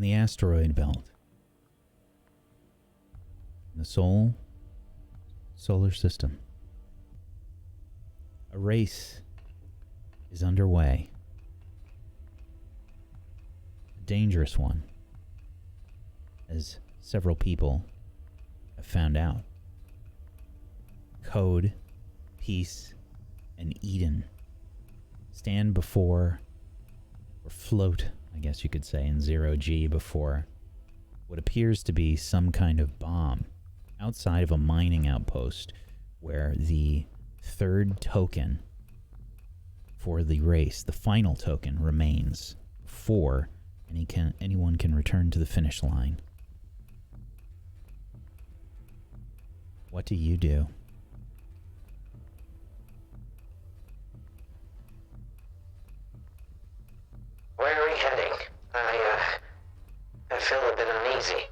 the asteroid belt. In the solar system. A race is underway. A dangerous one, as several people have found out. Code, Peace, and Eden stand before, or float, I guess you could say, in 0G before what appears to be some kind of bomb outside of a mining outpost where the third token for the race, the final token, remains before anyone can return to the finish line. What do you do? Where are we heading? I feel a bit uneasy.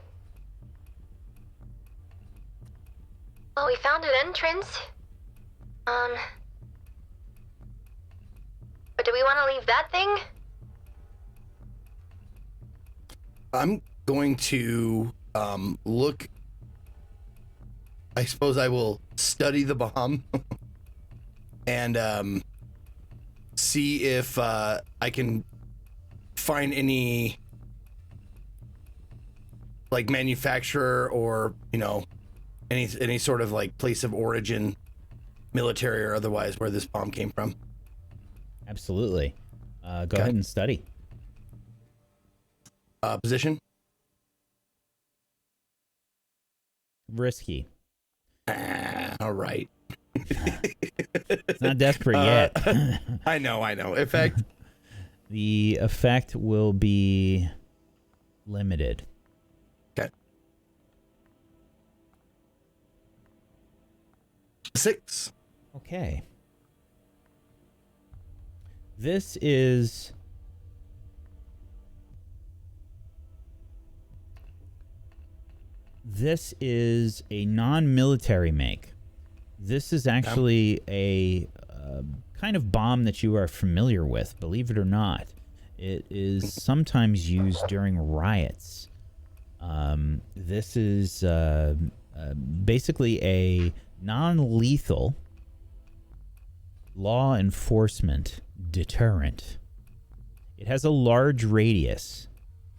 Well, we found an entrance. But do we want to leave that thing? I'm going to look. I suppose I will study the bomb and see if I can find any like manufacturer or any sort of like place of origin, military or otherwise, where this bomb came from. Absolutely. Go ahead and study. Position? Risky. All right. It's not desperate yet. I know. Effect? The effect will be limited. Okay. 6. Okay. This is a non-military make. This is actually a kind of bomb that you are familiar with, believe it or not. It is sometimes used during riots. This is basically a non-lethal law enforcement deterrent. It has a large radius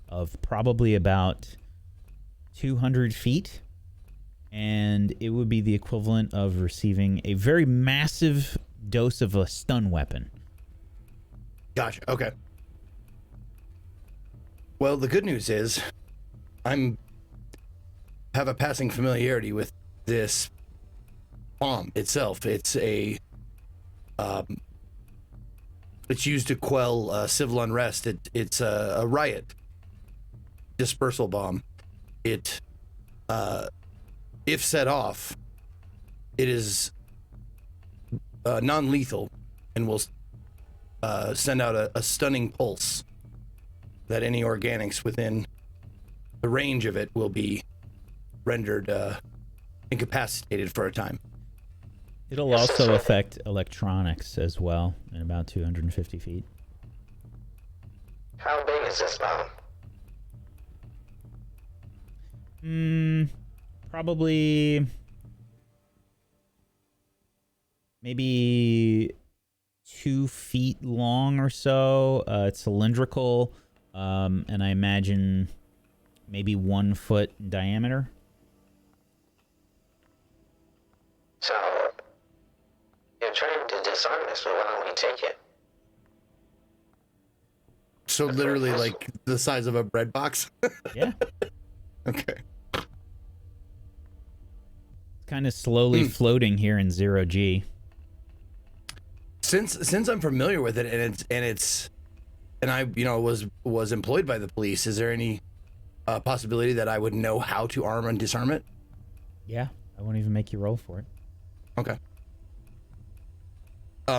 of probably about 200 feet, and it would be the equivalent of receiving a very massive dose of a stun weapon. Gotcha. Okay. Well, the good news is have a passing familiarity with this bomb itself. It's it's used to quell civil unrest. It's a riot dispersal bomb. It if set off, it is non-lethal and will send out a stunning pulse that any organics within the range of it will be rendered incapacitated for a time. It'll also affect electronics as well in about 250 feet. How big is this bomb? Probably maybe 2 feet long or so. It's cylindrical, and I imagine maybe 1 foot in diameter. So, you're trying to disarm this, but why don't we take it? So literally like the size of a bread box? Yeah. Okay. Kind of slowly floating here in 0G. Since I'm familiar with it and I was employed by the police, is there any possibility that I would know how to arm and disarm it? Yeah, I won't even make you roll for it. Okay.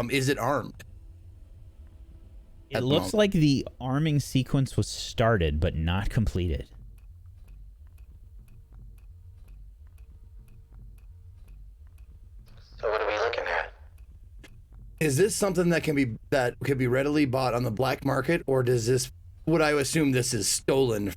Is it armed? It looks like the arming sequence was started but not completed. So what are we looking at? Is this something that can be readily bought on the black market, or does this? Would I assume this is stolen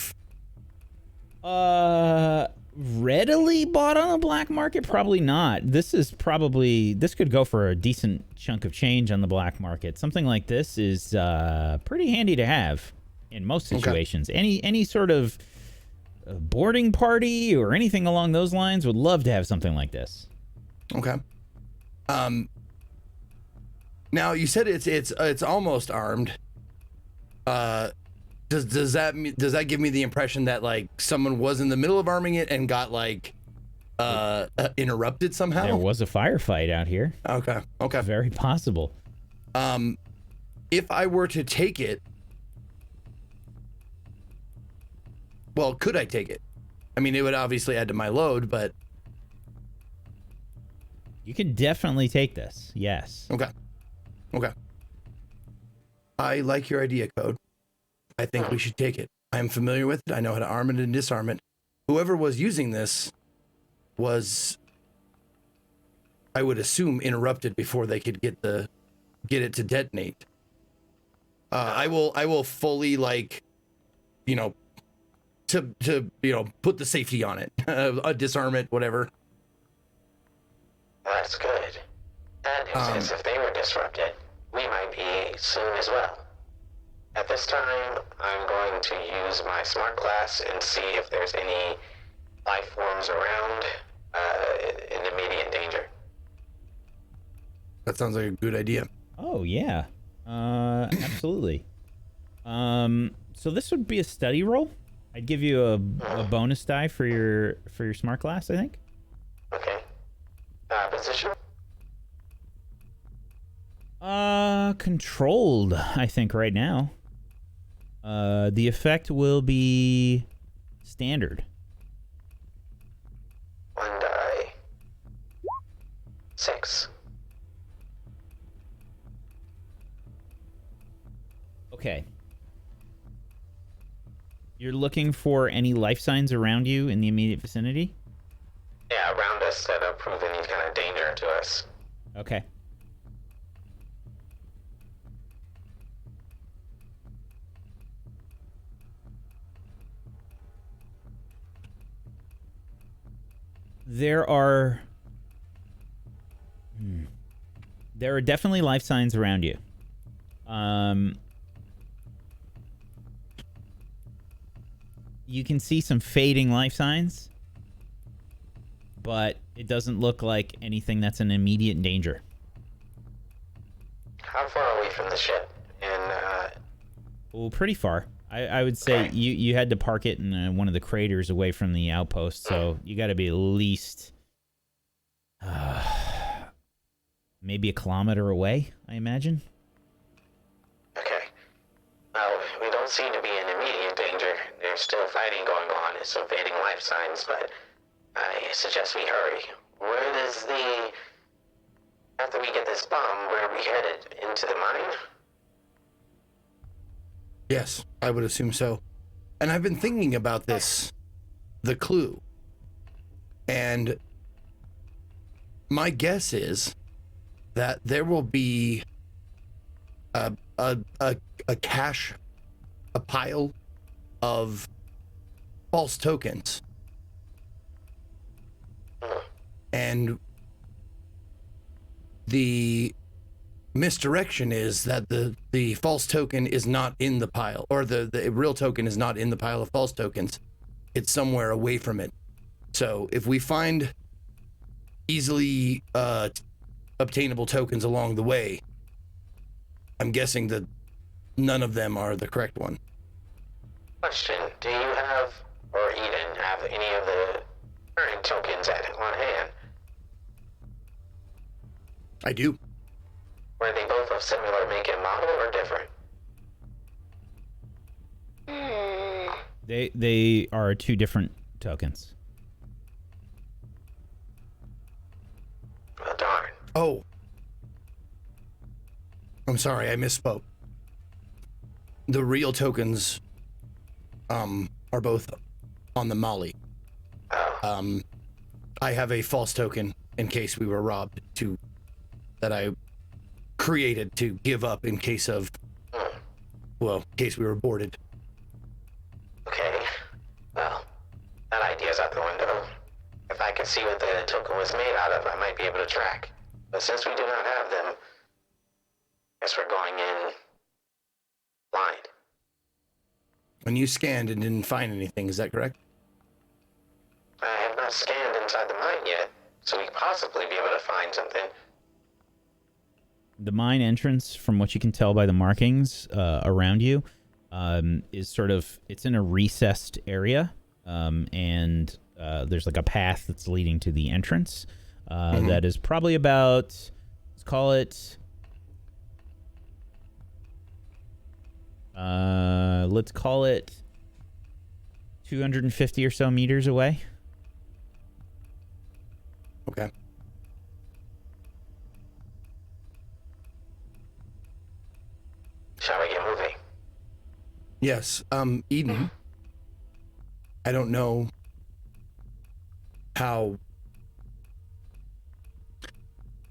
Readily bought on the black market? Probably not. This could go for a decent chunk of change on the black market. Something like this is pretty handy to have in most situations. Okay. Any sort of boarding party or anything along those lines would love to have something like this. Okay. Now you said it's almost armed. Does that give me the impression that like someone was in the middle of arming it and got like interrupted somehow? There was a firefight out here. Okay. Very possible. If I were to take it, well, could I take it? I mean, it would obviously add to my load, but you can definitely take this. Yes. Okay. I like your idea, Code. I think we should take it. I'm familiar with it. I know how to arm it and disarm it. Whoever was using this was, I would assume, interrupted before they could get it to detonate. I will fully put the safety on it, disarm it, whatever. That's good. Bad news is if they were disrupted, we might be soon as well. At this time, I'm going to use my smart glass and see if there's any life forms around in immediate danger. That sounds like a good idea. Oh, yeah. Absolutely. So this would be a study roll. I'd give you a bonus die for your smart glass, I think. Okay. Position? Controlled, I think, right now. The effect will be standard. 1 die. 6. Okay. You're looking for any life signs around you in the immediate vicinity? Yeah, around us that prove any kind of danger to us. Okay. There are definitely life signs around you. You can see some fading life signs, but it doesn't look like anything that's an immediate danger. How far are we from the ship? Oh, pretty far. I would say you had to park it in one of the craters away from the outpost, so you got to be at least maybe a kilometer away, I imagine. Okay. Well, we don't seem to be in immediate danger. There's still fighting going on and some fading life signs, but I suggest we hurry. After we get this bomb, where are we headed? Into the mine? Yes, I would assume so. And I've been thinking about this, the clue. And my guess is that there will be a cache, a pile of false tokens. And the misdirection is that the false token is not in the pile, or the real token is not in the pile of false tokens. It's somewhere away from it. So if we find easily obtainable tokens along the way, I'm guessing that none of them are the correct one. Question, do you have, or Eden, have any of the current tokens on hand? I do. Were they both of similar make and model or different? They are two different tokens. Well, darn. Oh. I'm sorry, I misspoke. The real tokens are both on the Molly. Oh. I have a false token in case we were robbed that I created to give up in case of, in case we were boarded. Okay. Well, could see what the token was made out of, I might be able to track. But since we do not have them, I guess we're going in blind. When you scanned and didn't find anything, is that correct? I have not scanned inside the mine yet, so we could possibly be able to find something. The mine entrance, from what you can tell by the markings around you, is sort of, it's in a recessed area, and there's like a path that's leading to the entrance that is probably about, let's call it, 250 or so meters away. Okay. Shall we get moving? Yes. Eden, I don't know how,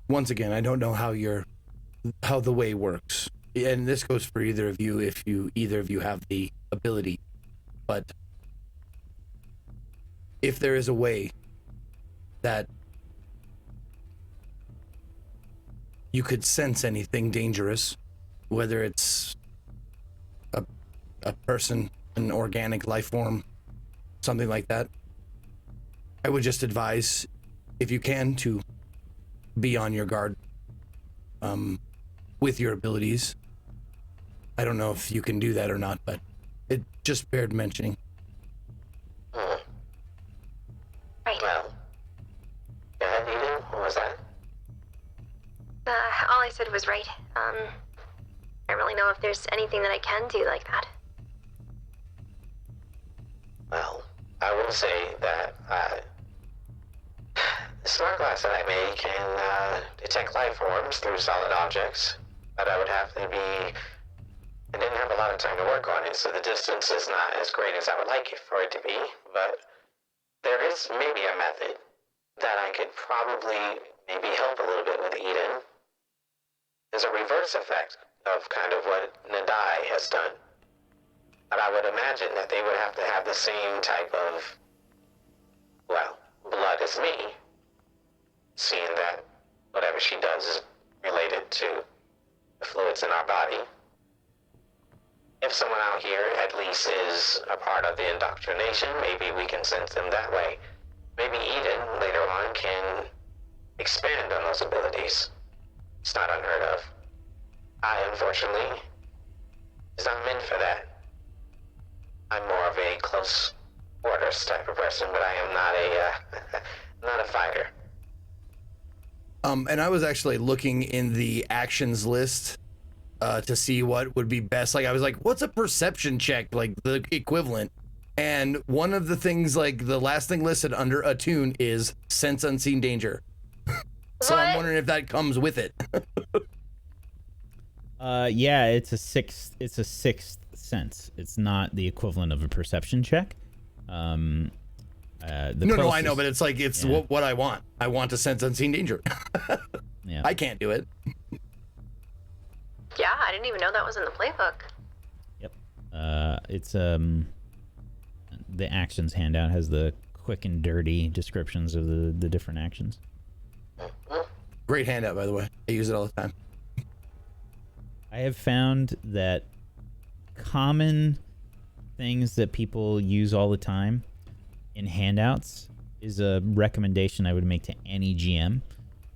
once again, I don't know how the way works. And this goes for either of you if either of you have the ability. But if there is a way that you could sense anything dangerous, whether it's a person, an organic life form, something like that, I would just advise, if you can, to be on your guard with your abilities. I don't know if you can do that or not, but it just bared mentioning. Right. Well, go ahead, Eden. What was that? All I said was right. I don't really know if there's anything that I can do like that. Well, I will say that the smart glass that I made can detect life forms through solid objects, but I would have to be... I didn't have a lot of time to work on it, so the distance is not as great as I would like it for it to be, but there is maybe a method that I could probably maybe help a little bit with Eden. There's a reverse effect of kind of what Nadai has done. But I would imagine that they would have to have the same type of, well, blood as me, seeing that whatever she does is related to the fluids in our body. If someone out here at least is a part of the indoctrination, maybe we can sense them that way. Maybe Eden, later on, can expand on those abilities. It's not unheard of. I, unfortunately, is not meant for that. I'm more of a close quarters type of person, but I am not not a fighter. And I was actually looking in the actions list to see what would be best. Like, I was like, what's a perception check, like the equivalent? And one of the things, like the last thing listed under attune, is sense unseen danger. So What? I'm wondering if that comes with it. Yeah, it's a sixth sense. It's not the equivalent of a perception check. No, I know, but it's like, it's what I want. I want to sense unseen danger. Yeah. I can't do it. Yeah, I didn't even know that was in the playbook. Yep. It's the actions handout has the quick and dirty descriptions of the different actions. Great handout, by the way. I use it all the time. I have found that common things that people use all the time in handouts is a recommendation I would make to any GM,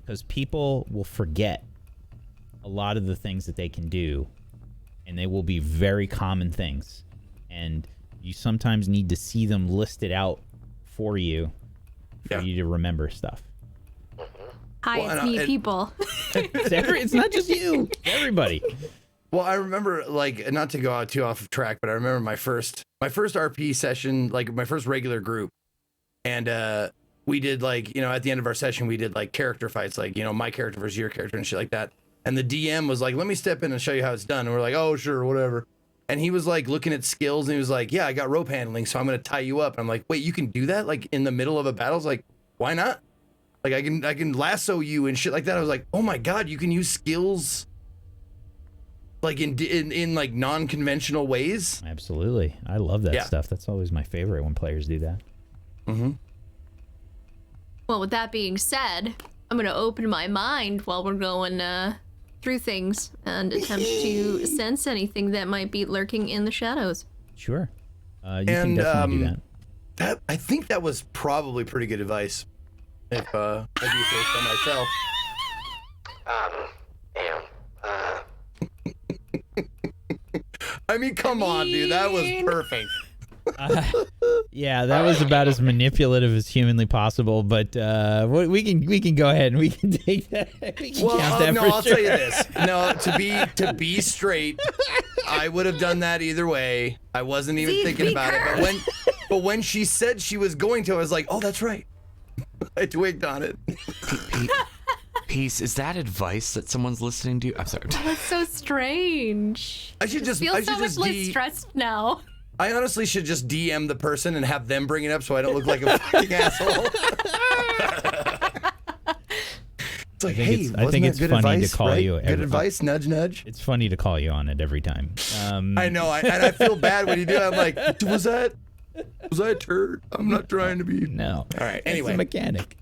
because people will forget a lot of the things that they can do, and they will be very common things, and you sometimes need to see them listed out for you for you to remember stuff. Hi, it's me, people. It's not just you, everybody. Well, I remember, like, not to go out too off of track, but I remember my first RP session, like my first regular group, and we did, like, you know, at the end of our session, we did like character fights, like, you know, my character versus your character and shit like that. And the DM was like, let me step in and show you how it's done. And we're like, oh, sure, whatever. And he was like looking at skills, and he was like, yeah, I got rope handling, so I'm going to tie you up. And I'm like, wait, you can do that? Like in the middle of a battle? I was like, why not? Like I can lasso you and shit like that. I was like, oh my God, you can use skills like in like non-conventional ways. Absolutely. I love that stuff. That's always my favorite when players do that. Mm-hmm. Well, with that being said, I'm gonna open my mind while we're going through things and attempt to sense anything that might be lurking in the shadows. Sure. You can definitely do that. I think that was probably pretty good advice. If I do say so myself. I mean, come on, dude. That was perfect. Yeah, that was about as manipulative as humanly possible, but we can go ahead and we can take that. We can count that I'll tell you this. No, to be straight, I would have done that either way. I wasn't even thinking about it. But when she said she was going to, I was like, oh, that's right. I twigged on it. Peace, is that advice that someone's listening to? I'm sorry. That's so strange. I should just feel so much less stressed now. I honestly should just DM the person and have them bring it up so I don't look like a fucking asshole. It's like, I think it's funny advice, to call right? you. Good advice, nudge, nudge. It's funny to call you on it every time. I know, and I feel bad when you do it. I'm like, was I a turd? I'm not trying to be. No. All right. Anyway, it's a mechanic.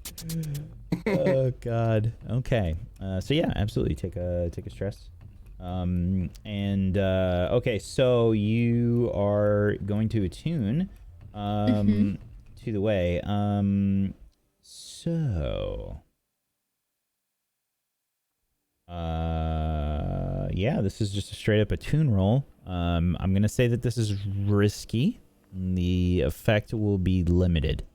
Oh God. Okay. So yeah, absolutely. Take a stress. Okay. So you are going to attune, to the way. Yeah, this is just a straight up attune roll. I'm gonna say that this is risky. The effect will be limited.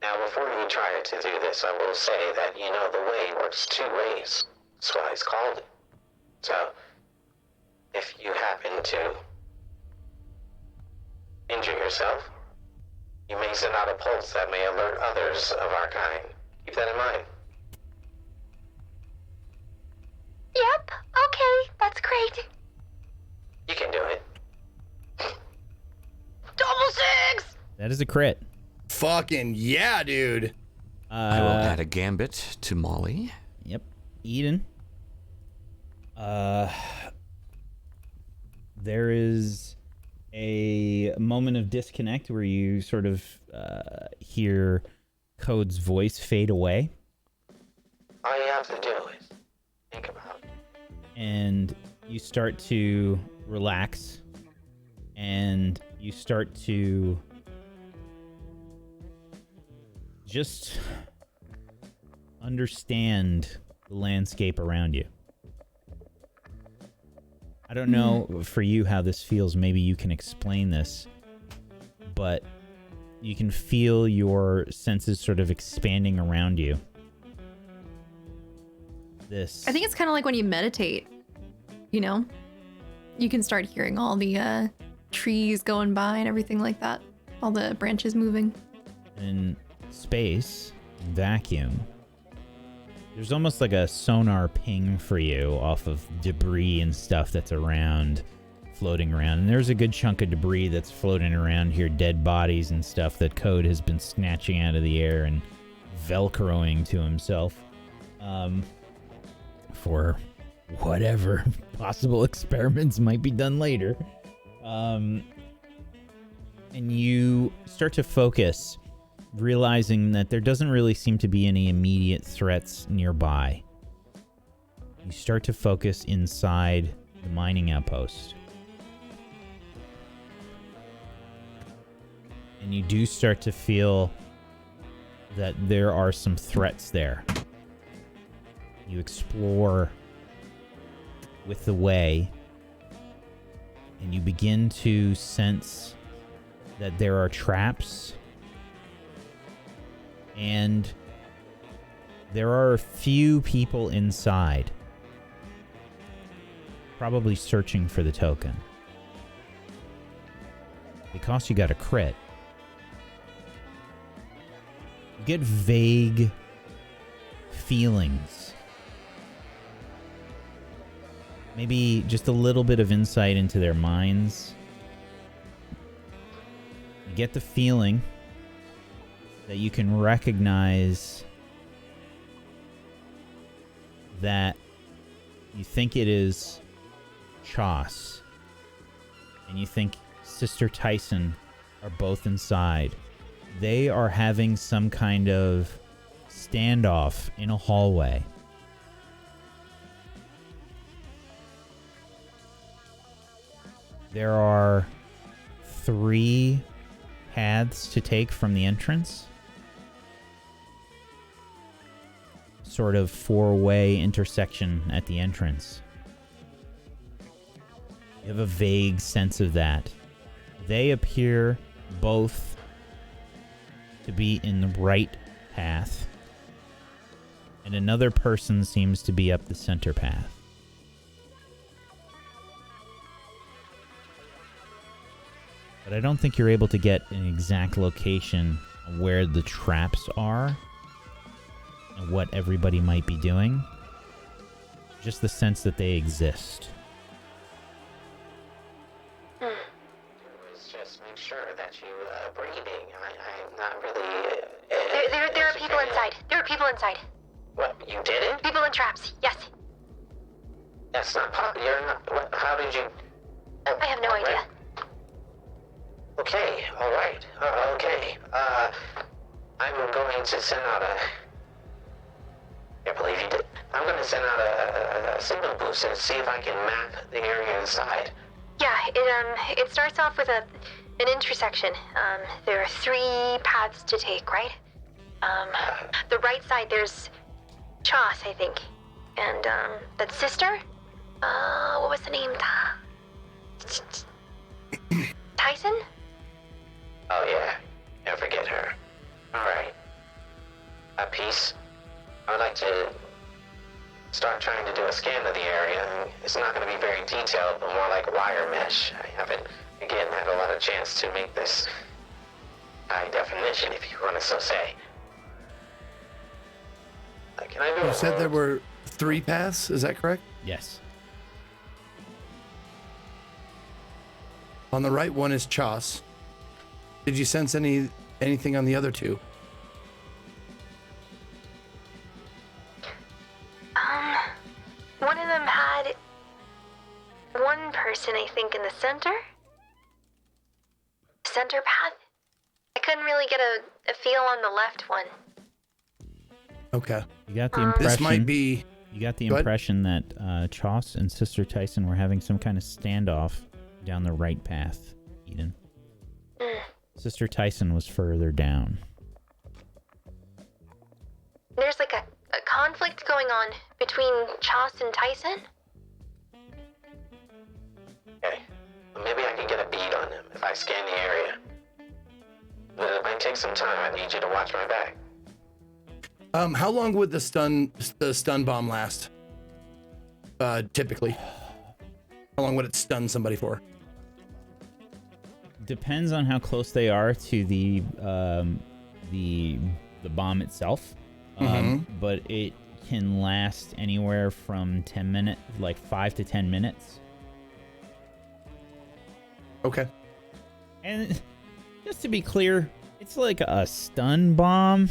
Now, before you try to do this, I will say that, the way works two ways. That's why it's called it. So, if you happen to injure yourself, you may send out a pulse that may alert others of our kind. Keep that in mind. Yep, okay, that's great. You can do it. Double six! That is a crit. fucking yeah, dude. I will add a gambit to Molly. Yep. Eden. There is a moment of disconnect where you sort of hear Code's voice fade away. All you have to do is think about it. And you start to relax. And you start to just understand the landscape around you. I don't know for you how this feels. Maybe you can explain this, but you can feel your senses sort of expanding around you. I think it's kind of like when you meditate, you know? You can start hearing all the trees going by and everything like that. All the branches moving. In space, vacuum, there's almost like a sonar ping for you off of debris and stuff that's around, floating around. And there's a good chunk of debris that's floating around here, dead bodies and stuff that Code has been snatching out of the air and velcroing to himself. For whatever possible experiments might be done later. And you start to focus, realizing that there doesn't really seem to be any immediate threats nearby. You start to focus inside the mining outpost. And you do start to feel that there are some threats there. You explore with the way, and you begin to sense that there are traps, and there are a few people inside, probably searching for the token. Because you got a crit, you get vague feelings. Maybe just a little bit of insight into their minds. You get the feeling that you can recognize that you think it is Choss, and you think Sister Tyson are both inside. They are having some kind of standoff in a hallway. There are 3 paths to take from the entrance. Sort of 4-way intersection at the entrance. You have a vague sense of that. They appear both to be in the right path, and another person seems to be up the center path. But I don't think you're able to get an exact location of where the traps are and what everybody might be doing. Just the sense that they exist. Just make sure that you breathing. I'm not really. There are people inside. There are people inside. What? You didn't? People in traps. Yes. That's not possible. You're not. What? How did you? I have no idea. Okay. All right. Okay. I'm going to send out a. I can't believe you did. I'm going to send out a signal boost and see if I can map the area inside. Yeah, it starts off with an intersection. There are 3 paths to take, right? The right side, there's Choss, I think. And, that sister? What was the name? Tyson? Oh, yeah. Can't forget her. Alright. Peace. I would like to start trying to do a scan of the area. It's not going to be very detailed, but more like wire mesh. I haven't, again, had a lot of chance to make this high definition, if you want to so say. Can I do You said there were 3 paths, is that correct? Yes. On the right one is Choss. Did you sense anything on the other 2? One of them had one person, I think, in the center path. I couldn't really get a feel on the left one. Okay. You got the impression. This might be. You got the Go ahead. impression that Choss and Sister Tyson were having some kind of standoff down the right path, Eden. Sister Tyson was further down. There's like a conflict going on between Choss and Tyson. Okay. Well, maybe I can get a bead on him if I scan the area. But it might take some time. I need you to watch my back. How long would the stun bomb last? Typically. How long would it stun somebody for? Depends on how close they are to the bomb itself. But it can last anywhere from 10 minutes, like 5 to 10 minutes. Okay. And just to be clear, it's like a stun bomb.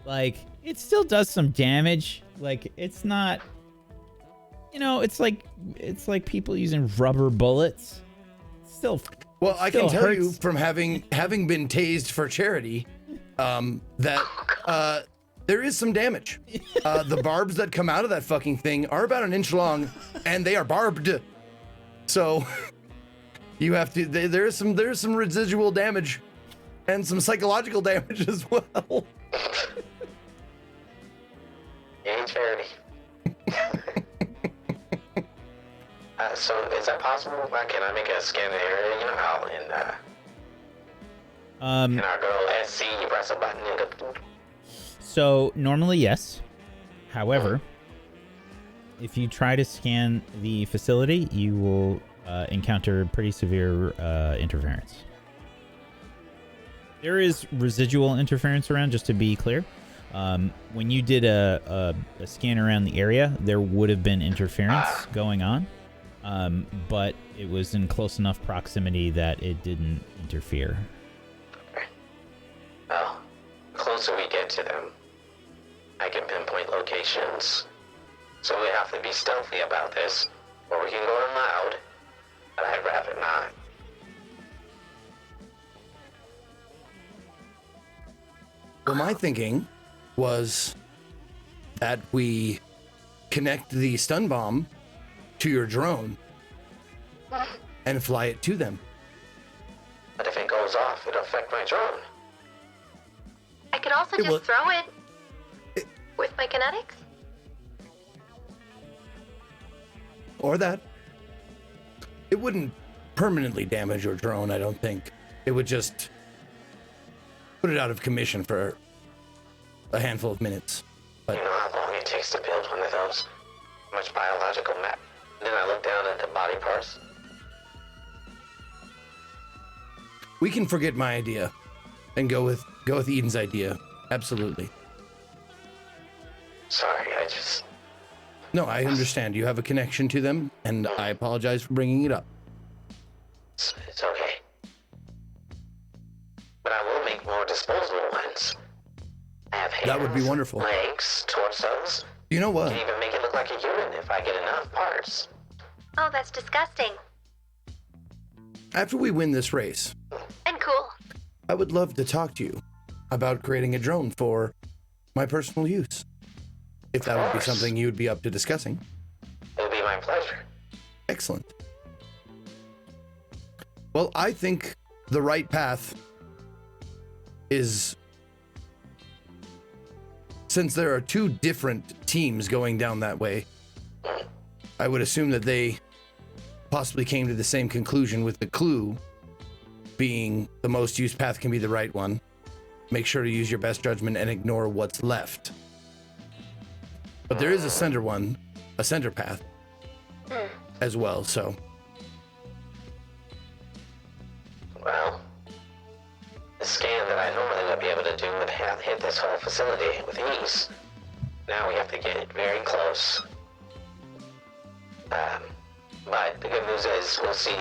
Like, it still does some damage. Like, it's not, it's like people using rubber bullets. Still. Well, I can tell hurts. you from having been tased for charity, that there is some damage. The barbs that come out of that fucking thing are about an inch long, and they are barbed. So you have to. There's some residual damage, and some psychological damage as well. Ain't charity. So is that possible? Can I make a scan of the area? You know how in our girl SC, you press a button and it goes. So normally yes. However, if you try to scan the facility, you will encounter pretty severe interference. There is residual interference around, just to be clear. When you did a scan around the area, there would have been interference going on, but it was in close enough proximity that it didn't interfere. Well, the closer we get to them, I can pinpoint locations. So we have to be stealthy about this, or we can go in loud, but I'd rather not. Well, my thinking was that we connect the stun bomb to your drone and fly it to them. But if it goes off, it'll affect my drone. I could also just throw it with my kinetics. Or that. It wouldn't permanently damage your drone, I don't think. It would just put it out of commission for a handful of minutes. But You know how long it takes to build one of those? How much biological map? Then I look down at the body parts. we can forget my idea and go with Eden's idea. Absolutely. Sorry, I just... No, I understand. You have a connection to them, and I apologize for bringing it up. It's okay. But I will make more disposable ones. I have hands, That would be wonderful. legs, torsos. You know what? Can even make it look like a human if I get enough parts. Oh, that's disgusting. After we win this race, And cool. I would love to talk to you about creating a drone for my personal use. If that would be something you would be up to discussing. It'll be my pleasure. Excellent. Well, I think the right path is, since there are two different teams going down that way, I would assume that they possibly came to the same conclusion, with the clue being the most used path can be the right one. Make sure to use your best judgment and ignore what's left. But there is a center path as well, so. Well, the scan that I normally would be able to do would have hit this whole facility with ease. Now we have to get very close. But the good news is we'll see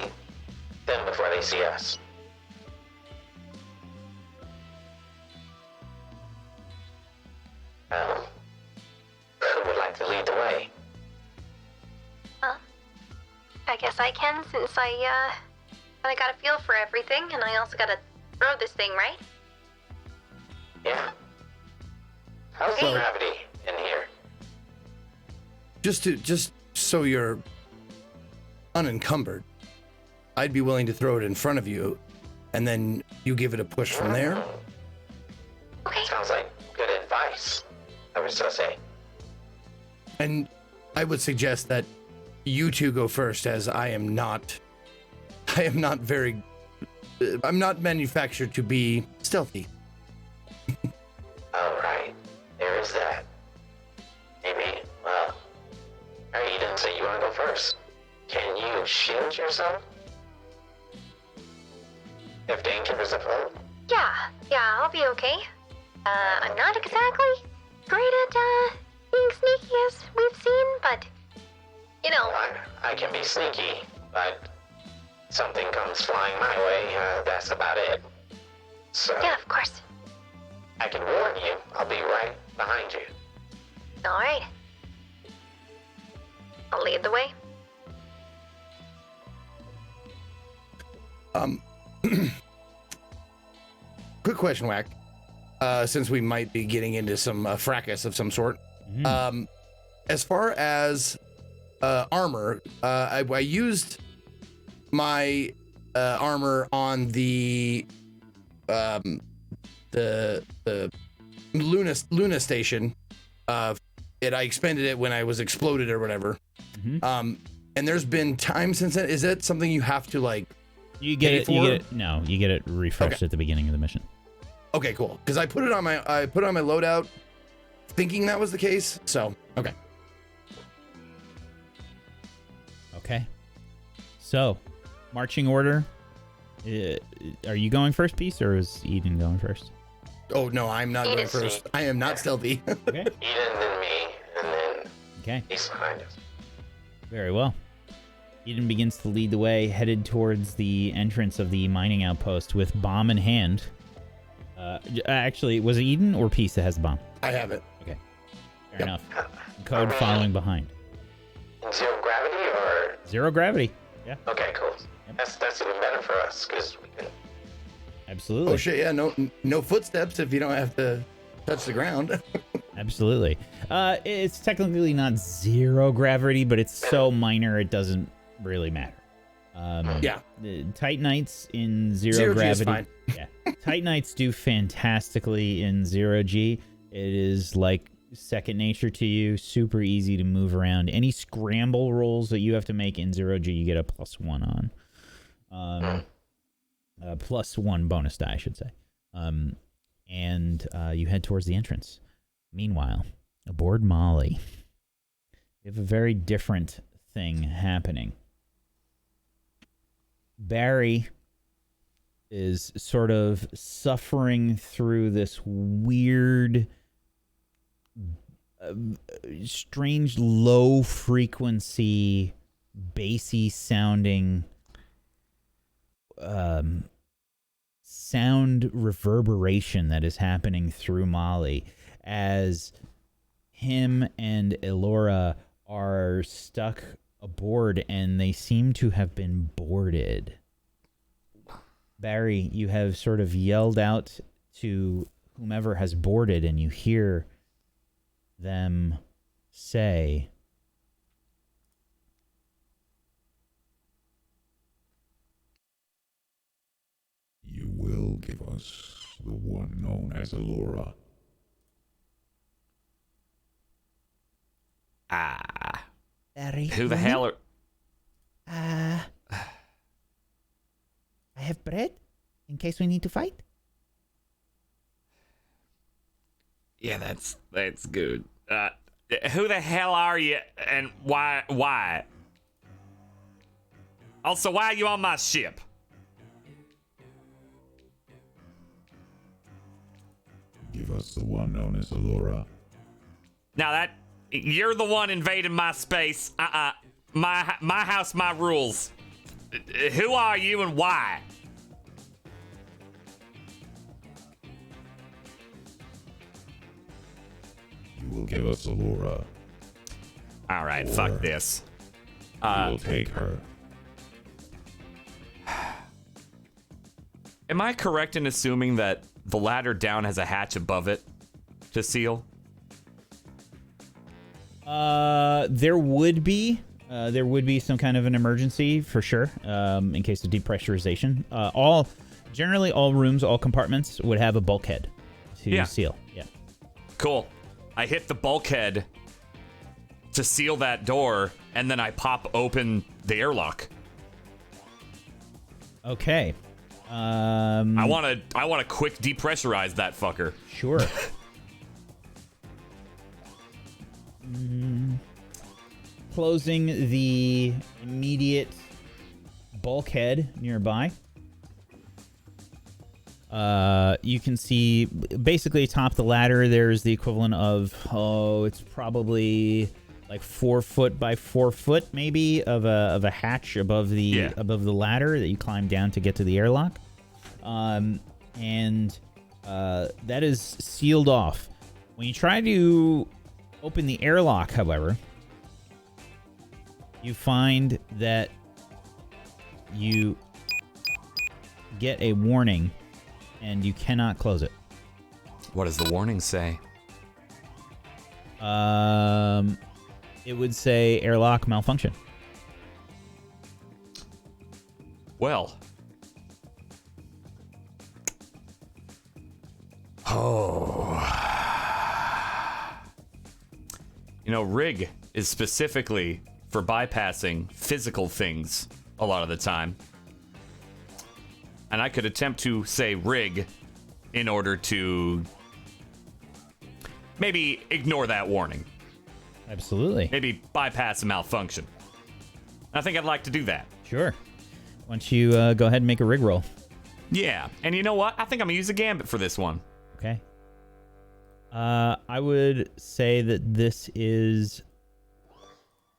them before they see us. Who would like to lead the way? I guess I can, since I got a feel for everything, and I also gotta throw this thing, right? Yeah. How's the gravity in here? Just so you're unencumbered, I'd be willing to throw it in front of you, and then you give it a push from there. Okay. Sounds like good advice, I would so say. And I would suggest that you two go first, as I'm not manufactured to be stealthy. Alright, there is that. Maybe, well, alright, you didn't say you want to go first. Can you shield yourself? If danger is afoot? Yeah, I'll be okay. I'm not exactly great at, being sneaky, as we've seen, but, you know. I can be sneaky, but something comes flying my way, that's about it. So, Yeah, of course. I can warn you, I'll be right behind you. Alright. I'll lead the way. Quick question, Whack. Since we might be getting into some fracas of some sort. As far as armor, I used my armor on the Luna station. I expended it when I was exploded or whatever. And there's been time since then. Is that something you have to like? You get it. No, you get it refreshed at the beginning of the mission. Okay, cool. Because I put it on my loadout, thinking that was the case. So okay. Okay. So, marching order. Are you going first, Peace, or is Eden going first? Oh no, I'm not going Eden's first. I am not stealthy. Okay. Eden, then me, and then Okay. he's behind us. Very well. Eden begins to lead the way, headed towards the entrance of the mining outpost with bomb in hand. Actually, was it Eden or Peace that has the bomb? I have it. Okay. Fair enough. Code following behind. Zero gravity or? Zero gravity. Yeah. Okay, cool. That's even better for us, because we can... Absolutely. Oh shit! Yeah, no footsteps if you don't have to touch the ground. Absolutely. It's technically not zero gravity, but it's so minor it doesn't really matter. Yeah. The Titanites in zero Zero G is gravity. Yeah. Titanites do fantastically in 0G. It is like second nature to you, super easy to move around. Any scramble rolls that you have to make in 0G, you get a +1 on. +1 bonus die, I should say. And you head towards the entrance. Meanwhile, aboard Molly, we have a very different thing happening. Barry is sort of suffering through this weird, strange, low-frequency, bassy sounding sound reverberation that is happening through Molly as him and Elora are stuck aboard and they seem to have been boarded. Barry, you have sort of yelled out to whomever has boarded and you hear them say, "You will give us the one known as Elora." Barry, Who the hell are... I have bread in case we need to fight. Yeah, that's good. Who the hell are you and why? Also, why are you on my ship? Give us the one known as Elora. Now you're the one invading my space. My house, my rules. Who are you and why? You will give us Elora. All right, Or fuck this. We will take her. Am I correct in assuming that the ladder down has a hatch above it to seal? There would be some kind of an emergency for sure, in case of depressurization. Generally all rooms, all compartments would have a bulkhead to seal. Yeah. Cool. I hit the bulkhead to seal that door, and then I pop open the airlock. Okay. I want to quick depressurize that fucker. Sure. Closing the immediate bulkhead nearby. You can see basically atop the ladder there's the equivalent of, it's probably like 4 foot by 4 foot maybe of a hatch above the ladder that you climb down to get to the airlock. And that is sealed off. When you try to open the airlock, however, you find that you get a warning and you cannot close it. What does the warning say? It would say airlock malfunction. Well. Oh. You know, rig is specifically for bypassing physical things a lot of the time. And I could attempt to say rig in order to maybe ignore that warning. Absolutely. Maybe bypass a malfunction. I think I'd like to do that. Sure. Why don't you go ahead and make a rig roll? Yeah, and you know what? I think I'm gonna use a gambit for this one. Okay. I would say that this is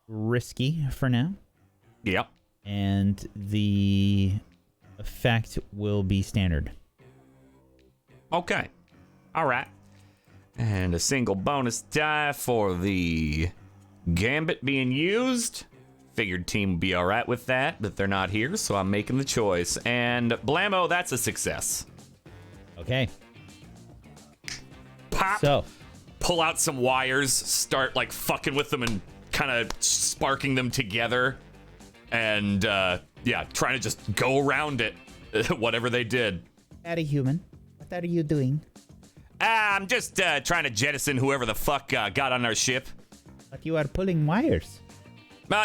risky for now. Yep. And the effect will be standard. Okay. All right. And a single bonus die for the gambit being used. Figured team would be all right with that, but they're not here, so I'm making the choice. And blammo, that's a success. Okay. pop, So, pull out some wires, start like fucking with them and kind of sparking them together, and trying to just go around it, whatever they did. Daddy human, what are you doing? I'm just trying to jettison whoever the fuck got on our ship. But you are pulling wires.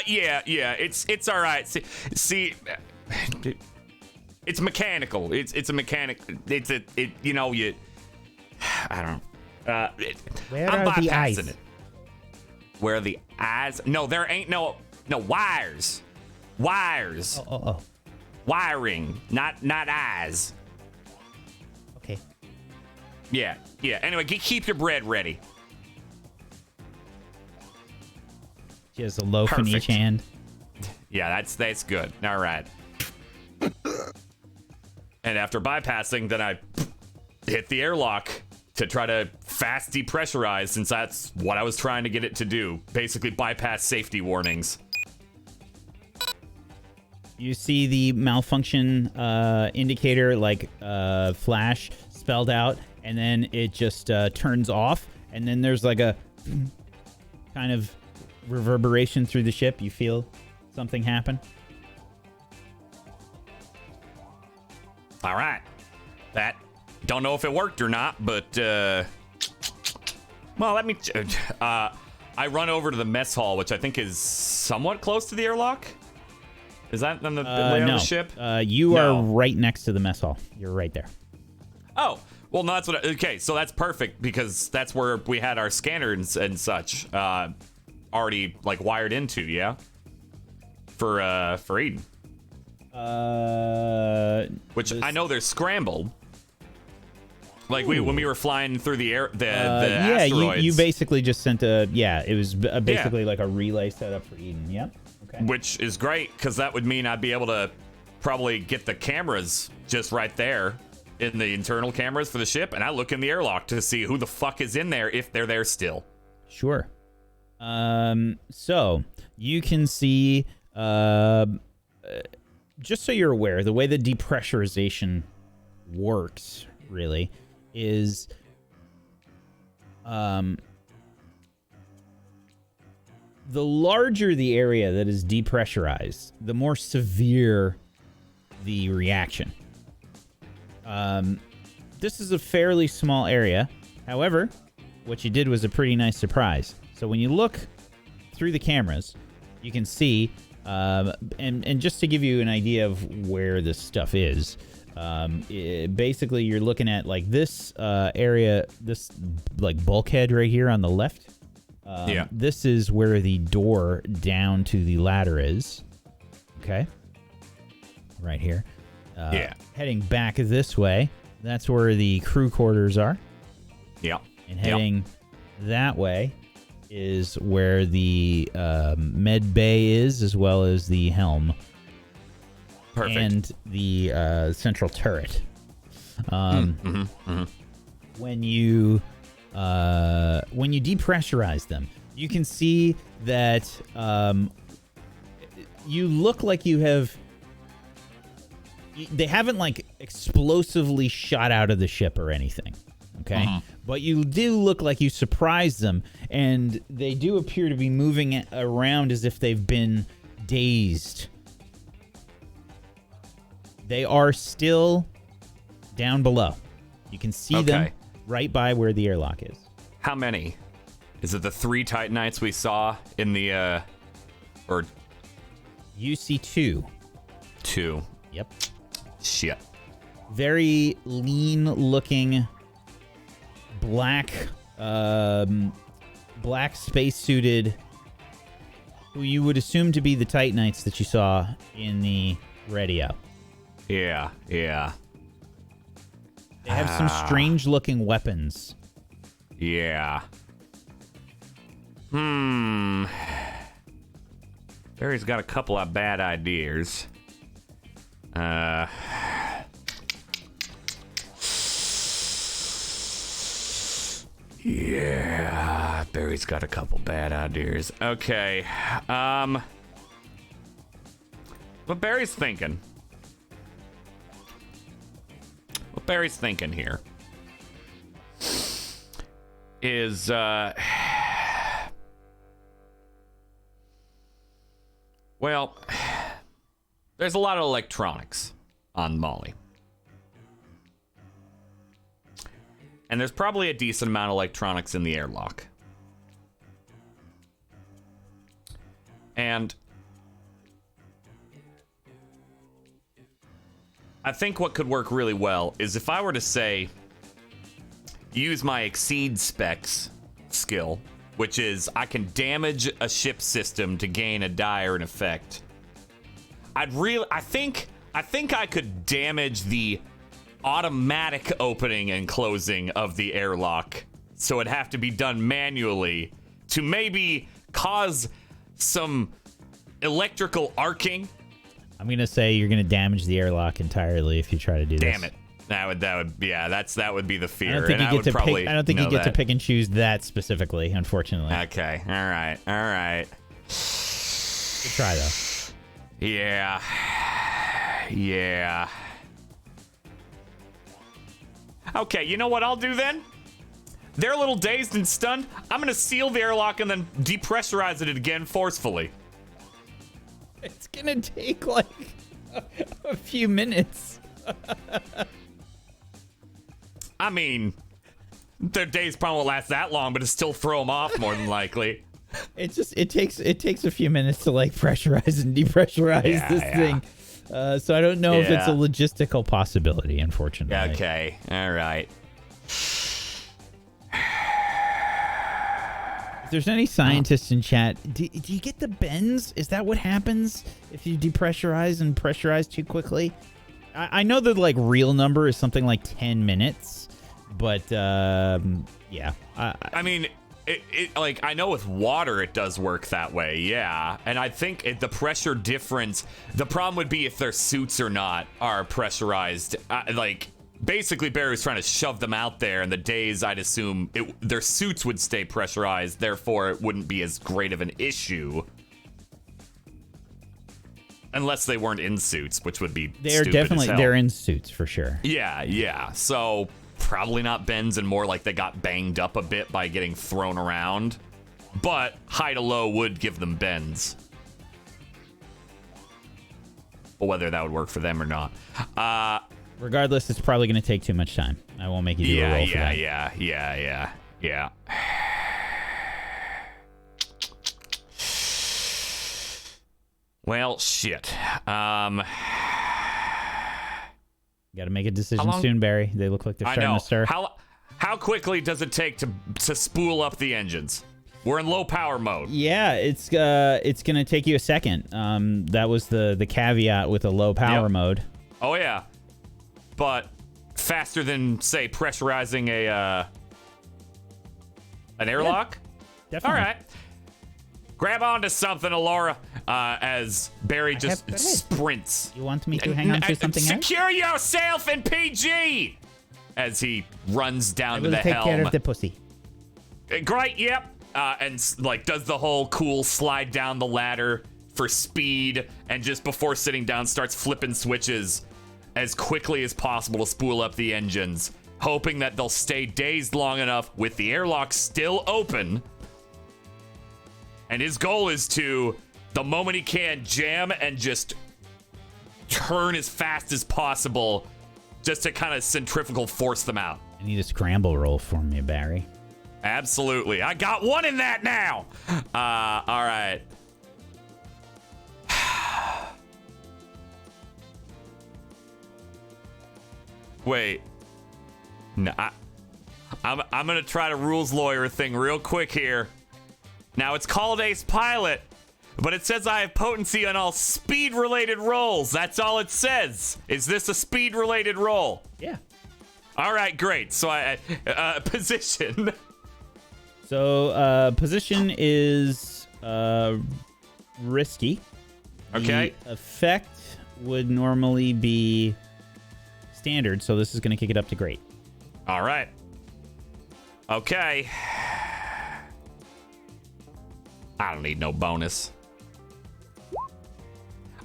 Yeah, it's all right. See, it's mechanical. It's a mechanic. I don't know. Where I'm are the bypassing eyes? it. Where are the eyes? No, there ain't no wires. Wires. Oh. Wiring, not eyes. Okay. Yeah. Anyway, keep your bread ready. She has a loaf in each Perfect. hand. Yeah, that's good. All right. And after bypassing, then I hit the airlock to try to fast depressurize, since that's what I was trying to get it to do. Basically bypass safety warnings. You see the malfunction indicator flash spelled out, and then it just turns off, and then there's like a kind of reverberation through the ship. You feel something happen. All right. That, don't know if it worked or not, but, well, let me, I run over to the mess hall, which I think is somewhat close to the airlock. Is that on the layout no. of the ship? You No. are right next to the mess hall. You're right there. Oh, well, no, that's what, okay, so that's perfect, because that's where we had our scanner and such, already, like, wired into, yeah? For Eden. Which I know they're scrambled. Like when we were flying through the air, the asteroids. you basically just sent it was basically like a relay setup for Eden. Yep. Okay. Which is great, because that would mean I'd be able to probably get the cameras just right there in the internal cameras for the ship, and I look in the airlock to see who the fuck is in there if they're there still. Sure. So you can see, just so you're aware, the way the depressurization works really is, the larger the area that is depressurized, the more severe the reaction. This is a fairly small area. However, what you did was a pretty nice surprise. So when you look through the cameras, you can see, and just to give you an idea of where this stuff is, basically you're looking at like this area, this like bulkhead right here on the left. Yeah. This is where the door down to the ladder is. Okay. Right here. Yeah. Heading back this way, that's where the crew quarters are. Yeah. And heading that way is where the med bay is, as well as the helm. Perfect. And the central turret. When you depressurize them, you can see that you look like you have. They haven't like explosively shot out of the ship or anything, okay? But you do look like you surprised them, and they do appear to be moving around as if they've been dazed. They are still down below. You can see them right by where the airlock is. How many? Is it the 3 Titanites we saw in the, or... You see 2. 2. Yep. Shit. Very lean-looking, black spacesuited, who you would assume to be the Titanites that you saw in the radio. Yeah. They have some strange-looking weapons. Yeah. Barry's got a couple of bad ideas. Yeah, Barry's got a couple bad ideas. Okay. What Barry's thinking is well, there's a lot of electronics on Molly. And there's probably a decent amount of electronics in the airlock. And I think what could work really well is if I were to say, use my exceed specs skill, which is I can damage a ship system to gain a die or an effect. I think I could damage the automatic opening and closing of the airlock, so it'd have to be done manually to maybe cause some electrical arcing. I'm gonna say you're gonna damage the airlock entirely if you try to do this. Damn it. That would be the fear. I don't think you get to pick and choose that specifically, unfortunately. Okay. All right. Good try though. Yeah. Okay, you know what I'll do then? They're a little dazed and stunned. I'm gonna seal the airlock and then depressurize it again forcefully. It's gonna take like a few minutes. I mean, their days probably won't last that long, but it'll still throw them off more than likely. It takes a few minutes to like pressurize and depressurize this thing. So I don't know if it's a logistical possibility, unfortunately. Okay, all right. If there's any scientists in chat, do you get the bends? Is that what happens if you depressurize and pressurize too quickly? I know the like real number is something like 10 minutes, but yeah. I mean, it like I know with water it does work that way, yeah. And I think the pressure difference. The problem would be if their suits or not are pressurized. Like basically, Barry was trying to shove them out there, and the days I'd assume their suits would stay pressurized. Therefore, it wouldn't be as great of an issue. Unless they weren't in suits, which would be they're in suits for sure. Yeah. So probably not bends and more like they got banged up a bit by getting thrown around. But high to low would give them bends. But whether that would work for them or not. Regardless, it's probably going to take too much time. I won't make you do a roll for that. Yeah. Well, shit. Got to make a decision soon, Barry. They look like they're starting to stir. How quickly does it take to spool up the engines? We're in low power mode. Yeah, it's gonna take you a second. That was the caveat with a low power mode. Oh yeah, but faster than say pressurizing an airlock. Yeah, definitely. All right. Grab onto something, Alora, as Barry just sprints. You want me to hang on to something else? Secure yourself in PG! As he runs down to the helm. I will take care of the pussy. Great, yep. And like does the whole cool slide down the ladder for speed, and just before sitting down starts flipping switches as quickly as possible to spool up the engines, hoping that they'll stay dazed long enough with the airlock still open. And his goal is to, the moment he can, jam and just turn as fast as possible just to kind of centrifugal force them out. I need a scramble roll for me, Barry. Absolutely. I got one in that now. All right. Wait. No, I'm going to try to rules lawyer thing real quick here. Now, it's called Ace Pilot, but it says I have potency on all speed-related rolls. That's all it says. Is this a speed-related roll? Yeah. All right, great. So, position. So, position is risky. Okay. The effect would normally be standard, so this is going to kick it up to great. All right. Okay. I don't need no bonus. All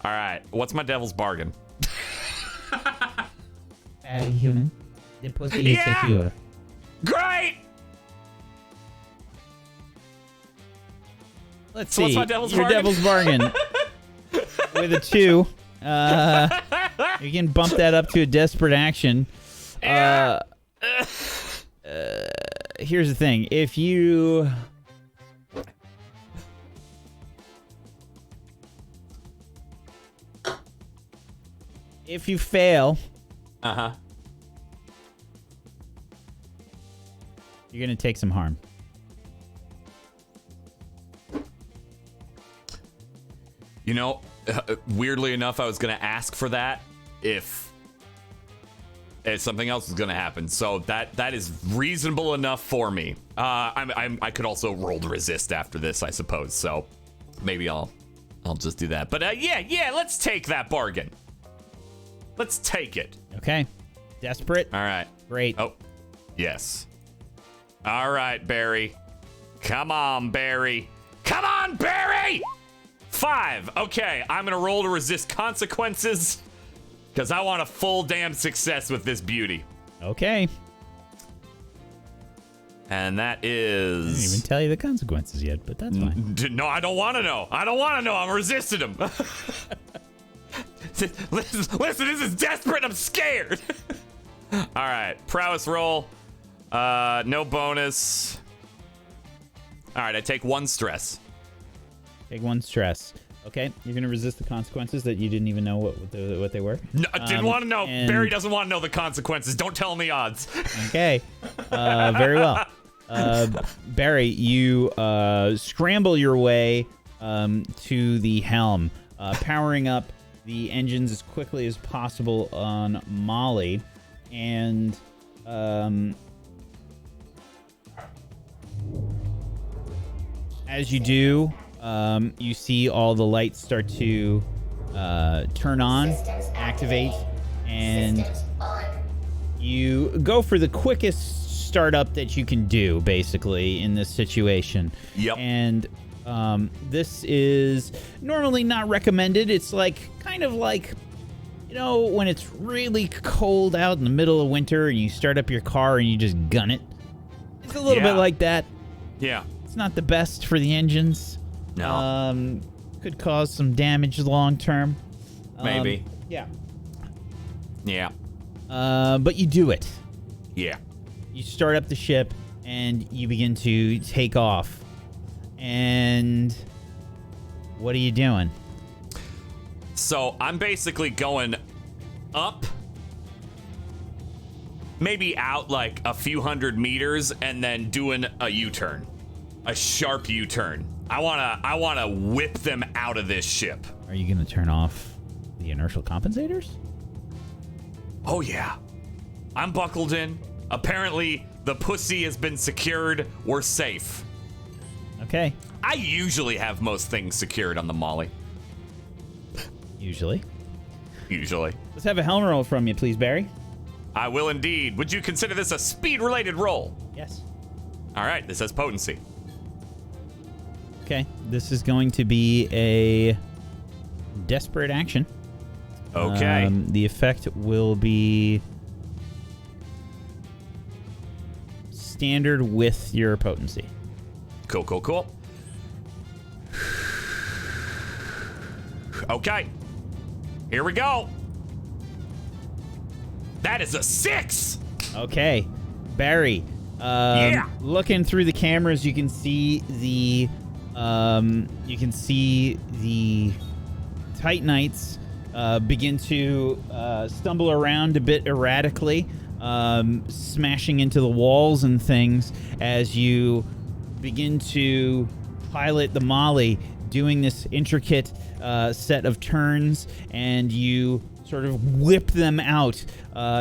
right. What's my devil's bargain? Human. The pussy is secure. Great! Let's So see. what's my devil's Your bargain? devil's bargain with a 2. You can bump that up to a desperate action. Here's the thing. If you fail, Uh-huh. you're going to take some harm. You know, weirdly enough, I was going to ask for that if something else was going to happen. So that is reasonable enough for me. I could also roll to resist after this, I suppose. So maybe I'll just do that. But yeah, let's take that bargain. Let's take it. Okay. Desperate. All right. Great. Oh, yes. All right, Barry. Come on, Barry. Come on, Barry! 5. Okay, I'm going to roll to resist consequences because I want a full damn success with this beauty. Okay. And that I didn't even is... tell you the consequences yet, but that's fine. No, I don't want to know. I don't want to know. I'm resisting them. Listen, this is desperate. I'm scared. All right, prowess roll. No bonus. All right, I take 1 stress. Take 1 stress. Okay, you're going to resist the consequences that you didn't even know what they were. No, I didn't want to know. and- Barry doesn't want to know the consequences. Don't tell him the odds. Okay. Very well. Barry, you scramble your way to the helm, powering up the engines as quickly as possible on Molly, and as you do, you see all the lights start to turn on, activate, and you go for the quickest startup that you can do, basically, in this situation. Yep. And this is normally not recommended. It's kind of like, when it's really cold out in the middle of winter and you start up your car and you just gun it. It's a little bit like that. Yeah. It's not the best for the engines. No. Could cause some damage long term. Maybe. Yeah. Yeah. But you do it. Yeah. You start up the ship and you begin to take off. And what are you doing? So I'm basically going up, maybe out like a few hundred meters, and then doing a U-turn, a sharp U-turn. I wanna whip them out of this ship. Are you going to turn off the inertial compensators? Oh yeah, I'm buckled in. Apparently the pussy has been secured. We're safe. Okay. I usually have most things secured on the Molly. Usually. Let's have a helm roll from you, please, Barry. I will indeed. Would you consider this a speed-related roll? Yes. All right, this has potency. Okay. This is going to be a desperate action. Okay. The effect will be standard with your potency. Cool. Okay. Here we go. That is a 6. Okay. Barry, looking through the cameras, you can see the Titanites begin to stumble around a bit erratically, smashing into the walls and things as you begin to pilot the Molly, doing this intricate set of turns, and you sort of whip them out.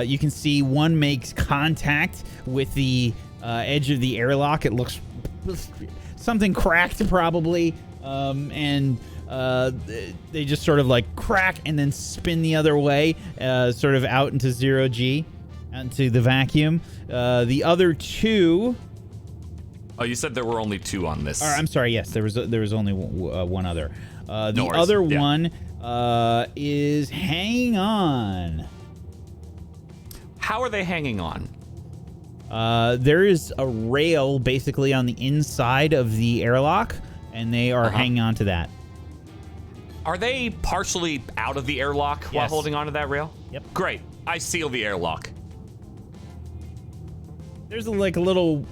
You can see one makes contact with the edge of the airlock. It looks something cracked, probably, and they just sort of crack and then spin the other way, sort of out into 0G, into the vacuum. The other two... Oh, you said there were only 2 on this. Or, I'm sorry, yes, there was only one other. The No worries. other Yeah. one is hanging on. How are they hanging on? There is a rail basically on the inside of the airlock and they are hanging on to that. Are they partially out of the airlock while Yes. holding onto that rail? Yep. Great. I seal the airlock. There's like a little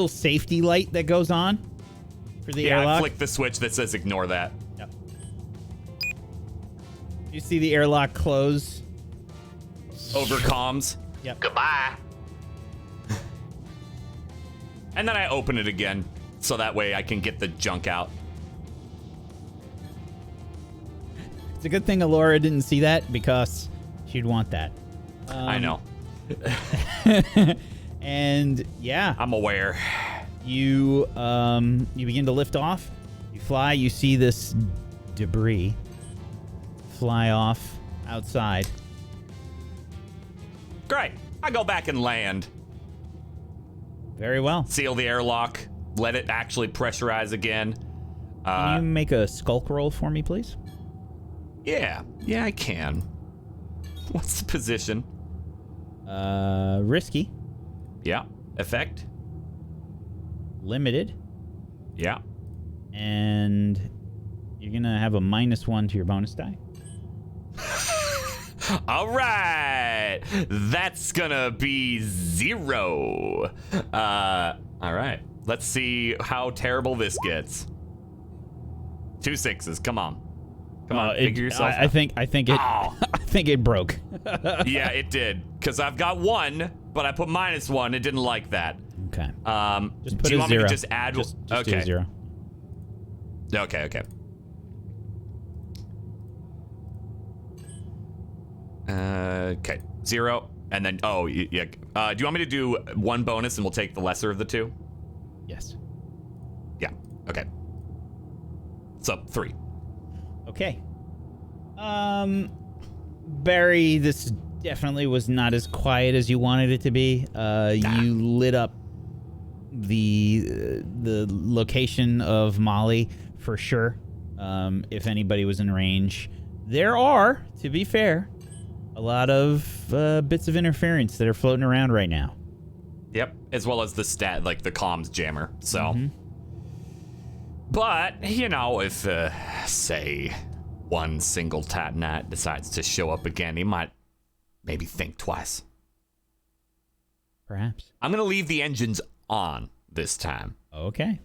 safety light that goes on for the Yeah, airlock. I flick the switch that says ignore that. Yep. You see the airlock close. Over comms. Yep. Goodbye. And then I open it again, so that way I can get the junk out. It's a good thing Alora didn't see that because she'd want that. I know. And yeah, I'm aware. you begin to lift off. You fly. You see this debris fly off outside. Great. I go back and land. Very well. Seal the airlock. Let it actually pressurize again. Can you make a skulk roll for me, please? Yeah, I can. What's the position? Risky, Yeah. Effect? limited, Yeah. and you're gonna have a -1 to your bonus die. All right. That's gonna be 0. All right. Let's see how terrible this gets. 2 6s. Come on. Come on. Figure yourself I out. think it. Oh. I think it broke. Yeah, it did. Because I've got 1, but I put -1. It didn't like that. Okay. Just put do you a want 0. me to just add? Just okay. do a 0. Okay. Okay. 0. And then, yeah. Do you want me to do 1 bonus and we'll take the lesser of the 2? Yes. Yeah. Okay. So 3. Okay. Barry, this definitely was not as quiet as you wanted it to be. You lit up the location of Molly for sure. If anybody was in range, there are, to be fair, a lot of bits of interference that are floating around right now. Yep. As well as the like the comms jammer. So. Mm-hmm. But, if, say, one single Titanite decides to show up again, he might maybe think twice. Perhaps. I'm going to leave the engines on this time. Okay.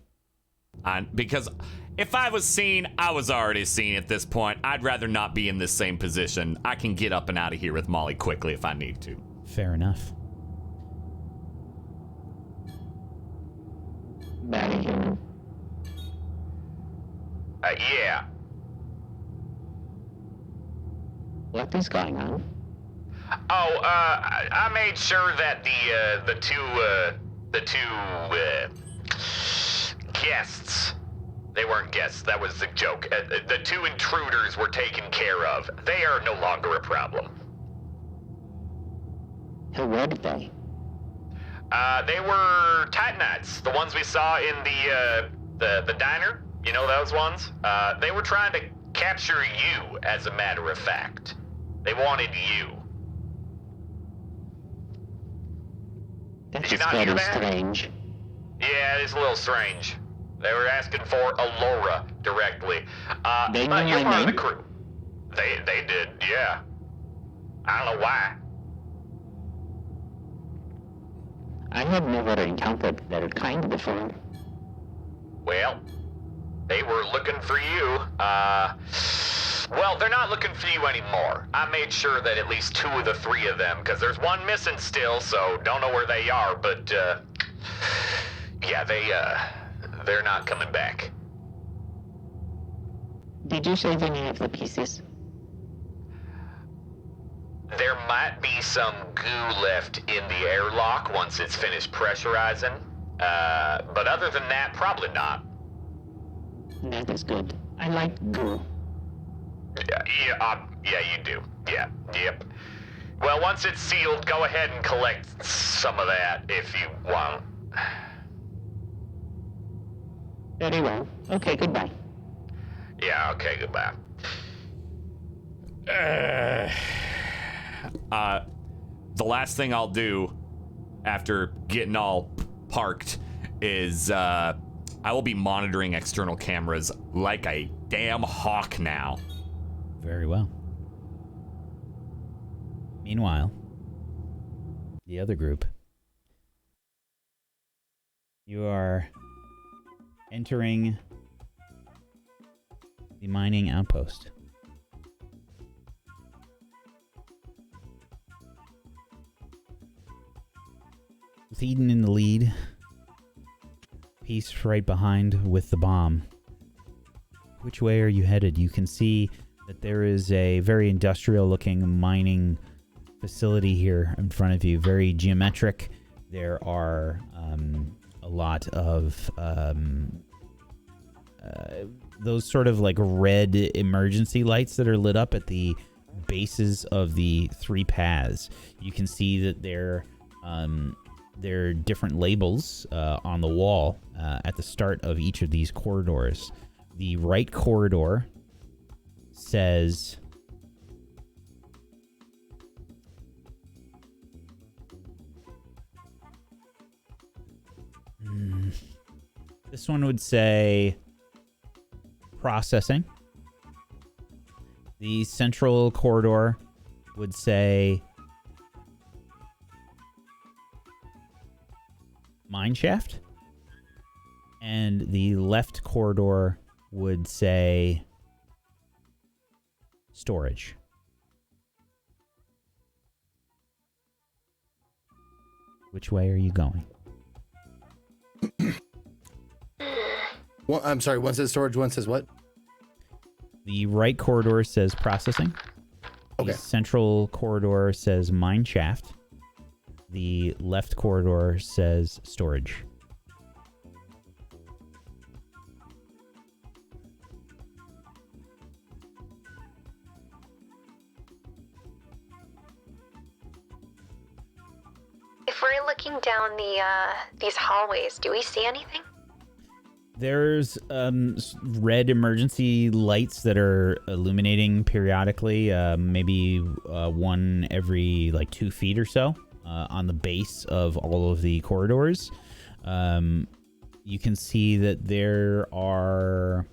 Because if I was seen, I was already seen at this point. I'd rather not be in this same position. I can get up and out of here with Molly quickly if I need to. Fair enough. Barry here. Yeah. What is going on? Oh, I made sure that the two guests, they weren't guests, that was the joke. The 2 intruders were taken care of. They are no longer a problem. Who were they? They were Titanites, the ones we saw in the diner. You know those ones? They were trying to capture you, as a matter of fact. They wanted you. That Did you is not hear very that? strange. Yeah, it's a little strange. They were asking for Alora directly. They But knew you're my part of the name? crew. They did, yeah. I don't know why. I have never encountered their kind before. Well, they were looking for you. Well, they're not looking for you anymore. I made sure that at least 2 of the 3 of them, because there's 1 missing still, so don't know where they are, but, yeah, they're not coming back. Did you save any of the pieces? There might be some goo left in the airlock once it's finished pressurizing, but other than that, probably not. That is good. I like goo. Yeah, you do. Yeah, yep. Well, once it's sealed, go ahead and collect some of that if you want. Very well. Okay, goodbye. Yeah, okay, goodbye. The last thing I'll do after getting all parked is I will be monitoring external cameras like a damn hawk now. Very well. Meanwhile, the other group. You are entering the mining outpost. With Eden in the lead, Peace right behind with the bomb. Which way are you headed? You can see that there is a very industrial-looking mining facility here in front of you, very geometric. There are a lot of those sort of like red emergency lights that are lit up at the bases of the 3 paths. You can see that there are different labels on the wall at the start of each of these corridors. The right corridor says this one would say processing. The central corridor would say mine shaft. And the left corridor would say storage. Which way are you going? Well, I'm sorry, one says storage, one says what? The right corridor says processing. Okay. The central corridor says mine shaft. The left corridor says storage. If we're looking down these hallways, do we see anything? There's red emergency lights that are illuminating periodically, maybe one every like 2 feet or so on the base of all of the corridors. You can see that there are...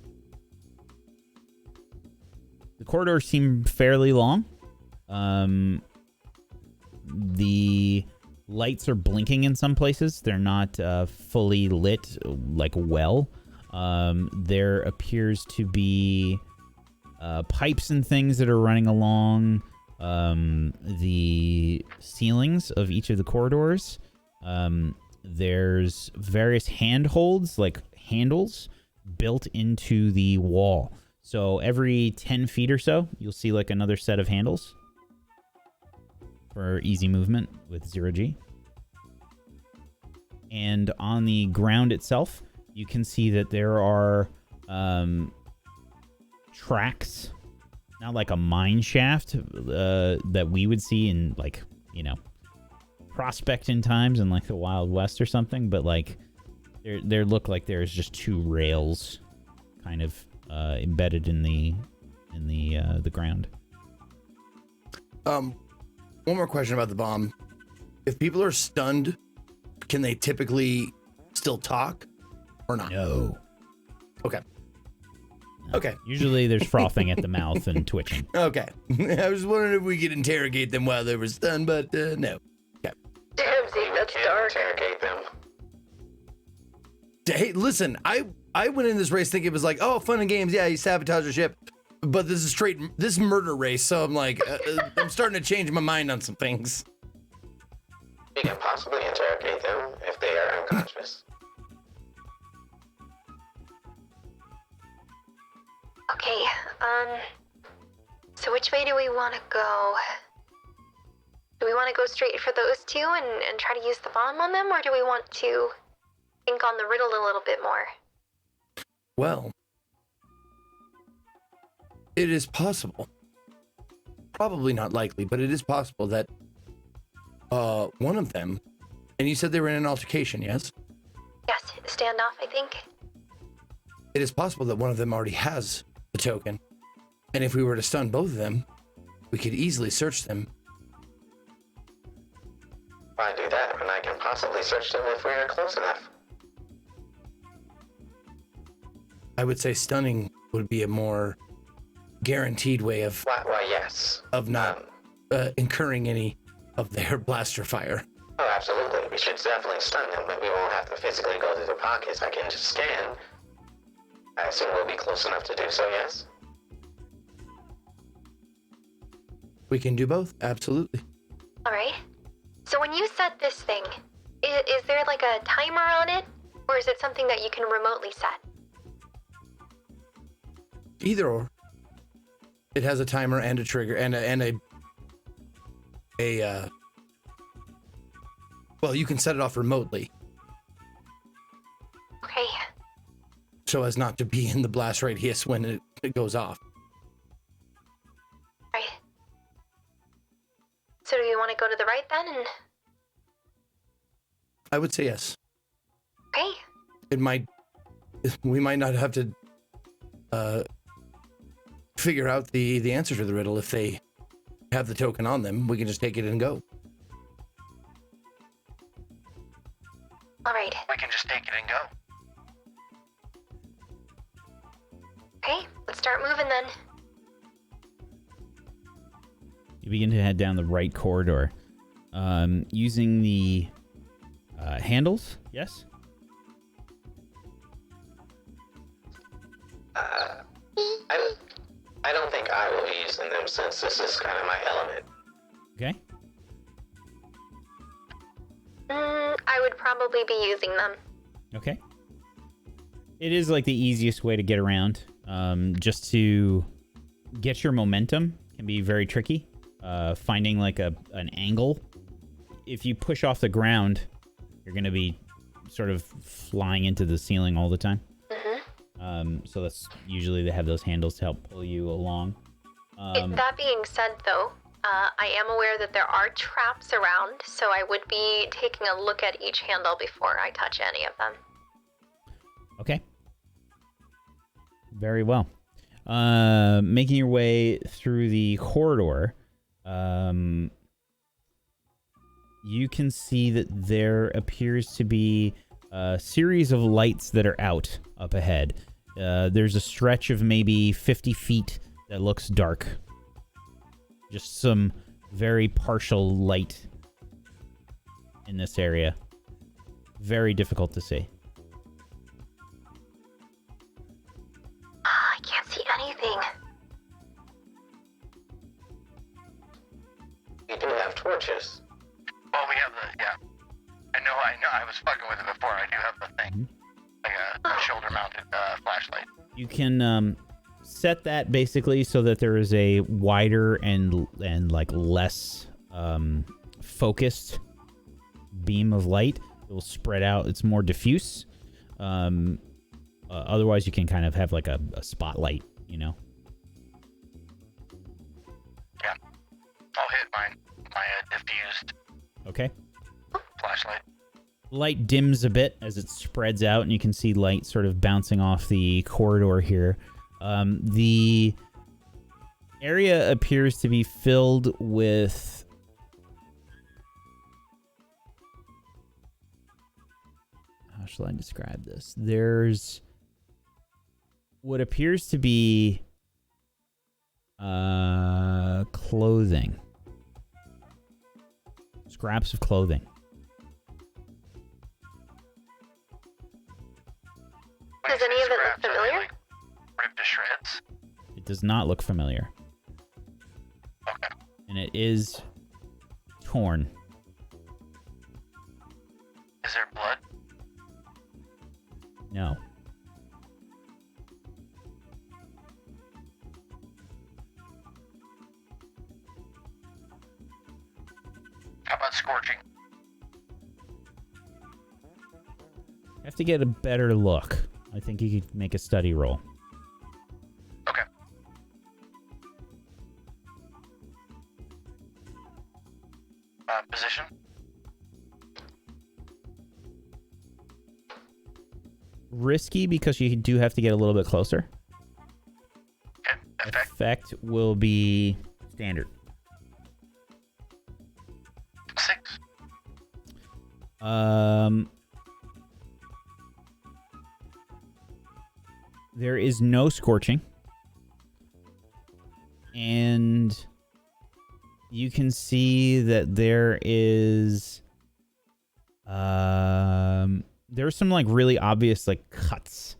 The corridors seem fairly long. The lights are blinking in some places. They're not fully lit, like well. There appears to be pipes and things that are running along the ceilings of each of the corridors. There's various handholds, like handles, built into the wall. So every 10 feet or so, you'll see like another set of handles for easy movement with 0G. And on the ground itself, you can see that there are tracks, not like a mine shaft that we would see in like, you know, prospecting times in like the Wild West or something, but like there look like there's just 2 rails kind of embedded in the ground. One more question about the bomb. If people are stunned, can they typically still talk or not? No. Okay. No. Okay. Usually there's frothing at the mouth and twitching. Okay. I was wondering if we could interrogate them while they were stunned, but no. Okay. Damn, Zeke, that's dark. Interrogate them. Hey, listen, I went in this race thinking it was like, oh, fun and games. Yeah, you sabotage your ship. But this is murder race. So I'm like, I'm starting to change my mind on some things. We can possibly interrogate them if they are unconscious. Okay, so which way do we want to go? Do we want to go straight for those 2 and try to use the bomb on them, or do we want to think on the riddle a little bit more? Well, it is possible. Probably not likely, but it is possible that one of them, and you said they were in an altercation, yes? Yes, standoff, I think. It is possible that one of them already has the token. And if we were to stun both of them, we could easily search them. Why do that when I can possibly search them if we are close enough? I would say stunning would be a more guaranteed way of Why, yes. not incurring any of their blaster fire. Oh, absolutely. We should definitely stun them, but we won't have to physically go through their pockets. I can just scan. I assume we'll be close enough to do so, yes? We can do both, absolutely. All right. So when you set this thing, is there like a timer on it? Or is it something that you can remotely set? Either or. It has a timer and a trigger and a well, you can set it off remotely Okay. so as not to be in the blast radius when it goes off. Right. So do you want to go to the right then? And I would say yes. okay. We might not have to figure out the answer to the riddle if they have the token on them. We can just take it and go. All right. We can just take it and go. Okay. Let's start moving then. You begin to head down the right corridor, using the handles. Yes. I don't think I will be using them since this is kind of my element. Okay. I would probably be using them. Okay. It is like the easiest way to get around. Just to get your momentum can be very tricky. Finding like an angle. If you push off the ground, you're going to be sort of flying into the ceiling all the time. So that's usually they have those handles to help pull you along. That being said, though, I am aware that there are traps around, so I would be taking a look at each handle before I touch any of them. Okay. Very well. Making your way through the corridor, you can see that there appears to be a series of lights that are out up ahead. There's a stretch of maybe 50 feet that looks dark. Just some very partial light in this area. Very difficult to see. I can't see anything. We do have torches. Well, we have yeah. I know, I was fucking with it before. I do have the thing. Like a shoulder-mounted flashlight. You can set that basically so that there is a wider and like less focused beam of light. It will spread out. It's more diffuse. Otherwise, you can kind of have like a spotlight, you know? Yeah. I'll hit my diffused Okay. flashlight. Light dims a bit as it spreads out, and you can see light sort of bouncing off the corridor here. The area appears to be filled with how shall I describe this? There's what appears to be clothing. Scraps of clothing. Does any of it look familiar? Like, ripped to shreds. It does not look familiar. Okay. And it is torn. Is there blood? No. How about scorching? You have to get a better look. I think you could make a study roll. Okay. Position? Risky because you do have to get a little bit closer. Okay. Effect? Effect will be standard. 6. There is no scorching. And you can see that there is there's some like really obvious like cuts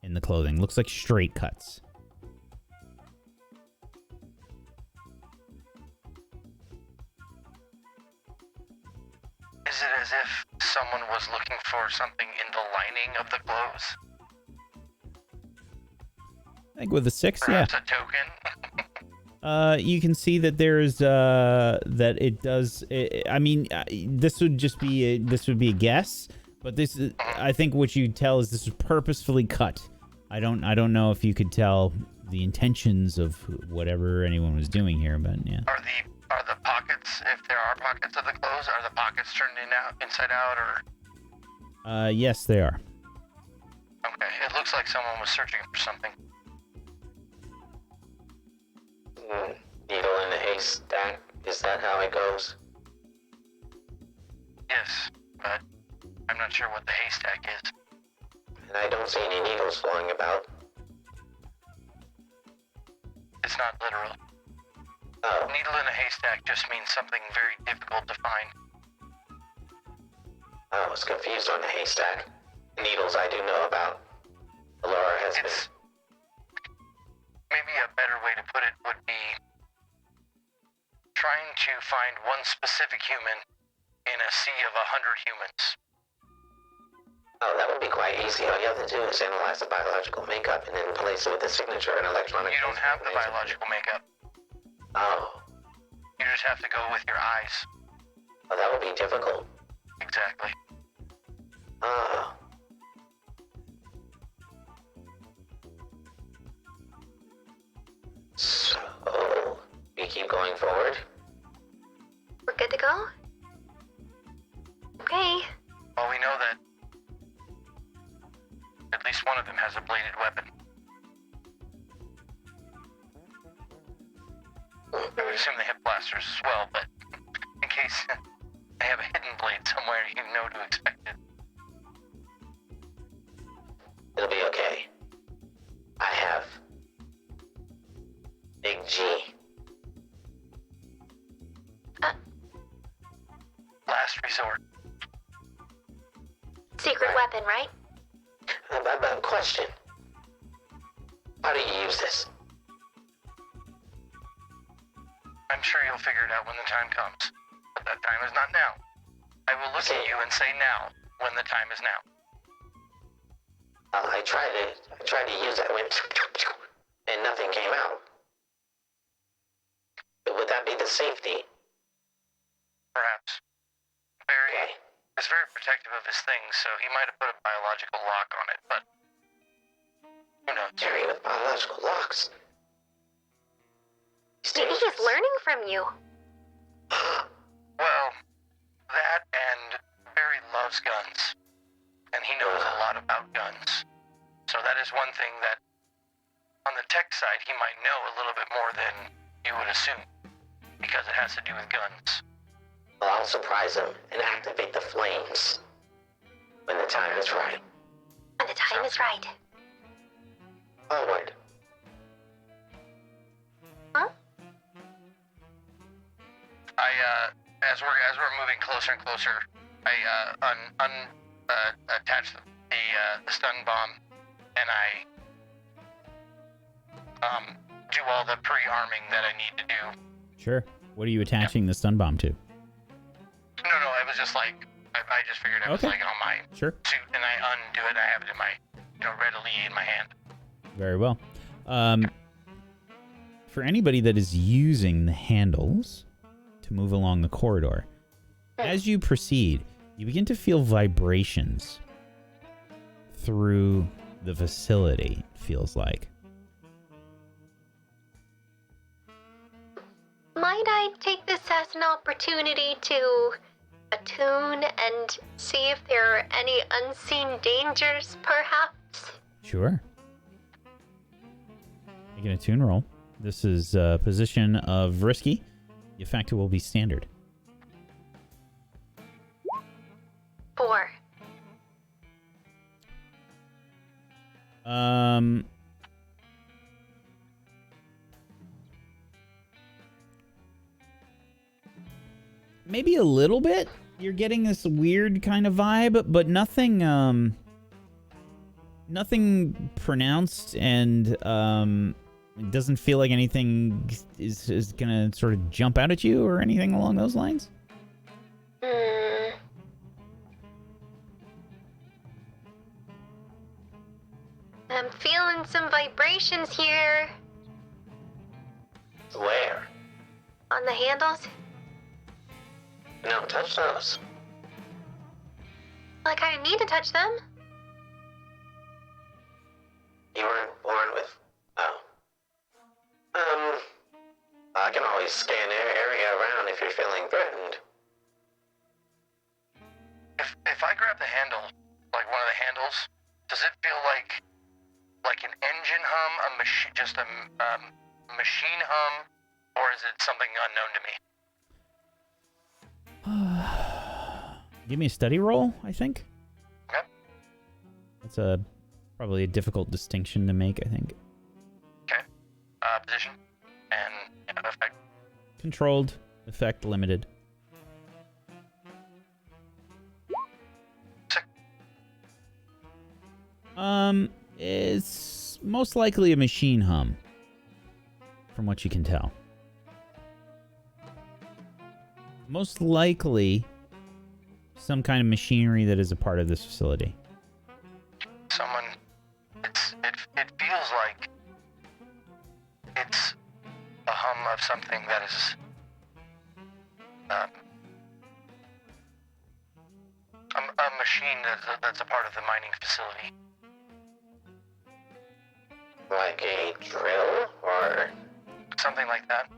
in the clothing. Looks like straight cuts. Is it as if someone was looking for something in the lining of the clothes? I think with a 6, Perhaps yeah. a token? You can see that there's that it does. I mean, this would just be this would be a guess, but this is, I think what you tell is this is purposefully cut. I don't know if you could tell the intentions of whatever anyone was doing here, but yeah. Are the pockets, if there are pockets of the clothes, are the pockets turned inside out, or? Yes, they are. Okay, it looks like someone was searching for something. Needle in a haystack. Is that how it goes? Yes, but I'm not sure what the haystack is. And I don't see any needles flying about. It's not literal. Oh, Needle in a haystack just means something very difficult to find. I was confused on the haystack. Needles I do know about. Laura has been. Maybe a better way to put it would be trying to find one specific human in a sea of 100 humans. Oh, that would be quite easy. All you have to do is analyze the biological makeup and then place it with a signature and electronic. You don't have the biological makeup. Oh. You just have to go with your eyes. Oh, that would be difficult. Exactly. Oh. So, we keep going forward? We're good to go? Okay. Well, we know that at least one of them has a bladed weapon. I would assume they have blasters as well, but in case they have a hidden blade somewhere, you know to expect it. It'll be okay. I have Big G. Last resort. Secret weapon, right? But question. How do you use this? I'm sure you'll figure it out when the time comes. But that time is not now. I will look at you and say now, when the time is now. I tried to use that when and nothing came out. Would that be the safety? Perhaps. He's very protective of his things, so he might have put a biological lock on it, but who knows? Terry with biological locks. Maybe he's learning from you. Well, that and Barry loves guns, and he knows a lot about guns. So that is one thing that, on the tech side, he might know a little bit more than you would assume, because it has to do with guns. Well, I'll surprise him and activate the flames when the time is right. When the time is right. Forward. Huh? As we're moving closer and closer, I attach the stun bomb, and I do all the pre-arming that I need to do. Sure. What are you attaching the stun bomb to? No, it was just like I just figured it was like on my Sure. suit, and I undo it. I have it in my, readily in my hand. Very well. For anybody that is using the handles to move along the corridor, as you proceed, you begin to feel vibrations through the facility, it feels like. Might I take this as an opportunity to attune and see if there are any unseen dangers, perhaps? Sure. Make an attune roll. This is position of risky. The effect will be standard. 4. Maybe a little bit. You're getting this weird kind of vibe, but nothing nothing pronounced, and it doesn't feel like anything is gonna sort of jump out at you or anything along those lines. I'm feeling some vibrations here. Where? On the handles. No, touch those. Well, I kind of need to touch them. You weren't born with... Oh. I can always scan area around if you're feeling threatened. If I grab the handle, like one of the handles, does it feel like an engine hum, just a machine hum, or is it something unknown to me? Give me a study roll, I think. Okay. That's probably a difficult distinction to make, I think. Okay. Position and effect. Controlled, effect limited. Sick. It's most likely a machine hum, from what you can tell. Most likely some kind of machinery that is a part of this facility. Someone. It feels like it's a hum of something that is a machine that's a part of the mining facility. Like a drill, or... Something like that.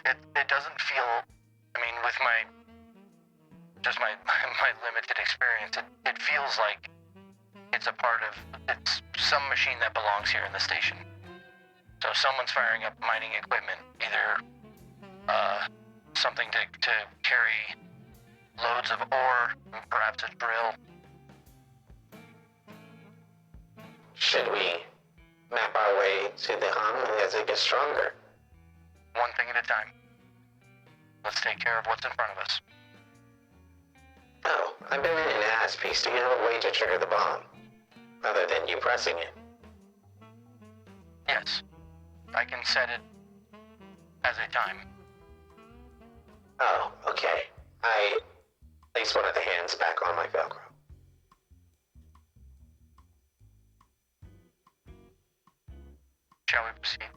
It doesn't feel... I mean, with my limited experience, it feels like it's some machine that belongs here in the station. So someone's firing up mining equipment, either something to carry loads of ore, perhaps a drill. Should we map our way to the hum as it gets stronger? One thing at a time. Let's take care of what's in front of us. Oh, I've been in an ass piece. Do you have a way to trigger the bomb? Other than you pressing it? Yes. I can set it as a time. Oh, okay. I place one of the hands back on my Velcro. Shall we proceed?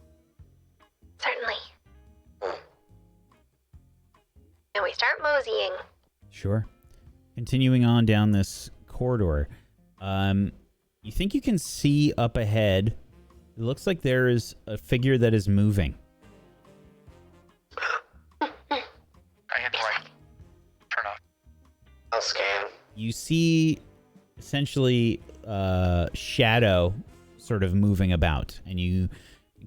Certainly. And we start moseying. Sure. Continuing on down this corridor, you think you can see up ahead. It looks like there is a figure that is moving. I hit the light. Turn off. I'll scan. You see essentially shadow sort of moving about, and you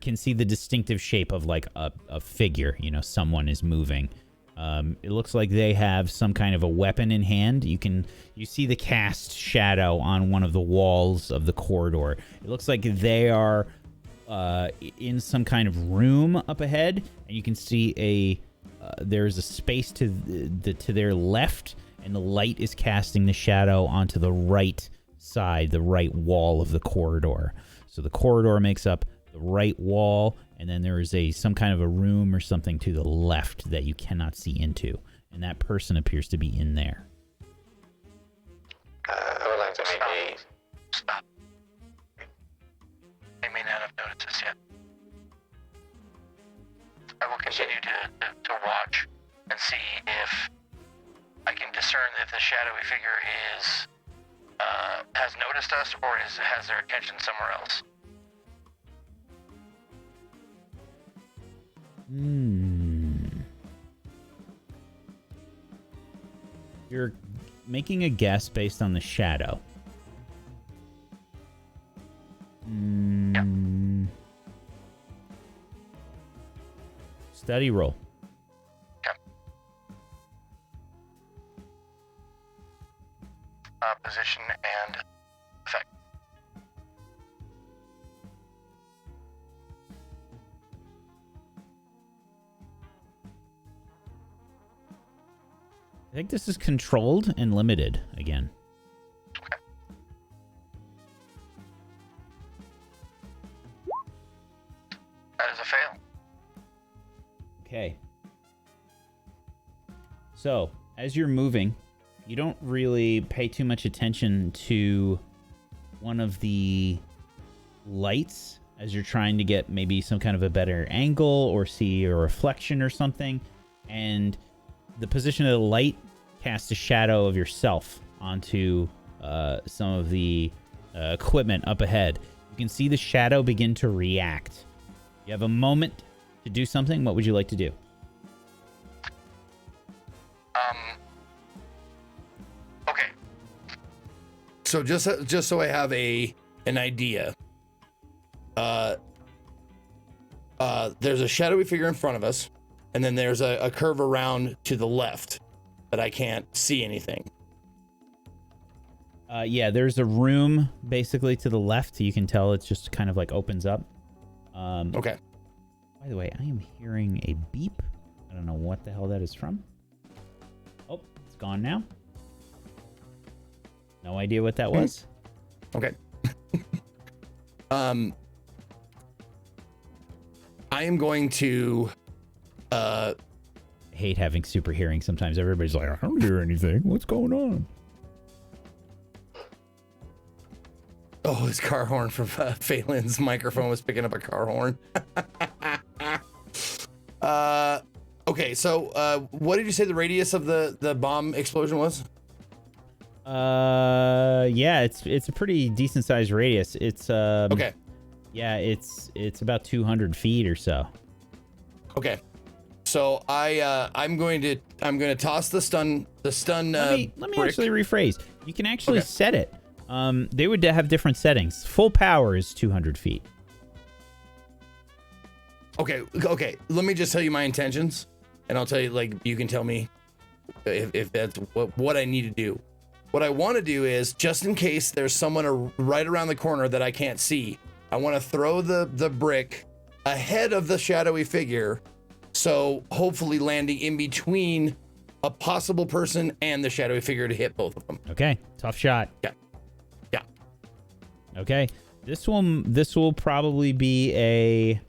can see the distinctive shape of like a figure. You know, someone is moving. It looks like they have some kind of a weapon in hand. You see the cast shadow on one of the walls of the corridor. It looks like they are in some kind of room up ahead, and you can see there's a space to their left, and the light is casting the shadow onto the right side, the right wall of the corridor. So the corridor makes up the right wall, and then there is some kind of a room or something to the left that you cannot see into, and that person appears to be in there. I would like to make a... Stop. They may not have noticed us yet. I will continue to watch and see if I can discern if the shadowy figure has noticed us or has their attention somewhere else. You're making a guess based on the shadow. Yeah. Study roll. Okay. Position and effect. I think this is controlled and limited again. Okay. That is a fail. Okay. So, as you're moving, you don't really pay too much attention to one of the lights as you're trying to get maybe some kind of a better angle or see a reflection or something. And the position of the light casts a shadow of yourself onto some of the equipment up ahead. You can see the shadow begin to react. You have a moment to do something. What would you like to do? Okay. So just so I have an idea, there's a shadowy figure in front of us, and then there's a curve around to the left that I can't see anything. Yeah, there's a room basically to the left. You can tell it's just kind of like opens up. Okay. By the way, I am hearing a beep. I don't know what the hell that is from. Oh, it's gone now. No idea what that was. Okay. I am going to I hate having super hearing sometimes. Everybody's like, I don't hear anything. What's going on? Oh, his car horn from Phelan's microphone was picking up a car horn. Okay, so what did you say the radius of the bomb explosion was? Yeah, it's a pretty decent sized radius. It's Okay. Yeah, it's about 200 feet or so. Okay. So I'm going to toss the stun Let me brick. actually rephrase. You can actually Okay. set it. They would have different settings. Full power is 200 feet. Okay. Let me just tell you my intentions, and I'll tell you, like, you can tell me if that's what I need to do. What I want to do is, just in case there's someone right around the corner that I can't see, I want to throw the brick ahead of the shadowy figure, so hopefully landing in between a possible person and the shadowy figure to hit both of them. Okay, tough shot. Yeah. Okay, this will probably be a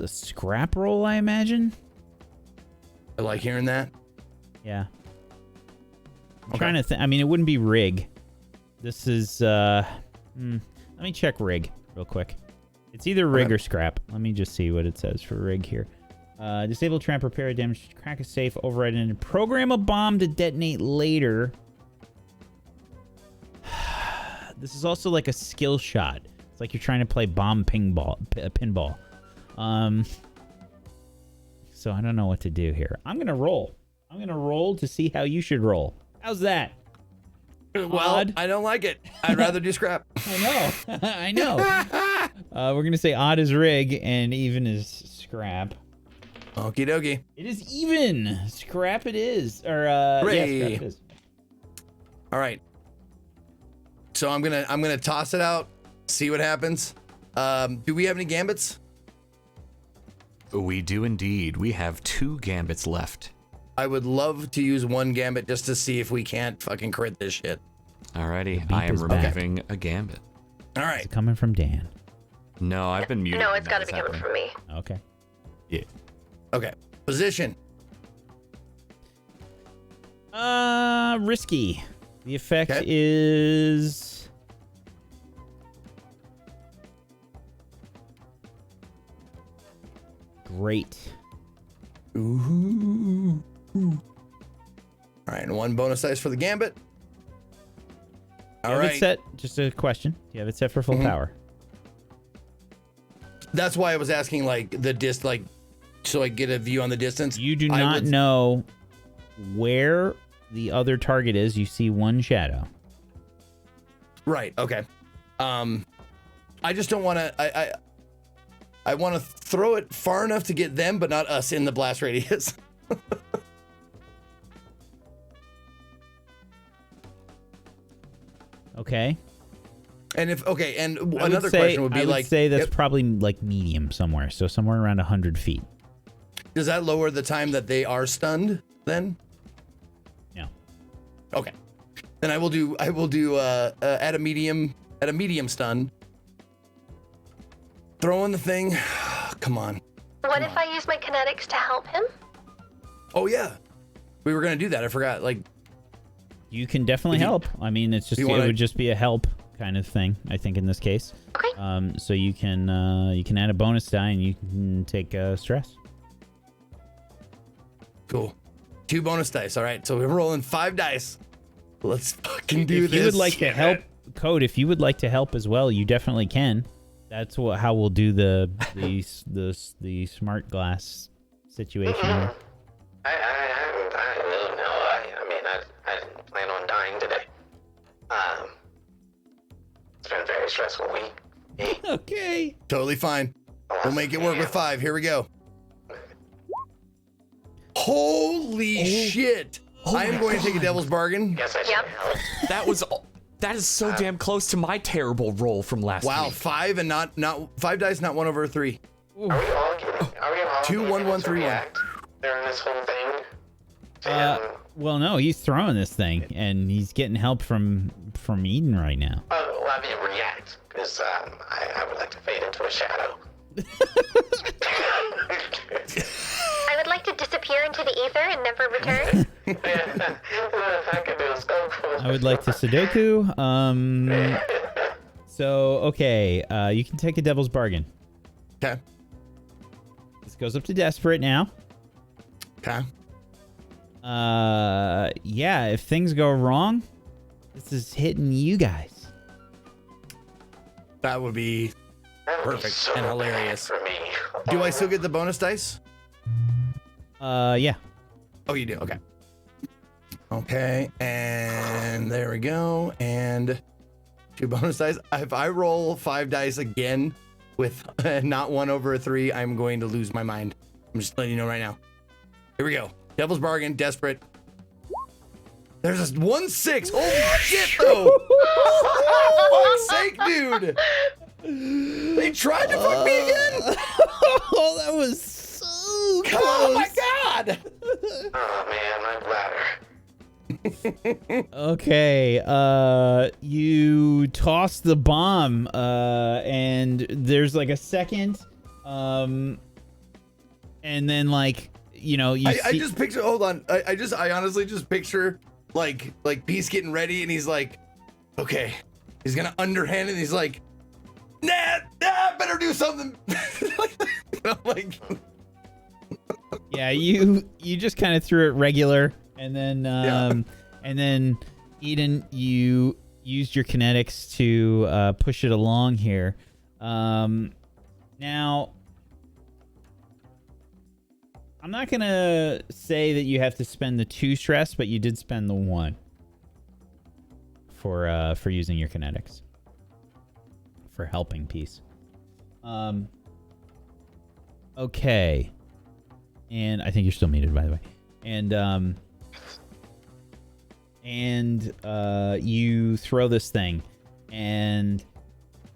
scrap roll, I imagine. I like hearing that. Yeah. I'm Okay. trying to think. I mean, it wouldn't be rig. This is let me check rig real quick. It's either rig Okay. or scrap. Let me just see what it says for rig here. Disable trap, repair damage, crack a safe, override and program a bomb to detonate later. This is also like a skill shot. It's like you're trying to play bomb pinball. So I don't know what to do here. I'm gonna roll. I'm gonna roll to see how you should roll. How's that? Well, Odd. I don't like it. I'd rather do scrap. I know. I know. We're gonna say odd is rig and even is scrap. Okie dokie. It is even. Scrap it is. Or Hooray. yeah, scrap it is. All right. So I'm gonna toss it out, see what happens. Do we have any gambits? We do indeed. We have 2 gambits left. I would love to use one gambit just to see if we can't fucking crit this shit. Alrighty, beep I am is back. removing a gambit. All Is right. it coming from Dan? No, I've been muted. No, when it's that got to was be coming happening. from me. Okay. Yeah. Okay. Position. Risky. The effect Okay. is great. Ooh. All right, and one bonus dice for the gambit. Do All you have right. it set? Just a question. Do you have it set for full power? That's why I was asking, like, so I get a view on the distance. You do I not would- know where the other target is. You see one shadow. Right. Okay. I just don't want to. I want to throw it far enough to get them, but not us in the blast radius. Okay. And another question would be I would say that's probably like medium somewhere. So somewhere around 100 feet. Does that lower the time that they are stunned then? No. Okay. Then I will do at a medium stun. Throw in the thing. Come on. What if I use my kinetics to help him? Oh yeah. We were gonna do that. I forgot. Like, you can definitely help. I mean, it's just it would just be a help kind of thing. I think in this case. Okay. So you can add a bonus die and you can take stress. Cool. 2 bonus dice. All right. So we're rolling 5 dice. Let's fucking do If this. you would like to help, Code, if you would like to help as well, you definitely can. That's how we'll do the smart glass situation here. I didn't plan on dying today. It's been a very stressful week. Okay. Totally fine. We'll make it work with 5. Here we go. Holy shit! I am going to take a devil's bargain. Yes, I should. That is so damn close to my terrible roll from last week. Wow, 5 and not 5 dice, not 1 over 3. Are we all getting 2, 1, 1, 3, 1. During this whole thing? Well, no, he's throwing this thing, and he's getting help from Eden right now. Oh, well, I mean, react, because I would like to fade into a shadow. I would like to disappear into the ether and never return. I could do a scope. I would like to Sudoku. So, okay, you can take a devil's bargain. Okay. This goes up to desperate now. Okay. Yeah, if things go wrong, this is hitting you guys. That would be perfect so and hilarious. For me. Do I still get the bonus dice? Yeah. Oh, you do? Okay. Okay, and there we go. And 2 bonus dice. If I roll 5 dice again with not 1 over 3, I'm going to lose my mind. I'm just letting you know right now. Here we go. Devil's bargain, desperate. There's a 1-6. Holy shit, though! For fuck's sake, dude! They tried to fuck me again! Oh, that was so close. Oh my god! Oh, man, my bladder. Okay, you toss the bomb, and there's like a second, and then like, you know, I just picture, hold on. I honestly just picture like Peace getting ready and he's like, okay, he's gonna underhand it and he's like, nah, better do something. Like, yeah, you just kind of threw it regular, and then and then Eden, you used your kinetics to push it along here. Now, I'm not gonna say that you have to spend the 2 stress, but you did spend the 1 for using your kinetics for helping Peace. Okay, and I think you're still muted, by the way. And you throw this thing, and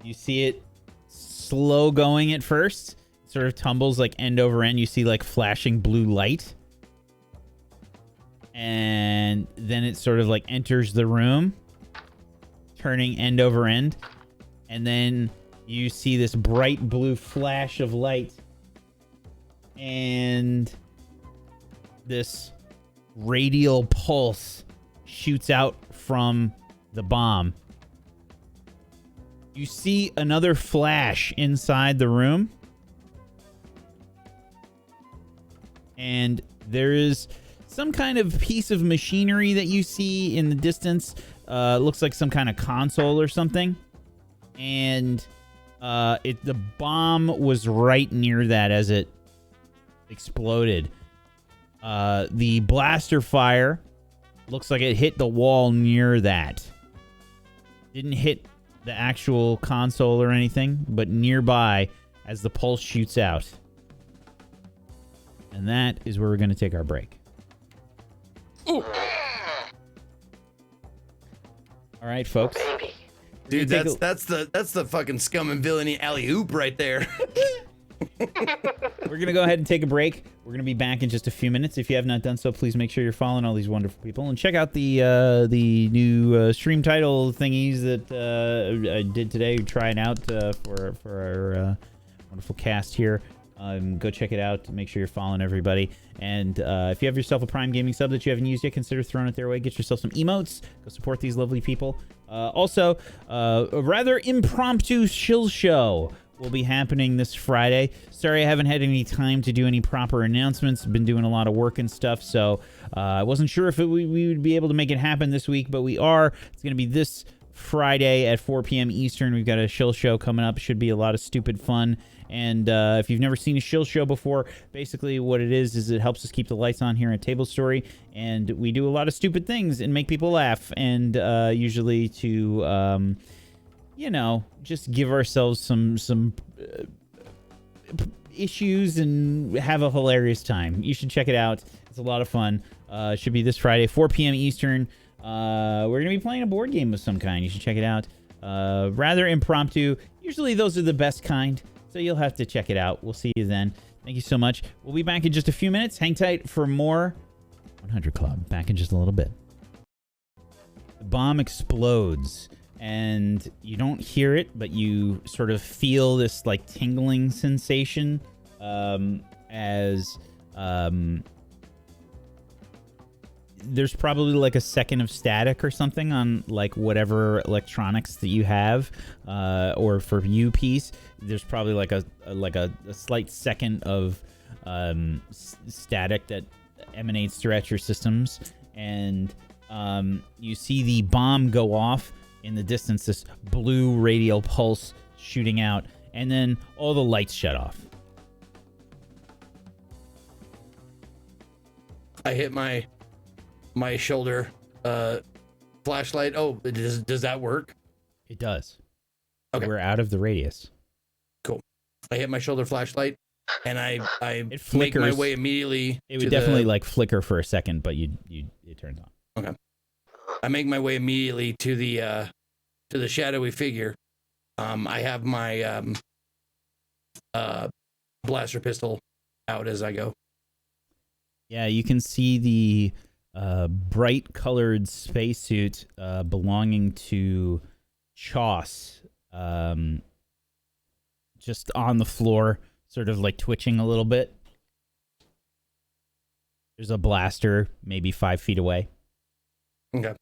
you see it slow going at first. Sort of tumbles like end over end. You see like flashing blue light, and then it sort of like enters the room, turning end over end, and then you see this bright blue flash of light, and this radial pulse shoots out from the bomb. You see another flash inside the room, and there is some kind of piece of machinery that you see in the distance. Looks like some kind of console or something, and the bomb was right near that as it exploded. The blaster fire looks like it hit the wall near that. Didn't hit the actual console or anything, but nearby as the pulse shoots out. And that is where we're going to take our break. Ooh. All right, folks. Baby. Dude, that's the fucking Scum and Villainy alley-oop right there. We're going to go ahead and take a break. We're going to be back in just a few minutes. If you have not done so, please make sure you're following all these wonderful people. And check out the new stream title thingies that I did today. Try it out for our wonderful cast here. Go check it out. Make sure you're following everybody. And if you have yourself a Prime Gaming sub that you haven't used yet, consider throwing it their way. Get yourself some emotes. Go support these lovely people. Also, a rather impromptu shill show will be happening this Friday. Sorry I haven't had any time to do any proper announcements. Been doing a lot of work and stuff, so I wasn't sure if we would be able to make it happen this week, but we are. It's going to be this Friday at 4 p.m. Eastern. We've got a shill show coming up. Should be a lot of stupid fun. And if you've never seen a shill show before, basically what it is it helps us keep the lights on here at Tablestory, and we do a lot of stupid things and make people laugh, and usually to just give ourselves some issues and have a hilarious time. You should check it out. It's a lot of fun. It should be this Friday, 4 p.m. Eastern. We're going to be playing a board game of some kind. You should check it out. Rather impromptu. Usually those are the best kind, so you'll have to check it out. We'll see you then. Thank you so much. We'll be back in just a few minutes. Hang tight for more 100 Club. Back in just a little bit. The bomb explodes, and you don't hear it, but you sort of feel this like tingling sensation as there's probably like a second of static or something on like whatever electronics that you have, or for you piece, there's probably like a slight second of static that emanates throughout your systems, and you see the bomb go off in the distance, this blue radial pulse shooting out, and then all the lights shut off. I hit my shoulder flashlight. Oh, does that work? It does. Okay. We're out of the radius. Cool. I hit my shoulder flashlight, and I It make my flickers. way immediately. It would definitely like flicker for a second, but it turns on. Okay. I make my way immediately to the shadowy figure. I have my blaster pistol out as I go. Yeah, you can see the bright colored spacesuit belonging to Choss just on the floor, sort of like twitching a little bit. There's a blaster maybe 5 feet away. Okay.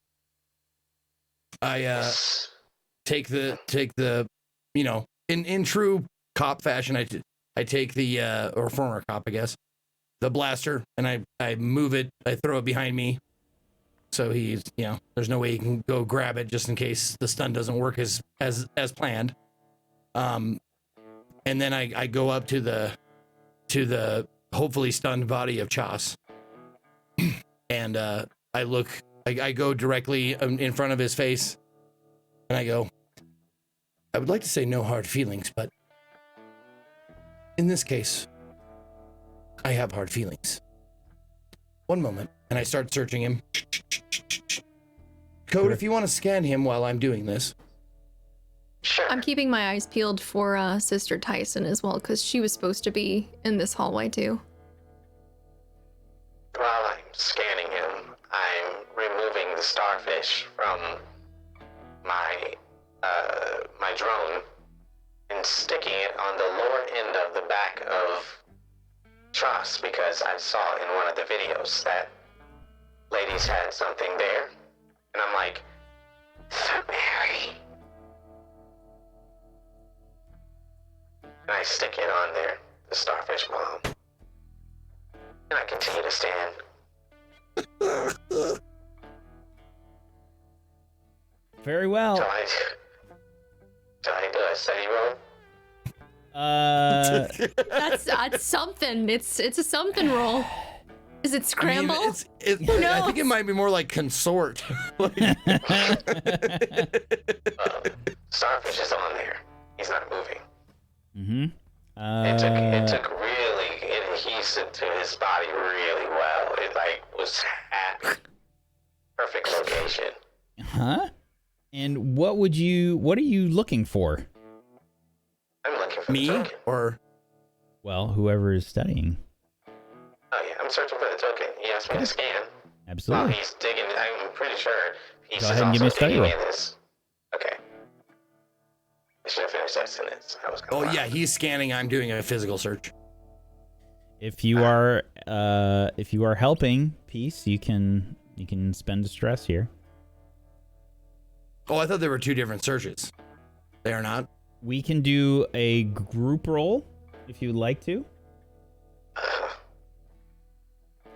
I take the in true cop fashion, I take the or former cop, I guess, the blaster, and I move it, I throw it behind me, so he's there's no way he can go grab it just in case the stun doesn't work as planned. And then I go up to the hopefully stunned body of Choss, and I go directly in front of his face, and I go, I would like to say no hard feelings, but in this case, I have hard feelings. One moment, and I start searching him. Code, if you want to scan him while I'm doing this. Sure. I'm keeping my eyes peeled for Sister Tyson as well, because she was supposed to be in this hallway too. While I'm scanning him, I'm removing the starfish from my drone and sticking it on the lower end of the back of Tross, because I saw in one of the videos that ladies had something there, and I'm like, for Mary. And I stick it on there, the starfish bomb, and I continue to stand. Very well. Do I do a steady roll? That's something. It's a something roll. Is it scramble? I mean, I think it might be more like consort. Starfish is on there. He's not moving. Mm-hmm. It took really, it adhesed to his body really well. It was at perfect location. Huh? And what are you looking for? I'm looking for Me the token. or Well, whoever is studying. Oh yeah, I'm searching for the token. He asked me to scan. Absolutely. While he's digging, I'm pretty sure he's Go ahead and give me a study roll. this. Okay. I should have finished that sentence. I was gonna lie. yeah, he's scanning. I'm doing a physical search. If you are helping Peace, you can spend distress here. Oh, I thought there were two different searches. They are not. We can do a group roll if you would like to.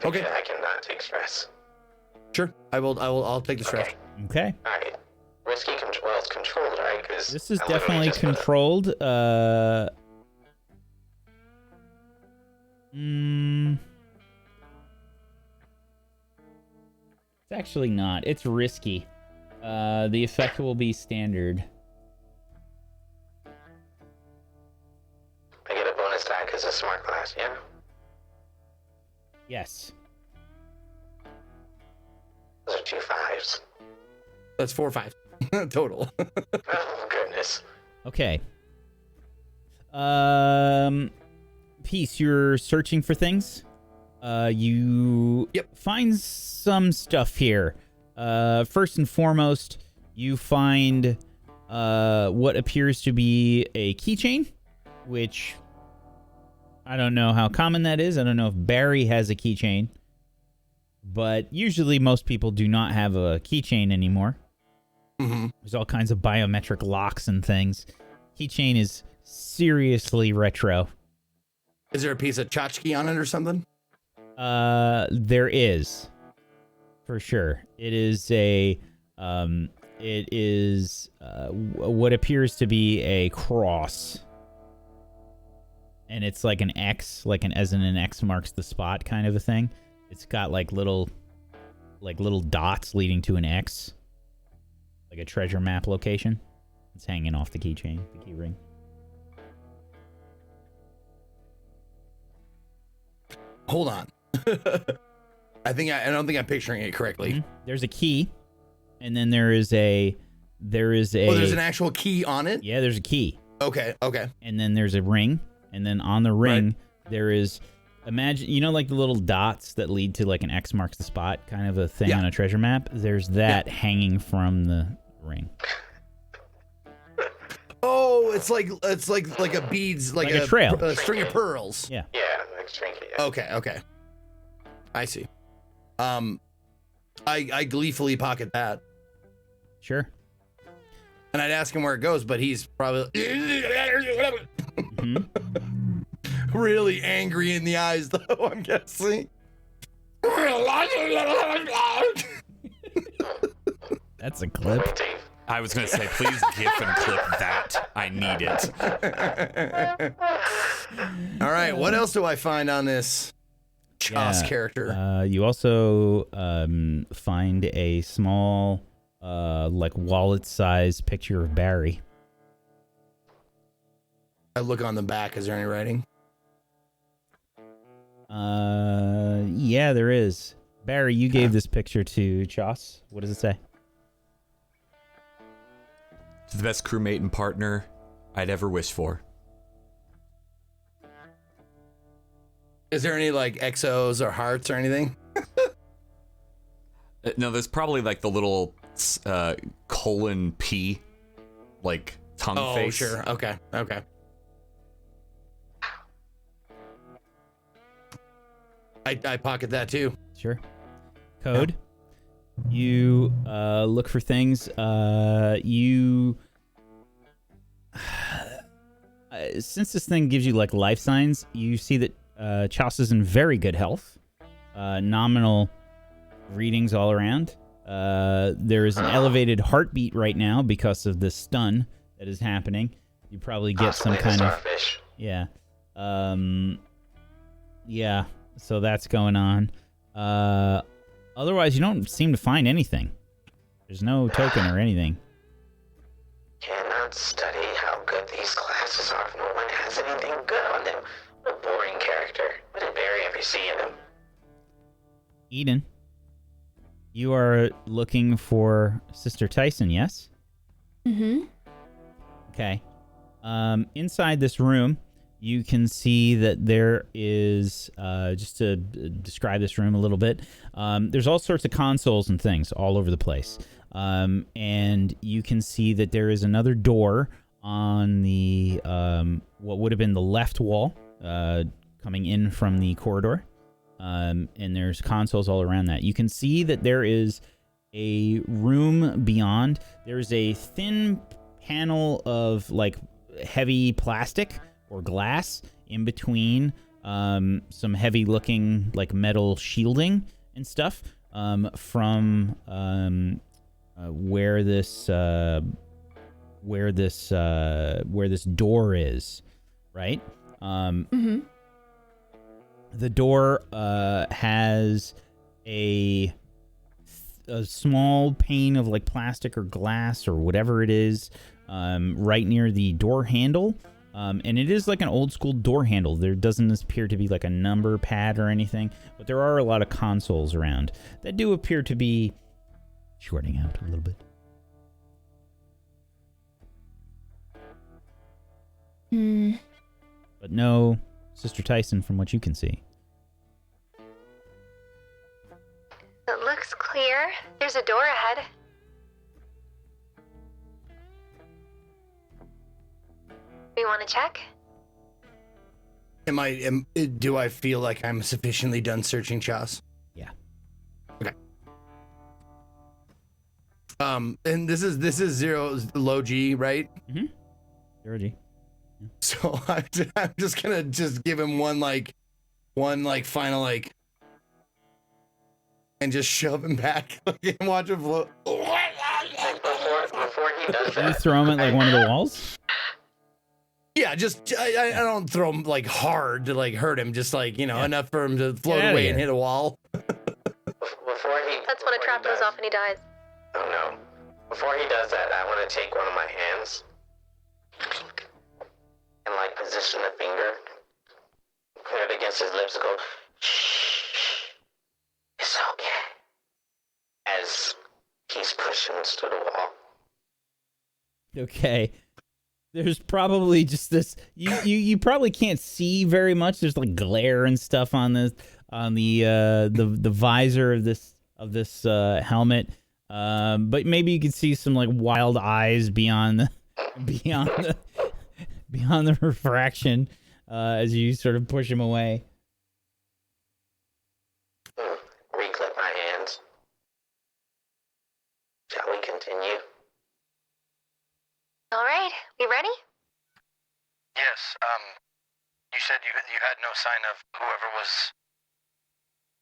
Okay. I cannot take stress. Sure. I'll take the stress. Okay. Okay. All right. Risky control. Well, it's controlled, right? Because This is definitely controlled. It's actually not. It's risky. The effect will be standard. I get a bonus die because it's smart class. Yeah. Yes. Those are 2 5s. That's 4 or 5 total. Oh goodness. Okay. Peace, you're searching for things. You find some stuff here. First and foremost, you find what appears to be a keychain, which I don't know how common that is. I don't know if Barry has a keychain, but usually most people do not have a keychain anymore. Mm-hmm. There's all kinds of biometric locks and things. Keychain is seriously retro. Is there a piece of tchotchke on it or something? There is, for sure. It is what appears to be a cross, and it's like an X, as in an X marks the spot kind of a thing. It's got like little dots leading to an X, like a treasure map location. It's hanging off the keychain, the key ring. Hold on. I don't think I'm picturing it correctly. Mm-hmm. There's a key, and then there is a. Oh, there's an actual key on it? Yeah, there's a key. Okay. And then there's a ring, and then on the ring there is, imagine, like the little dots that lead to like an X marks the spot kind of a thing on a treasure map. There's that hanging from the ring. Oh, it's like a beads, like a trail, a string of pearls. Yeah. Yeah, like trinket. Yeah. Okay. I see. I gleefully pocket that. Sure. And I'd ask him where it goes, but he's probably really angry in the eyes, though, I'm guessing. That's a clip. I was going to say, please gif and clip that. I need it. All right, what else do I find on this Chas character? You also find a small, wallet-sized picture of Barry. I look on the back. Is there any writing? Yeah, there is. Barry, you gave this picture to Chas. What does it say? To the best crewmate and partner I'd ever wish for. Is there any like XOs or hearts or anything? No, there's probably like the little colon P, like tongue face. Oh, sure. Okay. I pocket that too. Sure. Code. You look for things. Since this thing gives you like life signs, you see that Chas is in very good health. Nominal readings all around. There is an elevated heartbeat right now because of the stun that is happening. You probably get some kind of starfish. Yeah. Yeah. So that's going on. Otherwise, you don't seem to find anything. There's no token or anything. Cannot study how good these classes are if no one has anything good on them. What a boring character. What did Barry ever see in him? Eden, you are looking for Sister Tyson, yes? Mm-hmm. Okay. Inside this room, you can see that there is, just to describe this room a little bit, there's all sorts of consoles and things all over the place. And you can see that there is another door on the, what would have been the left wall, coming in from the corridor. And there's consoles all around that. You can see that there is a room beyond. There's a thin panel of, like, heavy plastic or glass in between some heavy looking like metal shielding and stuff from where this door is, right? Mm-hmm. The door has a small pane of like plastic or glass or whatever it is right near the door handle. And it is like an old school door handle. There doesn't appear to be like a number pad or anything, but there are a lot of consoles around that do appear to be shorting out a little bit. But no Sister Tyson from what you can see. It looks clear. There's a door ahead. We want to check? Do I feel like I'm sufficiently done searching Chas? Yeah. Okay. And this is zero low G, right? Mm-hmm. 0 G. So I'm just gonna give him one final and just shove him back and watch him float. Before he does that, You throw him at like one of the walls? Yeah, I don't throw him like hard to like hurt him, just like, enough for him to float away and hit a wall. That's when a trap goes off and he dies. Oh no. Before he does that, I want to take one of my hands and like position the finger, put it against his lips and go, shh, it's okay. As he's pushing us to the wall. Okay. There's probably just this. You probably can't see very much. There's like glare and stuff on the visor of this helmet. But maybe you could see some like wild eyes beyond the refraction as you sort of push him away. Reclip my hands. Shall we continue? All right, we ready? Yes, you said you had no sign of whoever was,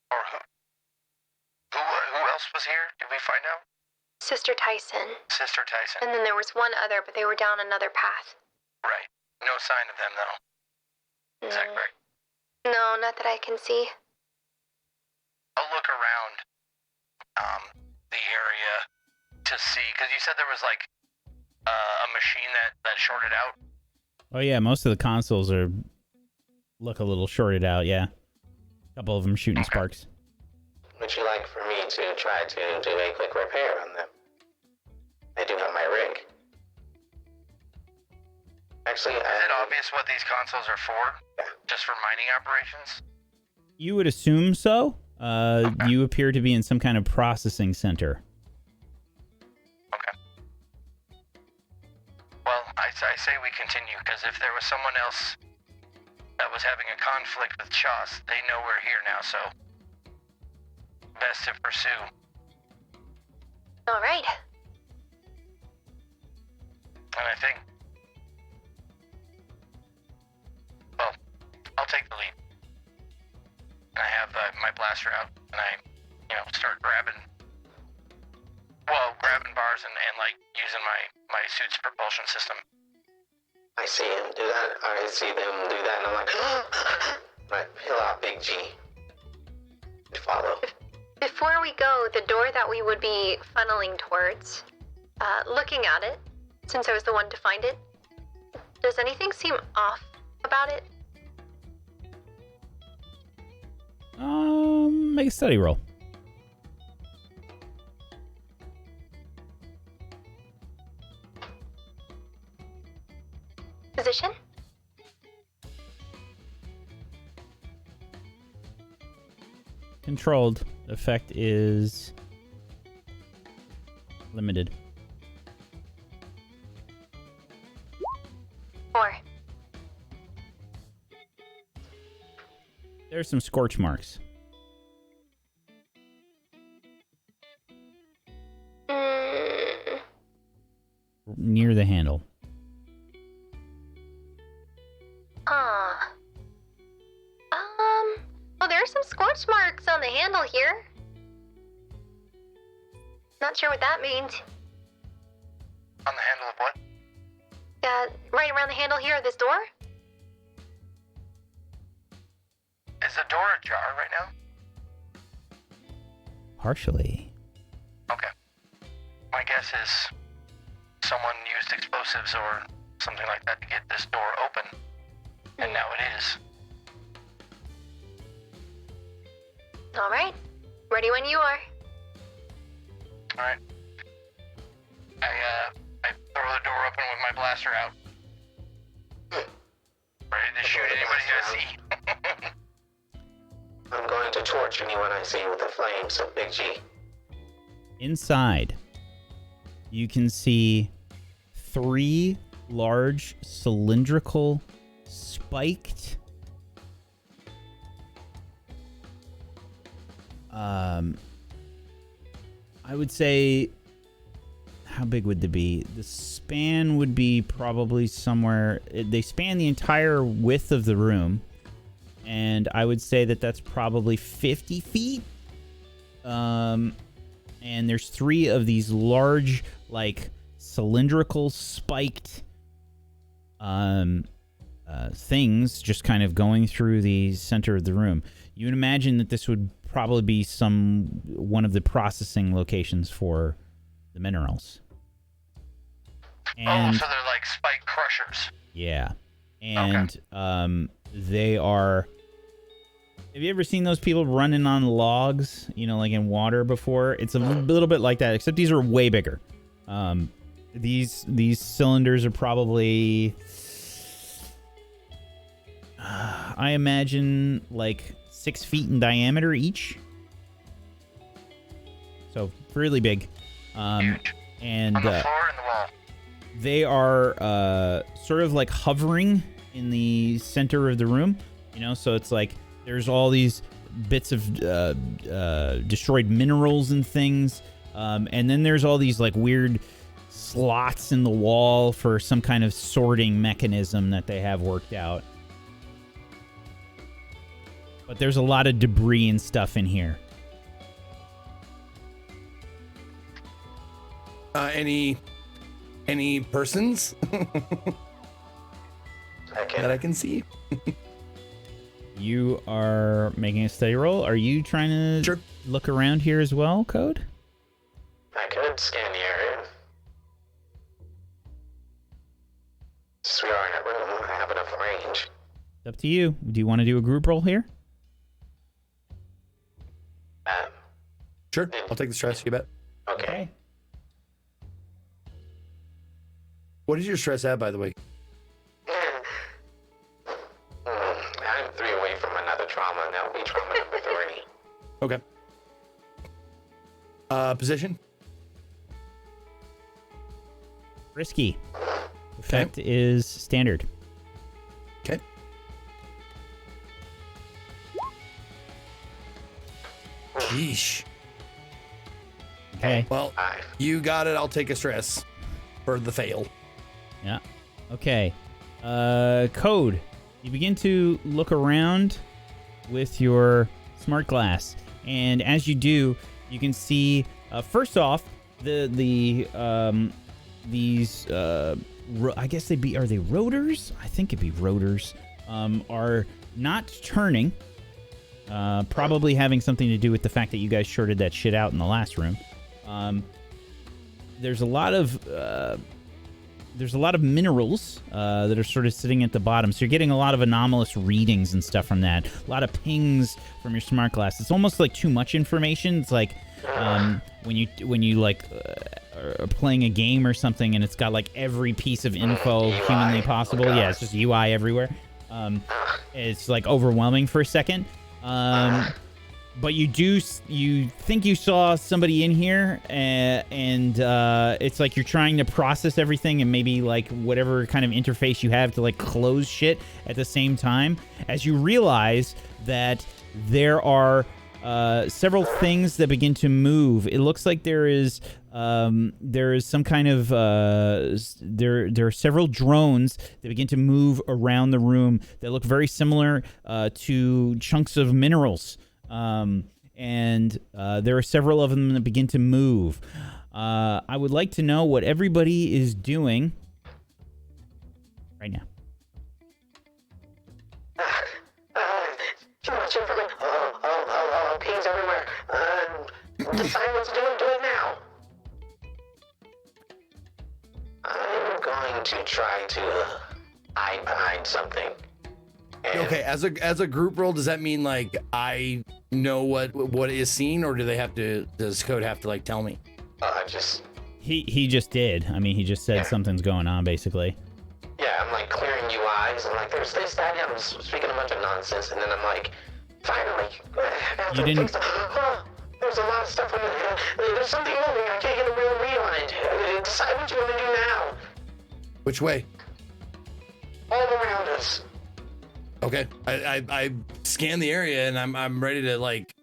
or who else was here? Did we find out? Sister Tyson. Sister Tyson. And then there was one other, but they were down another path. Right. No sign of them, though. Is that correct? No, not that I can see. I'll look around the area to see, because you said there was like a machine that shorted out. Oh yeah, most of the consoles look a little shorted out. Yeah, a couple of them shooting sparks. Would you like for me to try to do a quick repair on them? I do have my rig. Actually, Is it obvious what these consoles are for? Yeah. Just for mining operations? You would assume so. You appear to be in some kind of processing center. Okay. Well, I say we continue, because if there was someone else that was having a conflict with Chas, they know we're here now, so best to pursue. All right. And I think, well, I'll take the lead. And I have my blaster out, and I, start grabbing bars and like using my suit's propulsion system. I see him do that. I see them do that, and I'm like, right, peel out Big G. Follow. Before we go, the door that we would be funneling towards, looking at it, since I was the one to find it, does anything seem off about it? Make a study roll. controlled. The effect is limited. 4. There's some scorch marks. Near the handle. Well, there's some scorch marks on the handle here. Not sure what that means. On the handle of what? Right around the handle here of this door? Is the door ajar right now? Partially. Okay. My guess is someone used explosives or something like that to get this door open, and now it is. All right. Ready when you are. All right. I throw the door open with my blaster out. Ready to shoot anybody I see. I'm going to torch anyone I see with a flame, so big G. Inside, you can see 3 large cylindrical spiked I would say, how big would they be? The span would be probably somewhere, they span the entire width of the room, and I would say that that's probably 50 feet. And there's 3 of these large, like, cylindrical spiked things just kind of going through the center of the room. You would imagine that this would probably be one of the processing locations for the minerals. And, so they're like spike crushers. Yeah. And they are... Have you ever seen those people running on logs, like in water before? It's a little bit like that, except these are way bigger. These cylinders are probably... I imagine like 6 feet in diameter each. So really big. Huge. And on the floor and the wall. They are sort of like hovering in the center of the room. So it's like there's all these bits of destroyed minerals and things. And then there's all these like weird slots in the wall for some kind of sorting mechanism that they have worked out. But there's a lot of debris and stuff in here. Any persons that I can see? You are making a study roll. Are you trying to look around here as well, Code? I could scan the area. Since we are in a room, I have enough range. It's up to you. Do you want to do a group roll here? Sure. I'll take the stress, you bet. Okay. What is your stress at, by the way? I'm 3 away from another trauma. That would be trauma number 3. Okay. Position? Risky. Effect is standard. Okay. Yeesh. Okay. Well, you got it. I'll take a stress for the fail. Yeah. Okay. Code. You begin to look around with your smart glass, and as you do, you can see first off these I guess are they rotors? I think it'd be rotors. Are not turning. Probably having something to do with the fact that you guys shorted that shit out in the last room. There's a lot of minerals that are sort of sitting at the bottom, so you're getting a lot of anomalous readings and stuff from that. A lot of pings from your smart glass. It's almost like too much information. It's like when you like are playing a game or something, and it's got like every piece of info humanly possible. Yeah, it's just UI everywhere. It's like overwhelming for a second. But you think you saw somebody in here, and it's like you're trying to process everything and maybe like whatever kind of interface you have to like close shit at the same time as you realize that there are several things that begin to move. It looks like there is some kind of there are several drones that begin to move around the room that look very similar to chunks of minerals. And there are several of them that begin to move. I would like to know what everybody is doing right now. Too much information. Pings everywhere. Decide what to do and do it now. I'm going to try to hide behind something. Okay, as a group roll, does that mean like I know what is seen, or does Code have to like tell me? He just did. I mean, he just said something's going on, basically. Yeah, I'm like clearing you eyes. I'm like, there's this, that, and I'm speaking a bunch of nonsense, and then I'm like, finally, You didn't. There's a lot of stuff. There's something moving. I can't get a real read on it. Decide what you want to do now. Which way? All around us. Okay, I scan the area and I'm ready to like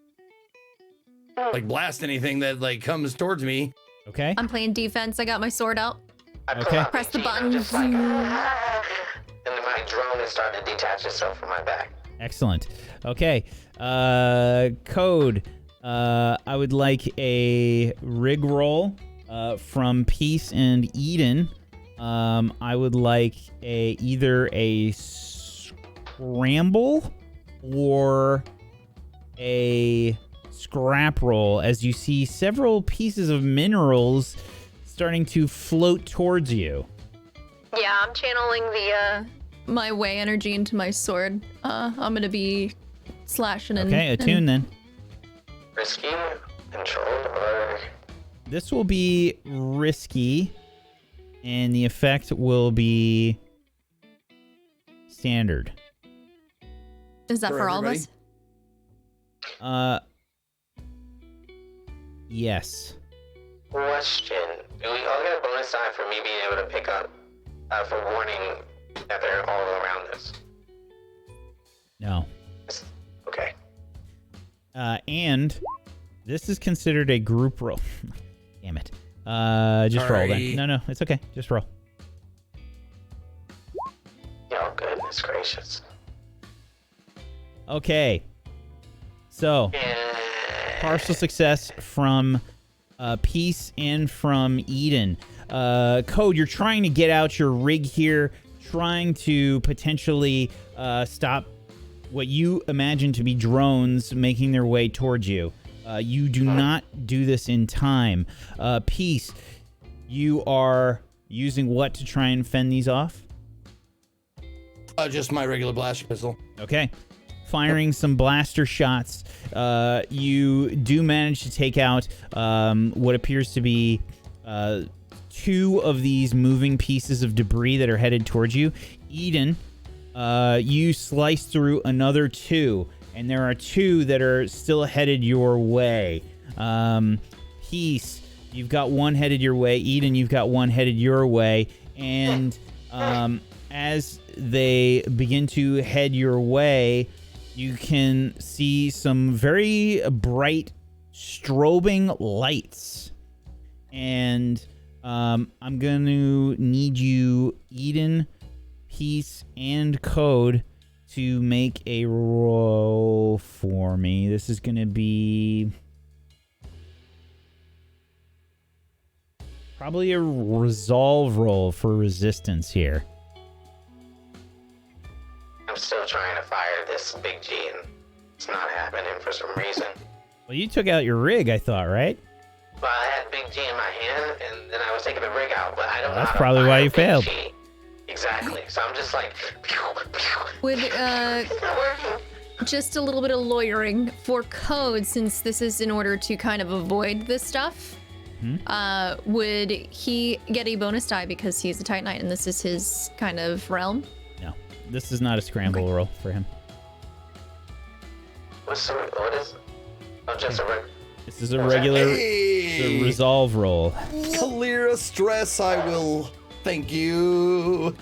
blast anything that like comes towards me. Okay. I'm playing defense. I got my sword out. Okay. Press the button. Just like, and then my drone is starting to detach itself from my back. Excellent. Okay. Code. I would like a rig roll from Peace and Eden. I would like either a scramble or a scrap roll as you see several pieces of minerals starting to float towards you. Yeah, I'm channeling the my way energy into my sword. I'm gonna be slashing and Okay, attune then. Risky, controlled, or This will be risky, and the effect will be standard. Is that for all of everybody? us? Yes. question. Do we all get a bonus die for me being able to pick up for warning that they're all around us? No. Okay. And this is considered a group roll. Damn it. Just roll Sorry. then. No, it's okay. Just roll. Oh, goodness gracious. Okay. So, partial success from Peace and from Eden. Code, you're trying to get out your rig here, trying to potentially stop what you imagine to be drones making their way towards you. You do not do this in time. Peace, you are using what to try and fend these off? Just my regular blaster pistol. Okay. Firing some blaster shots. You do manage to take out what appears to be 2 of these moving pieces of debris that are headed towards you. Eden, you slice through another 2, and there are 2 that are still headed your way. Peace, you've got 1 headed your way. Eden, you've got 1 headed your way. And as they begin to head your way, you can see some very bright strobing lights. And I'm going to need you, Eden, Peace, and Code, to make a roll for me. This is going to be probably a resolve roll for resistance here. I'm still trying to fire this big G, and it's not happening for some reason. Well, you took out your rig, I thought, right? Well, I had big G in my hand, and then I was taking the rig out, but I don't know That's how to probably fire why you big failed. G. Exactly. So I'm just like, With it's not working. just a little bit of lawyering for Code, since this is in order to kind of avoid this stuff. Would he get a bonus die because he's a Titanite and this is his kind of realm? No, this is not a scramble roll for him. What is? Oh, just a This is a regular Hey! resolve roll. Clear a stress, I will. Thank you.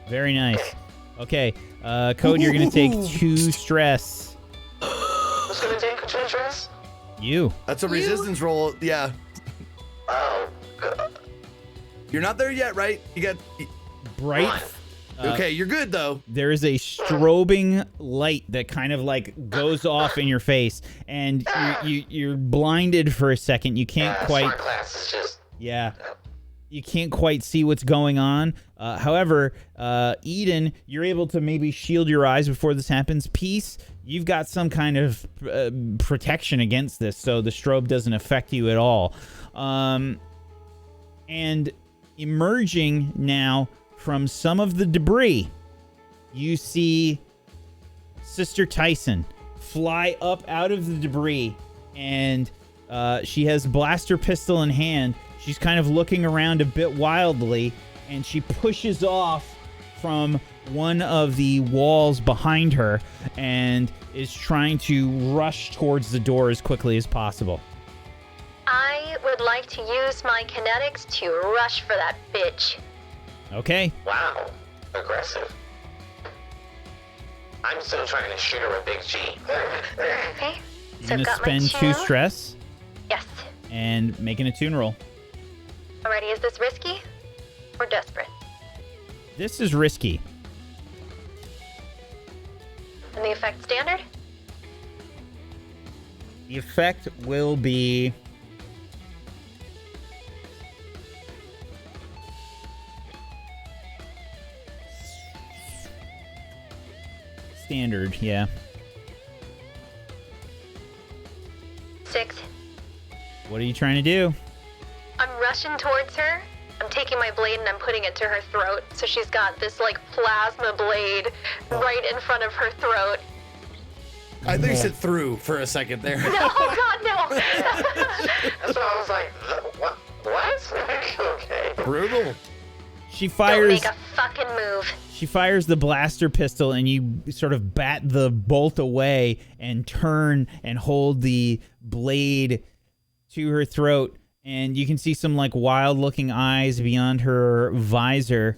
Very nice. Okay, Code, you're gonna take 2 stress. Who's gonna take a stress? You. That's a resistance roll. Yeah. Oh, God. You're not there yet, right? You got. Bright. Okay, you're good though. There is a strobing light that kind of like goes off in your face, and you're blinded for a second. You can't quite. Smart class is just. Yeah. You can't quite see what's going on. However, Eden, you're able to maybe shield your eyes before this happens. Peace, you've got some kind of protection against this, so the strobe doesn't affect you at all. And emerging now from some of the debris, you see Sister Tyson fly up out of the debris, and she has blaster pistol in hand. She's kind of looking around a bit wildly, and she pushes off from one of the walls behind her and is trying to rush towards the door as quickly as possible. I would like to use my kinetics to rush for that bitch. Okay. Wow, aggressive. I'm still trying to shoot her a big G. Okay. You're So going I've to got my spend 2 stress Yes. and make an attune roll. Alrighty, is this risky or desperate? This is risky. And the effect standard? The effect will be... standard, yeah. 6. What are you trying to do? I'm rushing towards her. I'm taking my blade and I'm putting it to her throat. So she's got this like plasma blade right in front of her throat. I think you said through for a second there. No, God, no. That's why I was like, what? Okay. Brutal. She Don't fires... make a fucking move. She fires the blaster pistol, and you sort of bat the bolt away and turn and hold the blade to her throat. And you can see some like wild-looking eyes beyond her visor.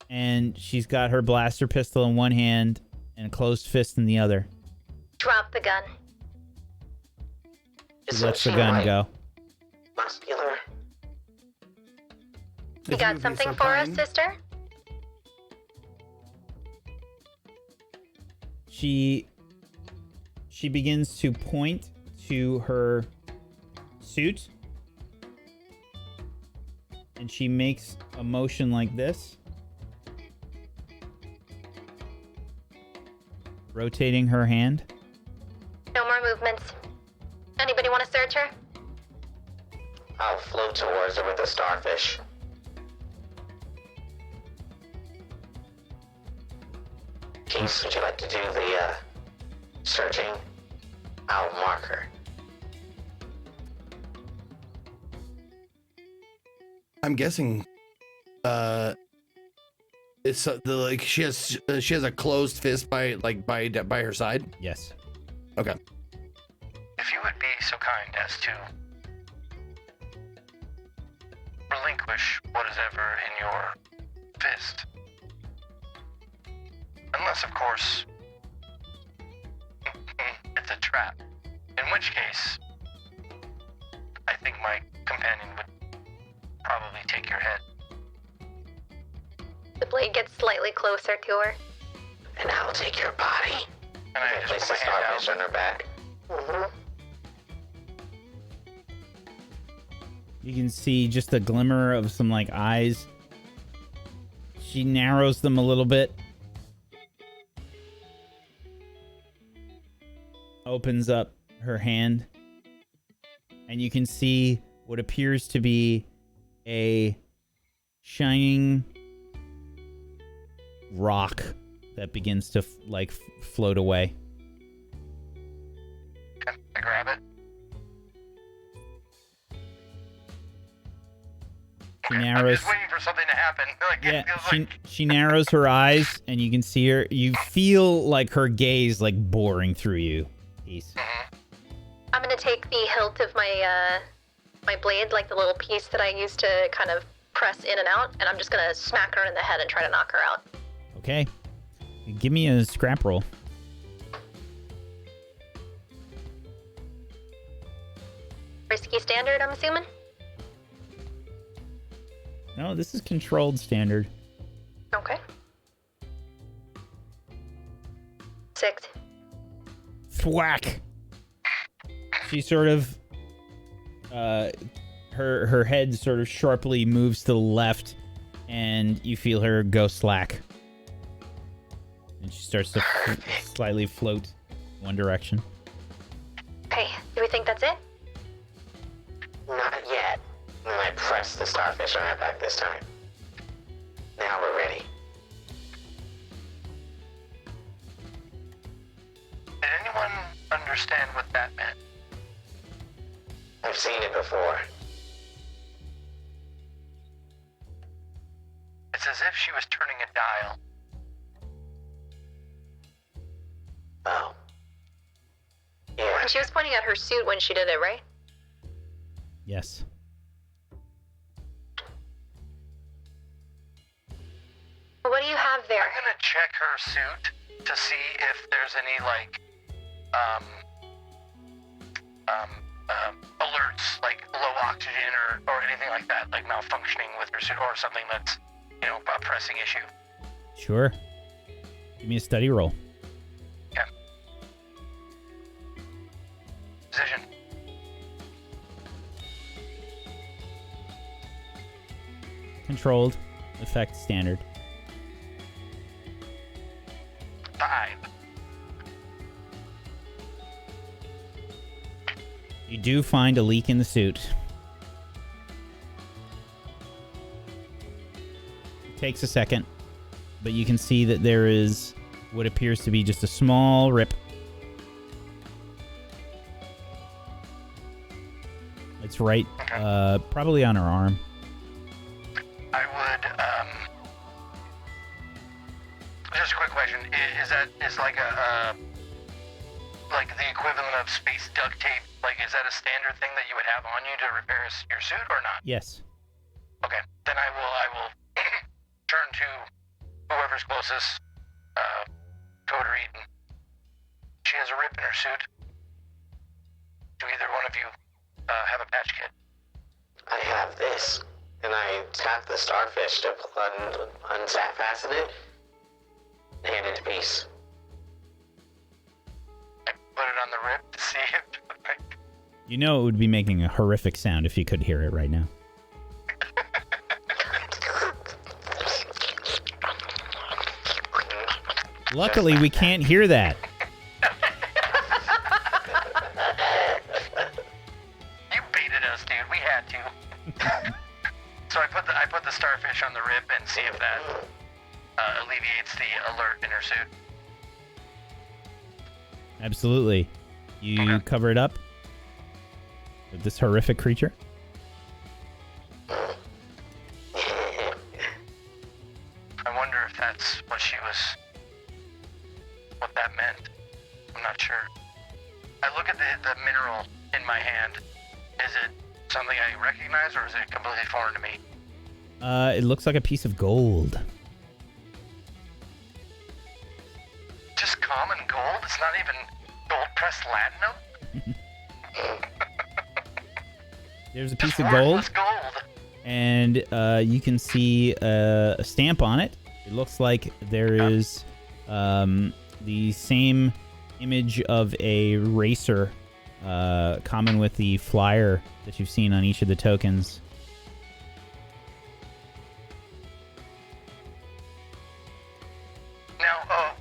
And she's got her blaster pistol in one hand and a closed fist in the other. Drop the gun. She lets the gun go. Muscular. You got something for us, sister? She begins to point to her suit, and she makes a motion like this, rotating her hand. No more movements. Anybody want to search her? I'll float towards her with the starfish. Keith, would you like to do the searching? I'll mark her. I'm guessing it's like she has a closed fist by her side. Yes. Okay. If you would be so kind as to relinquish what is ever in your fist. Unless, of course, it's a trap. In which case, I think my companion would probably take your head. The blade gets slightly closer to her. And I'll take your body. And I Place just the put my hand starfish out. on her back. You can see just a glimmer of some like eyes. She narrows them a little bit. Opens up her hand. And you can see what appears to be a shining rock that begins to float away. Okay, I grab it. She narrows. just waiting for something to happen. Like, Yeah, it feels like she narrows her eyes, and you can see her. You feel like her gaze, like boring through you. Peace. I'm gonna take the hilt of my my blade, like the little piece that I used to kind of press in and out, and I'm just gonna smack her in the head and try to knock her out. Okay. Give me a scrap roll. Risky standard, I'm assuming? No, this is controlled standard. Okay. 6. Thwack. She sort of, her head sort of sharply moves to the left, and you feel her go slack. And she starts to slightly float one direction. Okay, do we think that's it? Not yet. And I press the starfish on her back this time. Now we're ready. Did anyone understand what that meant? I've seen it before. It's as if she was turning a dial. Oh. Yeah. She was pointing at her suit when she did it, right? Yes. What do you have there? I'm gonna check her suit to see if there's any, like, alerts, like low oxygen or anything like that, like malfunctioning with her suit or something that's, you know, a pressing issue. Sure. Give me a study roll. Okay. Precision. Controlled. Effect standard. 5. You do find a leak in the suit. It takes a second, but you can see that there is what appears to be just a small rip. It's right, probably on her arm. I would, just a quick question. Is like like the equivalent of space duct tape, like, is that a standard thing that you would have on you to repair your suit or not? Yes. Okay, then I will turn to whoever's closest, Coder Eden. She has a rip in her suit. Do either one of you have a patch kit? I have this. And I tap the starfish to unfasten it. Hand it to Peace. I put it on the rip to see if... You know it would be making a horrific sound if you could hear it right now. Luckily, we can't hear that. You baited us, dude. We had to. So I put the starfish on the rip and see if that alleviates the alert in her suit. Absolutely. You cover it up with this horrific creature. I wonder if that's what that meant. I'm not sure. I look at the mineral in my hand. Is it something I recognize, or is it completely foreign to me? It looks like a piece of gold. Just common gold? It's not even gold-pressed latinum? There's a piece Just of gold, worthless gold. and you can see a stamp on it. It looks like there is the same image of a racer, common with the flyer that you've seen on each of the tokens. Now,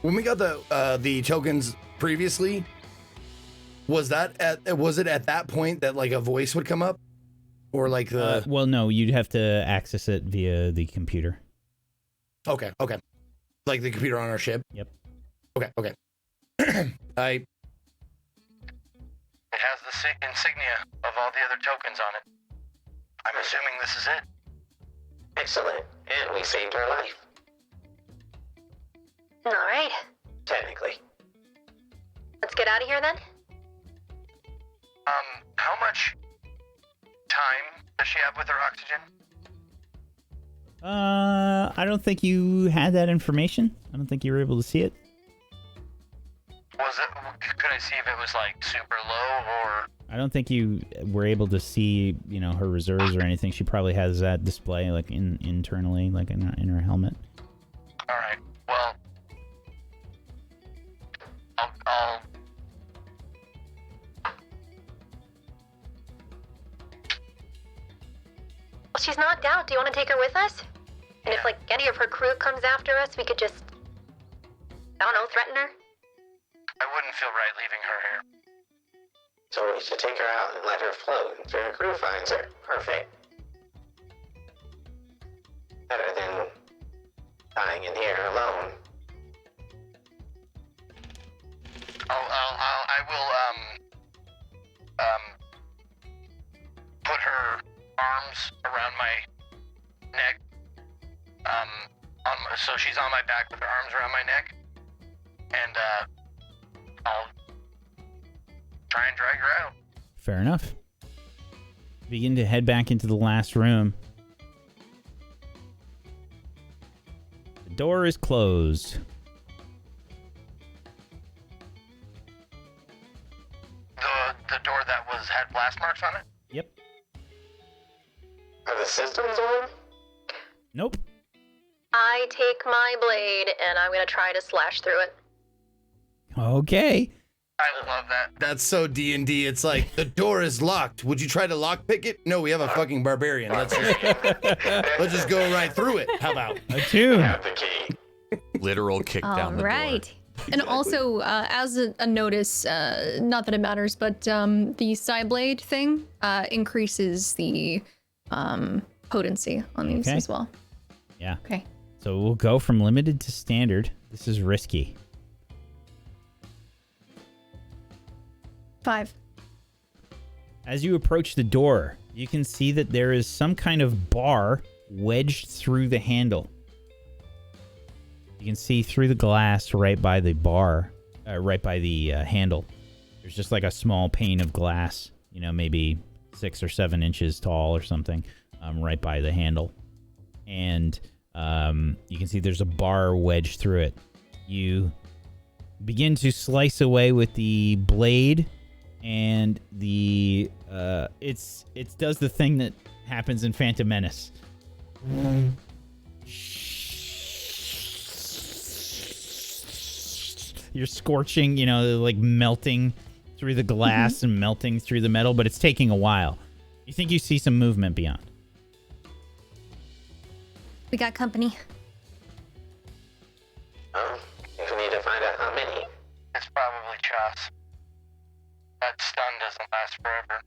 When we got the tokens previously, was it at that point that like a voice would come up, or like the? Well, no, you'd have to access it via the computer. Okay, like the computer on our ship. Yep. Okay. it has the insignia of all the other tokens on it. I'm assuming this is it. Excellent. And we saved her life. All right. Technically. Let's get out of here then. How much time does she have with her oxygen? I don't think you had that information. I don't think you were able to see it. Could I see if it was like super low or? I don't think you were able to see, her reserves or anything. She probably has that display like internally, like in her helmet. All right. Well, I'll Well, she's knocked out. Do you want to take her with us? And if, any of her crew comes after us, we could just, I don't know, threaten her? I wouldn't feel right leaving her here. So we should take her out and let her float until her crew finds her. Perfect. Better than dying in here alone. I will put her arms around my neck. So she's on my back with her arms around my neck, and I'll try and drag her out. Fair enough. Begin to head back into the last room. The door is closed. The door that had blast marks on it? Yep. Are the systems on? Nope. I take my blade, and I'm going to try to slash through it. Okay. I love that. That's so D&D. It's like, the door is locked. Would you try to lockpick it? No, we have a fucking barbarian. Let's just go right through it. How about? Attune. Have the key. Literal kick down the door. Right. And also, as a notice, not that it matters, but the psi blade thing increases the potency on these as well. Yeah. Okay. So we'll go from limited to standard. This is risky. 5. As you approach the door, you can see that there is some kind of bar wedged through the handle. You can see through the glass right by the bar, right by the handle. There's just like a small pane of glass, maybe 6 or 7 inches tall or something, right by the handle. And you can see there's a bar wedged through it. You begin to slice away with the blade, and the it does the thing that happens in Phantom Menace. You're scorching, like melting through the glass and melting through the metal, but it's taking a while. You think you see some movement beyond. We got company. If we need to find out how many. It's probably Chas. That stun doesn't last forever.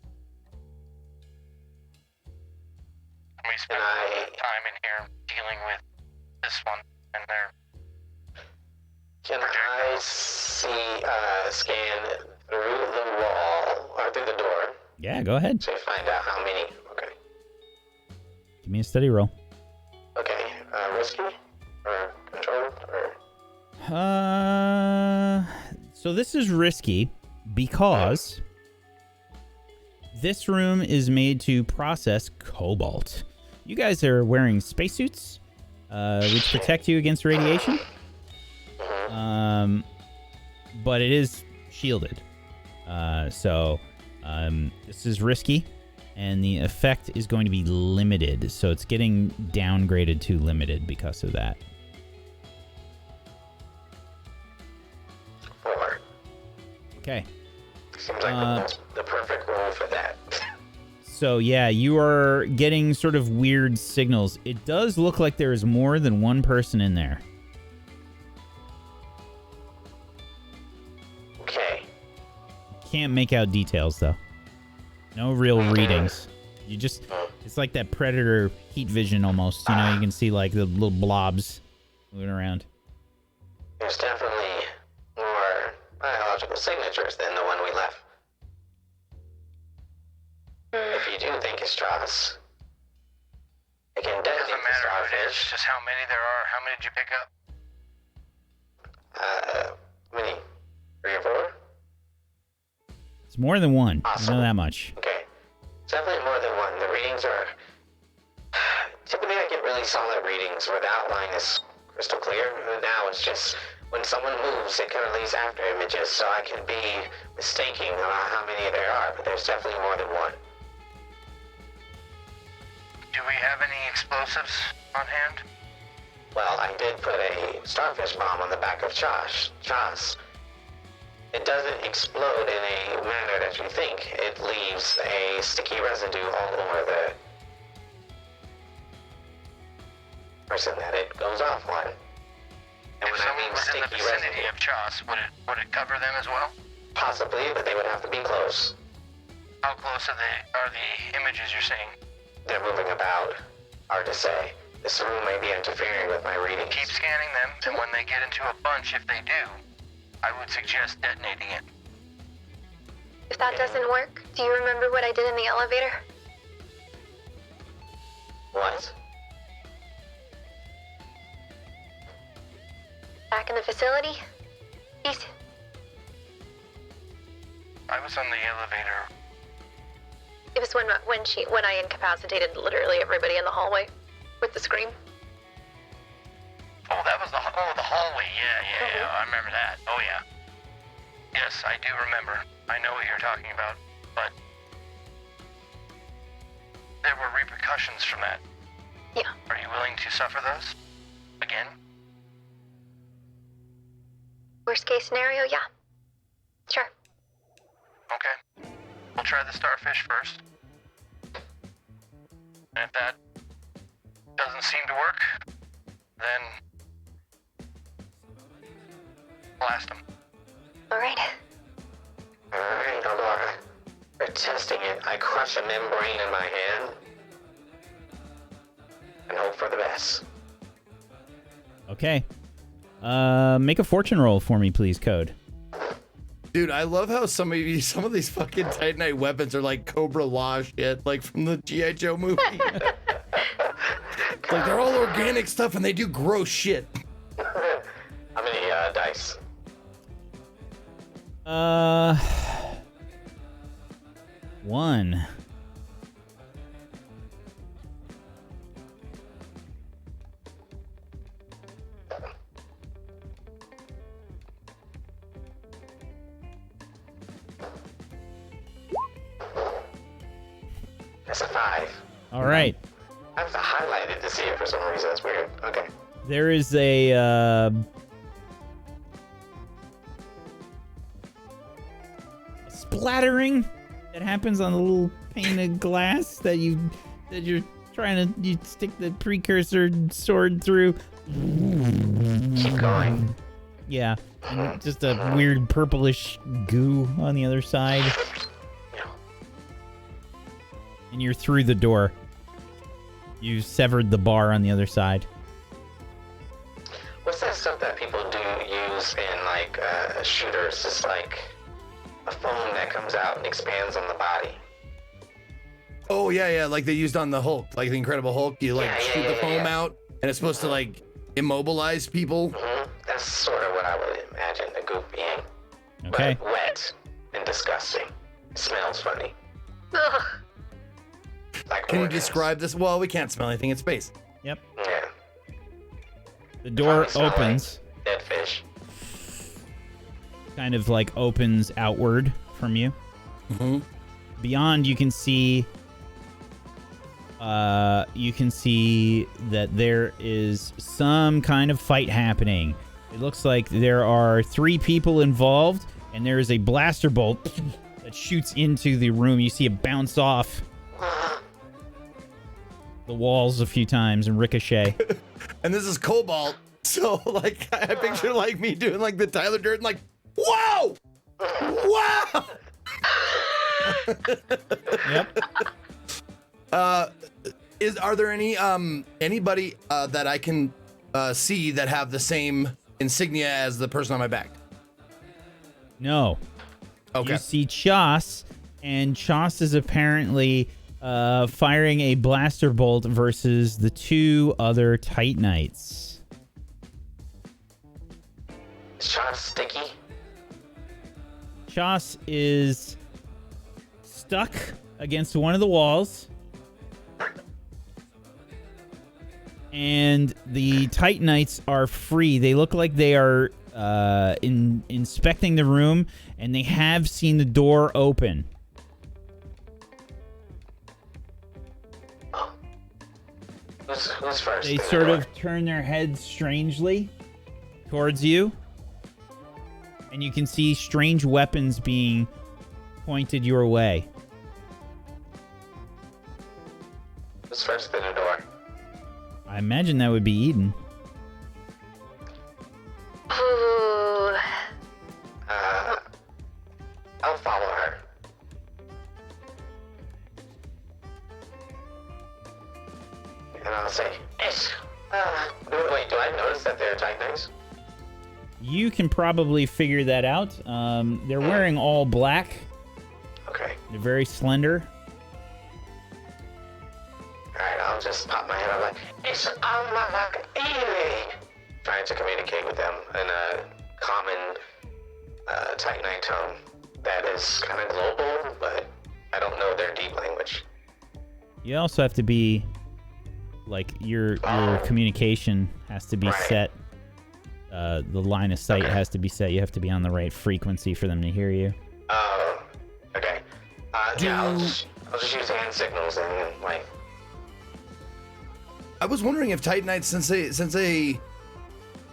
We spent a lot of time in here dealing with this one and their... Can I scan through the wall, or through the door? Yeah, go ahead. To find out how many. Okay. Give me a steady roll. Okay. Risky? Or controlled? Or... So this is risky because this room is made to process cobalt. You guys are wearing spacesuits, which protect you against radiation. But it is shielded. So this is risky, and the effect is going to be limited. So it's getting downgraded to limited because of that. 4. Okay. Seems like the perfect roll for that. So yeah, you are getting sort of weird signals. It does look like there is more than one person in there. Okay. Can't make out details though. No real readings. You just, it's like that Predator heat vision almost. You can see like the little blobs moving around. There's definitely more biological signatures than the one we left. If you do think it's Chas, We can It detonate doesn't the matter who it is, starfish. just how many there are. How many did you pick up? Many? 3 or 4? It's more than one. Awesome. I know that much. Okay. It's definitely more than one. The readings are... Typically I get really solid readings where the outline is crystal clear. Now it's just when someone moves, it kind of leaves after images, so I can be mistaking about how many there are, but there's definitely more than one. Do we have any explosives on hand? Well, I did put a starfish bomb on the back of Chas. It doesn't explode in a manner that you think. It leaves a sticky residue all over the person that it goes off on. And If when I someone mean was in the sticky vicinity residue, of Chas, would it cover them as well? possibly, but they would have to be close. How close are the images you're seeing? They're moving about. Hard to say. This room may be interfering with my readings. Keep scanning them, and when they get into a bunch, if they do, I would suggest detonating it. If that doesn't work, do you remember what I did in the elevator? What? Back in the facility? Please. I was on the elevator. It was when I incapacitated literally everybody in the hallway with the scream. Oh, that was the hallway. Yeah. I remember that. Oh, yeah. Yes, I do remember. I know what you're talking about, but there were repercussions from that. Yeah. Are you willing to suffer those again? Worst case scenario, yeah. Sure. Okay. We'll try the starfish first. And if that doesn't seem to work, then blast them. Alright. Alright, Aurora. We're testing it. I crush a membrane in my hand and hope for the best. Okay. Make a fortune roll for me, please, Code. Dude, I love how some of these fucking Titanite weapons are like Cobra Law shit, like from the G.I. Joe movie. Like they're all organic stuff and they do gross shit. How many dice? One. That's a 5. All right. I have to highlight it to see it for some reason. That's weird. Okay. There is a splattering that happens on the little pane of glass that you're trying to stick the precursor sword through. Keep going. Yeah, and just a weird purplish goo on the other side. And you're through the door. You severed the bar on the other side. What's that stuff that people do use in like shooters? It's like a foam that comes out and expands on the body. Oh yeah, like they used on the Hulk, like the Incredible Hulk. You like shoot the foam out, and it's supposed to like immobilize people. That's sort of what I would imagine the goop being. Okay. But wet and disgusting. It smells funny. Ugh. Like Can you organs. describe this? Well, we can't smell anything in space. Yep. Yeah. The door Probably smell like opens, dead fish. kind of like opens outward from you. Mm-hmm. Beyond, you can see that there is some kind of fight happening. It looks like there are 3 people involved, and there is a blaster bolt that shoots into the room. You see it bounce off the walls a few times and ricochet. And this is Cobalt, so like I picture like me doing like the Tyler Durden, like, whoa, wow. Yep. Are there any anybody that I can see that have the same insignia as the person on my back? No. Okay. You see Chas, and Chas is apparently firing a blaster bolt versus the 2 other Titanites. Is Sean sticky? Chas is stuck against one of the walls. And the Titanites are free. They look like they are inspecting the room, and they have seen the door open. Who's first? They sort of turn their heads strangely towards you. And you can see strange weapons being pointed your way. Who's first in the door? I imagine that would be Eden. Ooh. I'll follow her. And I'll say, wait, do I notice that they're Titanites? You can probably figure that out. They're wearing all black. Okay. They're very slender. Alright, I'll just pop my head out like, it's trying to communicate with them in a common Titanite tone that is kind of global, but I don't know their deep language. You also have to be, like, your communication has to be set. The line of sight has to be set. You have to be on the right frequency for them to hear you. Oh, okay. Yeah, I'll just use hand signals and, like... I was wondering if Titanites, since they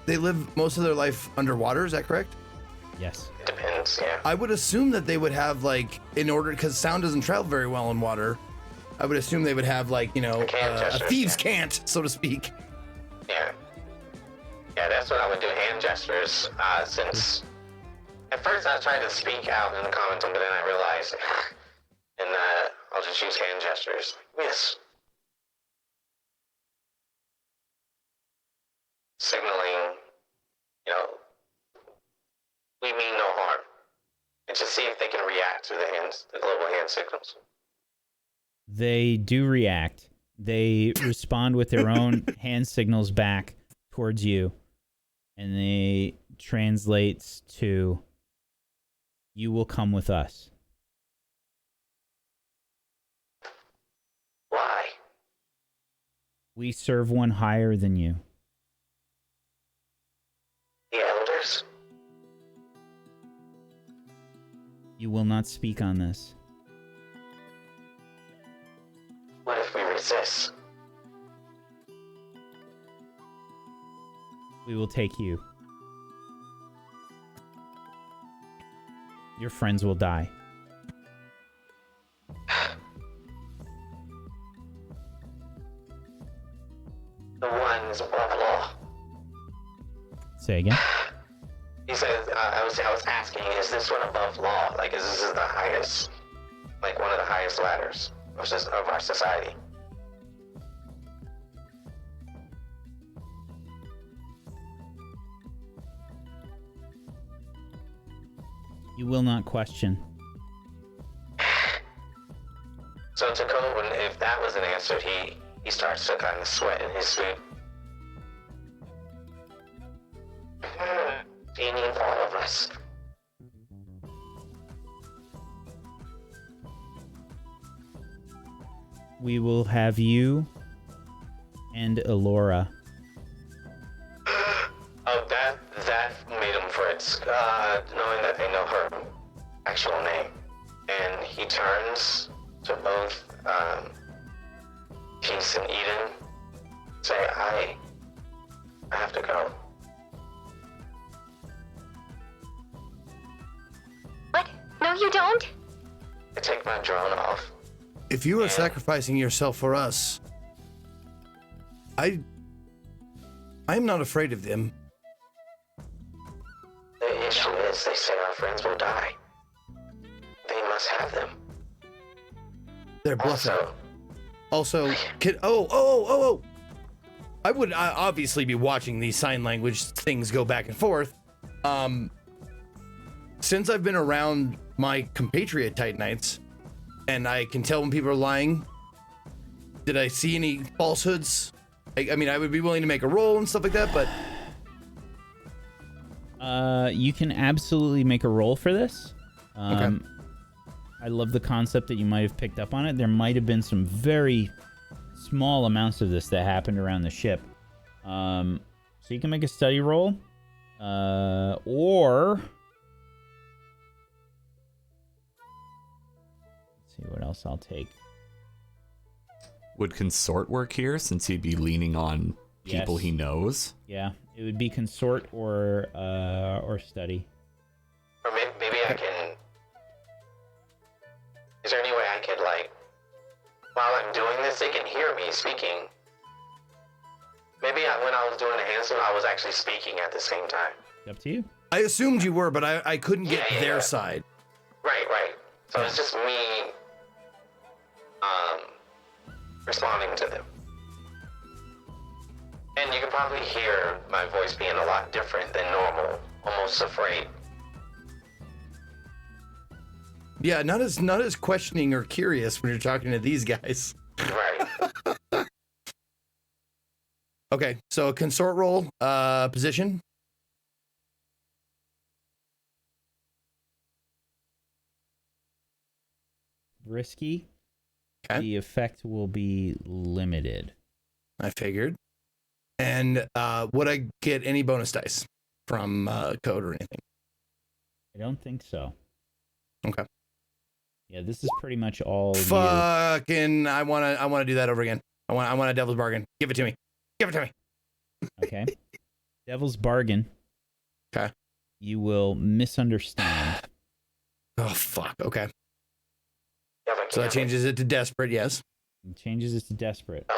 live most of their life underwater, is that correct? Yes. It depends, yeah. I would assume that they would have, like, in order, because sound doesn't travel very well in water, I would assume they would have, like, you know, a thieves' cant, so to speak. Yeah. Yeah, that's what I would do, hand gestures, since... At first I tried to speak out in the comments, but then I realized, and I'll just use hand gestures. Yes. Signaling, you know, we mean no harm. And just see if they can react to the global hand signals. They do react. They respond with their own hand signals back towards you. And they translates to, you will come with us. Why? We serve one higher than you. The elders? You will not speak on this. What if we resist? We will take you. Your friends will die. The ones above law. Say again? He said, I was asking, is this one above law? Like, is this the highest, like one of the highest ladders of our society? You will not question. So to Cohen, if that was an answer, he starts to kind of sweat in his suit. He needs all of us. We will have you and Elora. Oh, that made him fritz, knowing that they know her actual name. And he turns to both Peace and Eden, say, I have to go. What? No, you don't? I take my drone off. If you are sacrificing yourself for us, I am not afraid of them. The issue is, they say our friends will die. They must have them. They're bluffing. Also, I would obviously be watching these sign language things go back and forth. Since I've been around my compatriot Titanites, and I can tell when people are lying, Did I see any falsehoods? I mean, I would be willing to make a roll and stuff like that, but... You can absolutely make a roll for this. Okay. I love the concept that you might have picked up on it. There might have been some very small amounts of this that happened around the ship. So you can make a study roll. Or... Let's see what else I'll take. Would consort work here, since he'd be leaning on people Yes. he knows? Yeah, it would be consort or study. Or maybe I can... Is there any way I could, like... While I'm doing this, they can hear me speaking. Maybe when I was doing the hand signal, I was actually speaking at the same time. Up to you. I assumed you were, but I couldn't get their side. Right. So it's just me responding to them. And you can probably hear my voice being a lot different than normal, almost afraid. Yeah, not as questioning or curious when you're talking to these guys. Right. Okay, so a consort roll, position. Risky. Okay. The effect will be limited. I figured. And would I get any bonus dice from code or anything? I don't think so. Okay. Yeah, this is pretty much all you. Fucking, I wanna do that over again. I want a devil's bargain. Give it to me. Give it to me. Okay. Devil's bargain. Okay. You will misunderstand. Oh fuck. Okay. Yeah, but So that changes it to desperate. Yes. It changes it to desperate.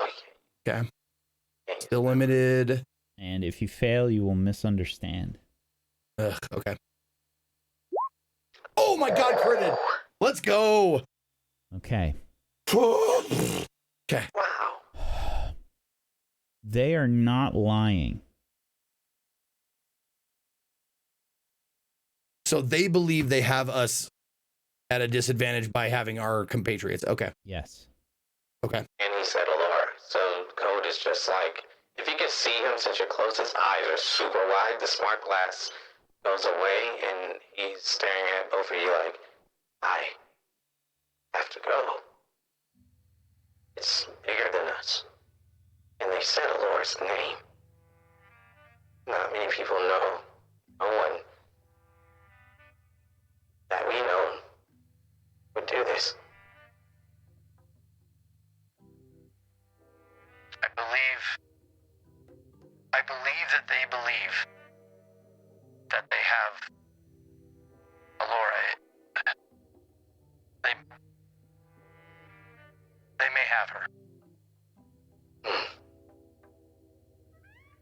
Okay. Still limited. And if you fail, you will misunderstand. Ugh. Okay. Oh my god, critted. Let's go. Okay. Okay. Wow. They are not lying. So they believe they have us at a disadvantage by having our compatriots. Okay. Yes. Okay. And he said Allure. So Code is just like, if you can see him since you're close, his eyes are super wide. The smart glass goes away and he's staring at both of you like, I have to go. It's bigger than us. And they said Allure's name. Not many people know. No one that we know would do this. I believe that they believe that they have Allure. They may have her.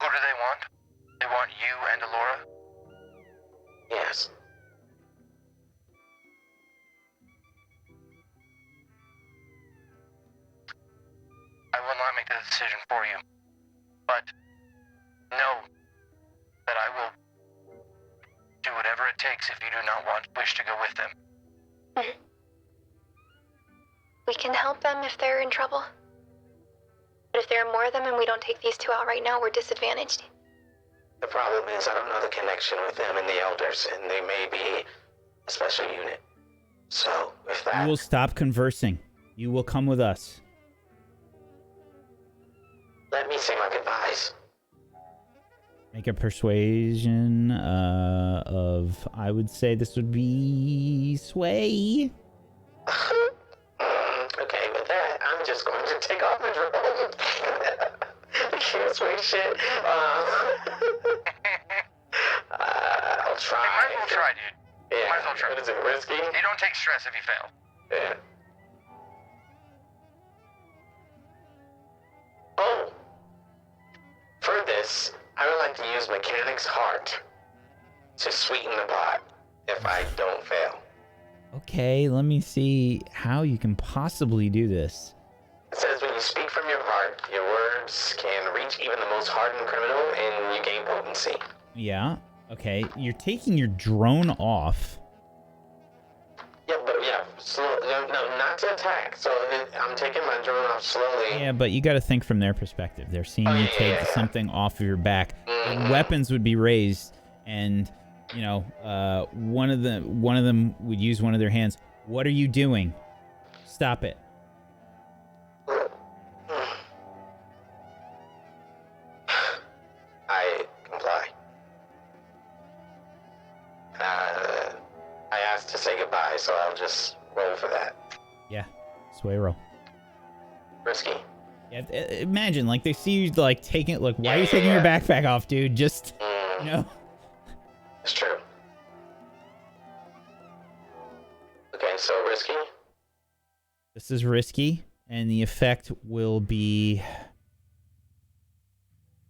Who do they want? They want you and Allura? Yes. I will not make the decision for you, but know that I will do whatever it takes if you do not wish to go with them. We can help them if they're in trouble. But if there are more of them and we don't take these two out right now, we're disadvantaged. The problem is I don't know the connection with them and the elders, and they may be a special unit. So, if that... You will stop conversing. You will come with us. Let me say my goodbyes. Make a persuasion of, I would say this would be sway. Okay, with that, I'm just going to take off and roll. I can't swing shit. I'll try. You might as well try, dude. Yeah. Might as well try. What is it, risky? You don't take stress if you fail. Yeah. Oh. For this, I would like to use Mechanic's Heart to sweeten the pot if I don't fail. Okay, let me see how you can possibly do this. It says when you speak from your heart, your words can reach even the most hardened criminal and you gain potency. Yeah, okay. You're taking your drone off. Yeah, but yeah, No, not to attack. So I'm taking my drone off slowly. Yeah, but you got to think from their perspective. They're seeing you take something off of your back. Mm-hmm. Weapons would be raised, and you know, one of them would use one of their hands. What are you doing? Stop it. I comply. I asked to say goodbye, so I'll just roll for that. Yeah, sway roll. Risky. Yeah, imagine like they see you like taking it. Look, why are you taking your backpack off, dude? Just you know. It's true. Okay, so risky. This is risky, and the effect will be.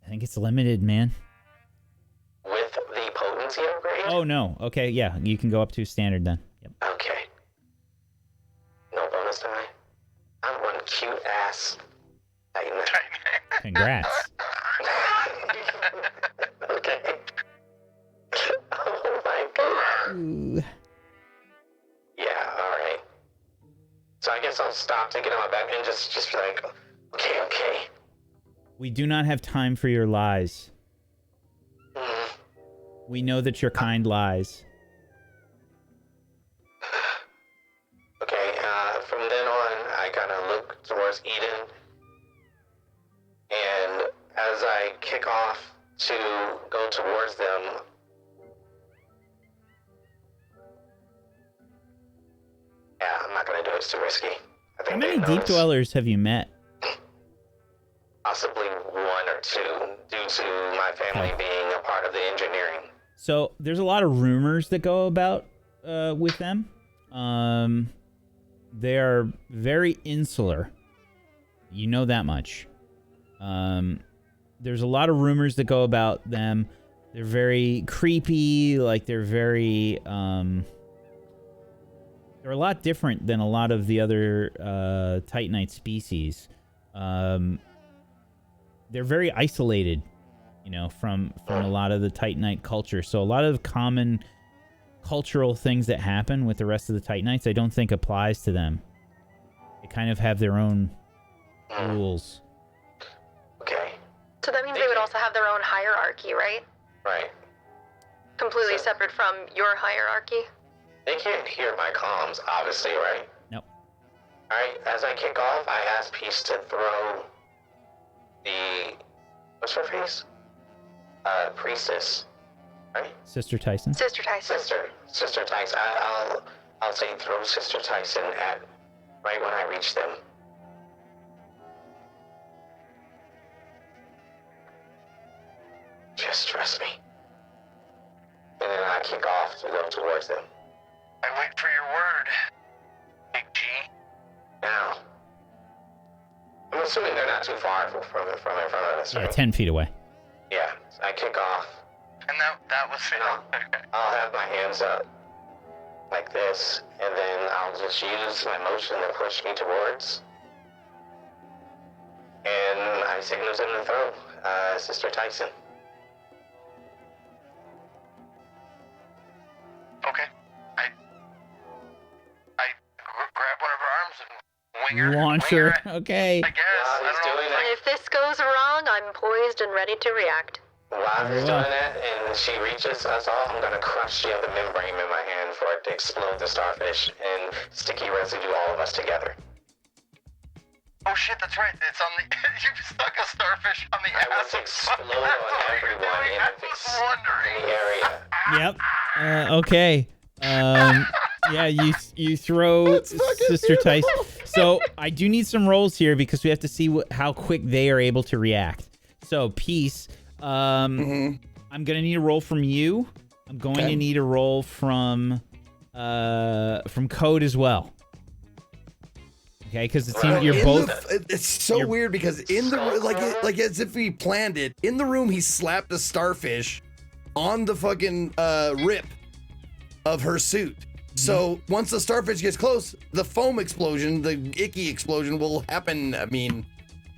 I think it's limited, man. With the potency upgrade? Oh no. Okay, yeah, you can go up to standard then. Yep. Okay. No bonus die. I'm one cute ass. Congrats. Okay. Oh my god. Ooh. Yeah, alright. So I guess I'll stop taking on my back and just be like, okay. We do not have time for your lies. We know that your kind lies. Okay, from then on, I kind of look towards Eden, and as I kick off to go towards them, yeah, I'm not gonna do it. It's too risky. I think How many they deep notice. dwellers have you met? Possibly one or two, due to my family being a part of the engineering. So there's a lot of rumors that go about with them. They are very insular. You know that much. There's a lot of rumors that go about them. They're very creepy. Like they're very. They're a lot different than a lot of the other Titanite species. They're very isolated, you know, from a lot of the Titanite culture. So a lot of common cultural things that happen with the rest of the Titanites, I don't think applies to them. They kind of have their own rules. Okay. So that means they would also have their own hierarchy, right? Right. Completely separate from your hierarchy? They can't hear my comms, obviously, right? Nope. Alright, as I kick off, I ask Peace to throw the... What's her face? Priestess. Right? Sister Tyson? Sister Tyson. Sister Tyson. I'll say throw Sister Tyson at... right when I reach them. Just trust me. And then I kick off to go towards them. I wait for your word, Big G. Now, I'm assuming they're not too far from in front of us, Yeah, right? 10 feet away. Yeah, I kick off. And that was fatal. Okay. I'll have my hands up like this, and then I'll just use my motion to push me towards. And I signal them to throw, Sister Tyson. Okay. I grab one of her arms and wing her. Launch wing her. her, Okay. I guess. While I he's don't know. doing And that, if this goes wrong, I'm poised and ready to react. while Very he's well. doing that, and she reaches us all, I'm gonna crush the other membrane in my hand for it to explode the starfish and sticky residue all of us together. Oh shit, that's right. It's on the. You stuck a starfish on the I ass. want to explode That's on what you're everyone doing. in I was wondering. the area. Yep. Okay. Yeah, you throw Sister Tyson. So I do need some rolls here because we have to see how quick they are able to react. So Peace, I'm gonna need a roll from you. I'm going to need a roll from Code as well. Okay, because it seems you're In both. it's so weird because in the like as if he planned it. In the room, he slapped a starfish on the fucking rip of her suit. So once the starfish gets close, the foam explosion, the icky explosion will happen. I mean,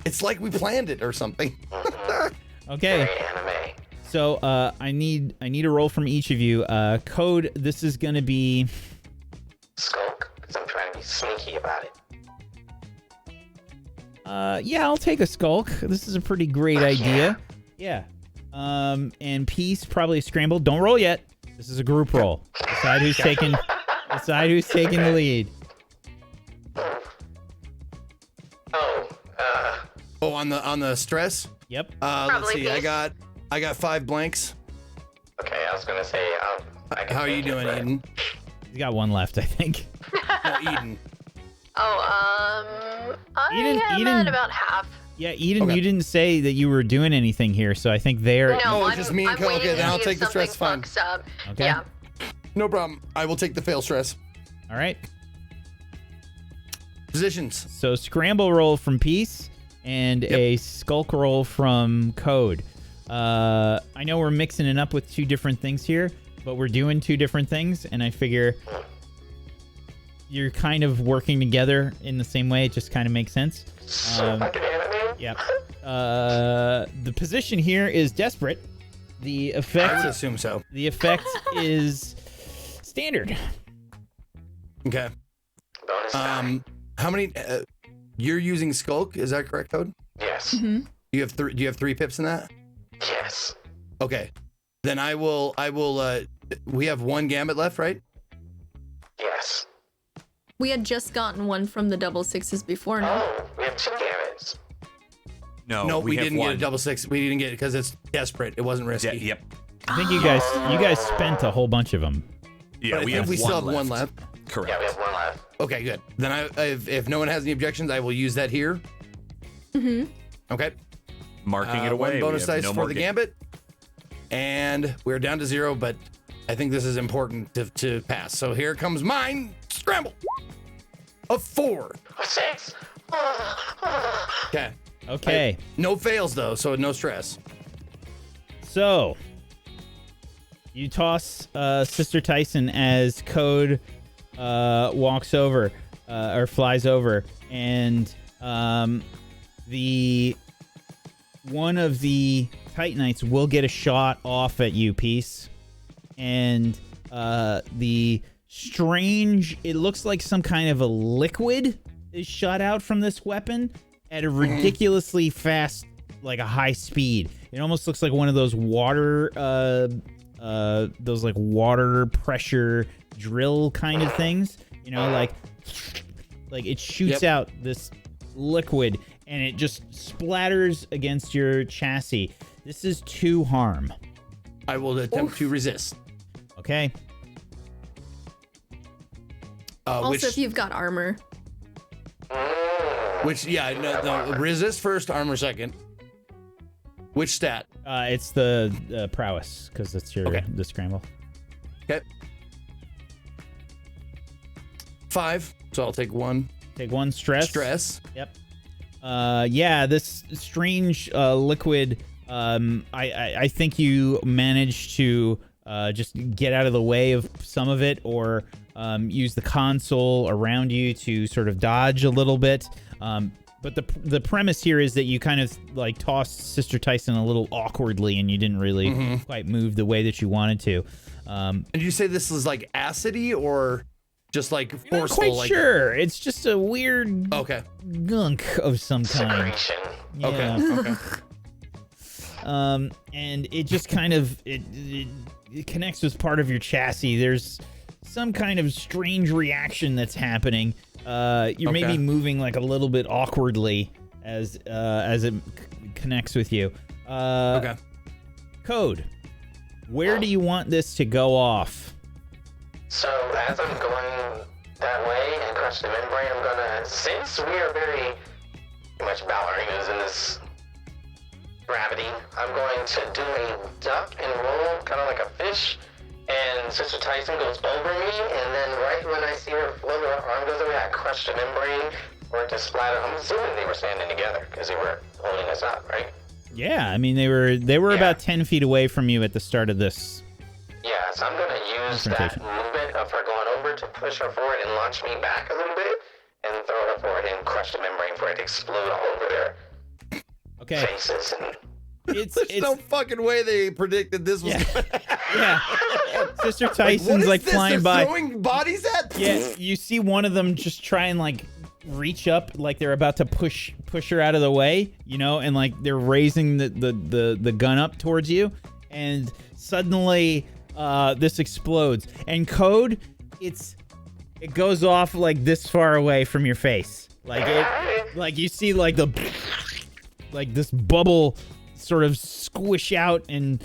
it's like we planned it or something. Okay. Very anime. So I need a roll from each of you. Code, this is gonna be Skulk, because I'm trying to be sneaky about it. Yeah, I'll take a skulk. This is a pretty great idea. Yeah. And peace, probably a scramble. Don't roll yet. This is a group roll. Decide who's taking the lead. Oh, on the stress? Yep. Let's see. Peace. I got 5 blanks. Okay, I was gonna say, I can How are you take it, doing, but- Eden? He's got one left, I think. No, Eden. I am Eden- at about half. Yeah, Eden, Okay. you didn't say that you were doing anything here, so I think they're... No, it's just me and I'm Cole. Okay, waiting then to I'll see take if the stress, something fine. fucks up. Okay. Yeah. No problem. I will take the fail stress. All right. Positions. So scramble roll from Peace and a skulk roll from Code. I know we're mixing it up with 2 different things here, but we're doing 2 different things, and I figure you're kind of working together in the same way. It just kind of makes sense. So fucking anime? Yep. The position here is desperate. The I would effect assume so. is standard. Okay. Bonus die. How many? You're using Skulk, is that correct, Code? Yes. Do you have 3 pips in that? Yes. Okay. Then I will. We have 1 gambit left, right? Yes. We had just gotten one from the double sixes before, no? Oh, we have 2 gamuts. No, we have didn't one. get a double 6. We didn't get it because it's desperate. It wasn't risky. Yeah, yep. I think you guys spent a whole bunch of them. Yeah, But I we think have we one still have left. 1 left. Correct. Yeah, we have 1 left. Okay, good. Then if no one has any objections, I will use that here. Okay. Marking it away. 1 bonus we have dice no for more the ga- gambit. And we're down to 0, but I think this is important to pass. So here comes mine. Scramble. A 4. A 6. Okay. Okay. No fails though, so no stress. So, you toss Sister Tyson as Code walks over or flies over, and the one of the Titanites will get a shot off at you, Peace, and the strange, it looks like some kind of a liquid is shot out from this weapon at a ridiculously fast, like a high speed. It almost looks like one of those water, those like water pressure drill kind of things. You know, like it shoots out this liquid and it just splatters against your chassis. This is 2 harm. I will attempt to resist. Okay. Also, if you've got armor. No, resist first, armor second. Which stat? It's the prowess, because it's your the scramble. Okay. 5, so I'll take 1. Take 1 stress. Stress. Yep. Yeah, this strange liquid. I think you managed to just get out of the way of some of it, or use the console around you to sort of dodge a little bit. But the premise here is that you kind of like tossed Sister Tyson a little awkwardly, and you didn't really quite move the way that you wanted to. And did you say this is like acidy or just like You're not forceful? quite sure. It's just a weird Okay. gunk of some kind. Secretion. Yeah. Okay. And it just kind of it connects with part of your chassis. There's some kind of strange reaction that's happening. You're maybe moving like a little bit awkwardly as it connects with you. Okay. Code. Where do you want this to go off? So as I'm going that way and crush the membrane, I'm gonna, since we are very much ballerinas in this gravity, I'm going to do a duck and roll, kind of like a fish, and Sister Tyson goes over me, and then right when I see her float, her arm goes away, I crush the membrane for it to splatter. I'm assuming they were standing together because they were holding us up, right? Yeah, I mean they were about 10 feet away from you at the start of this. Yeah, so I'm gonna use that movement of her going over to push her forward and launch me back a little bit, and throw her forward and crush the membrane for it to explode all over their Okay. faces. And It's There's no fucking way they predicted this was. yeah. Sister What Tyson's is like this? flying They're by. throwing bodies at? Yeah, you see one of them just try and like reach up, like they're about to push her out of the way, you know, and like they're raising the gun up towards you, and suddenly this explodes. And Code, it goes off like this far away from your face, like you see like this bubble sort of squish out, and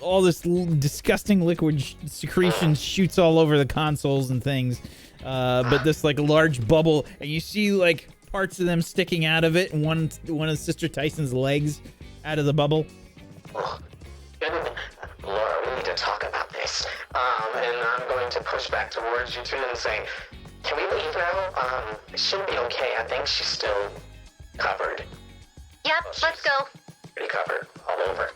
all this disgusting liquid secretion shoots all over the consoles and things. But this like large bubble, and you see like parts of them sticking out of it, and one of Sister Tyson's legs out of the bubble. Laura, we need to talk about this. And I'm going to push back towards you two and say, can we leave now? It should be okay. I think she's still covered. Yep, let's go. Pretty covered all over.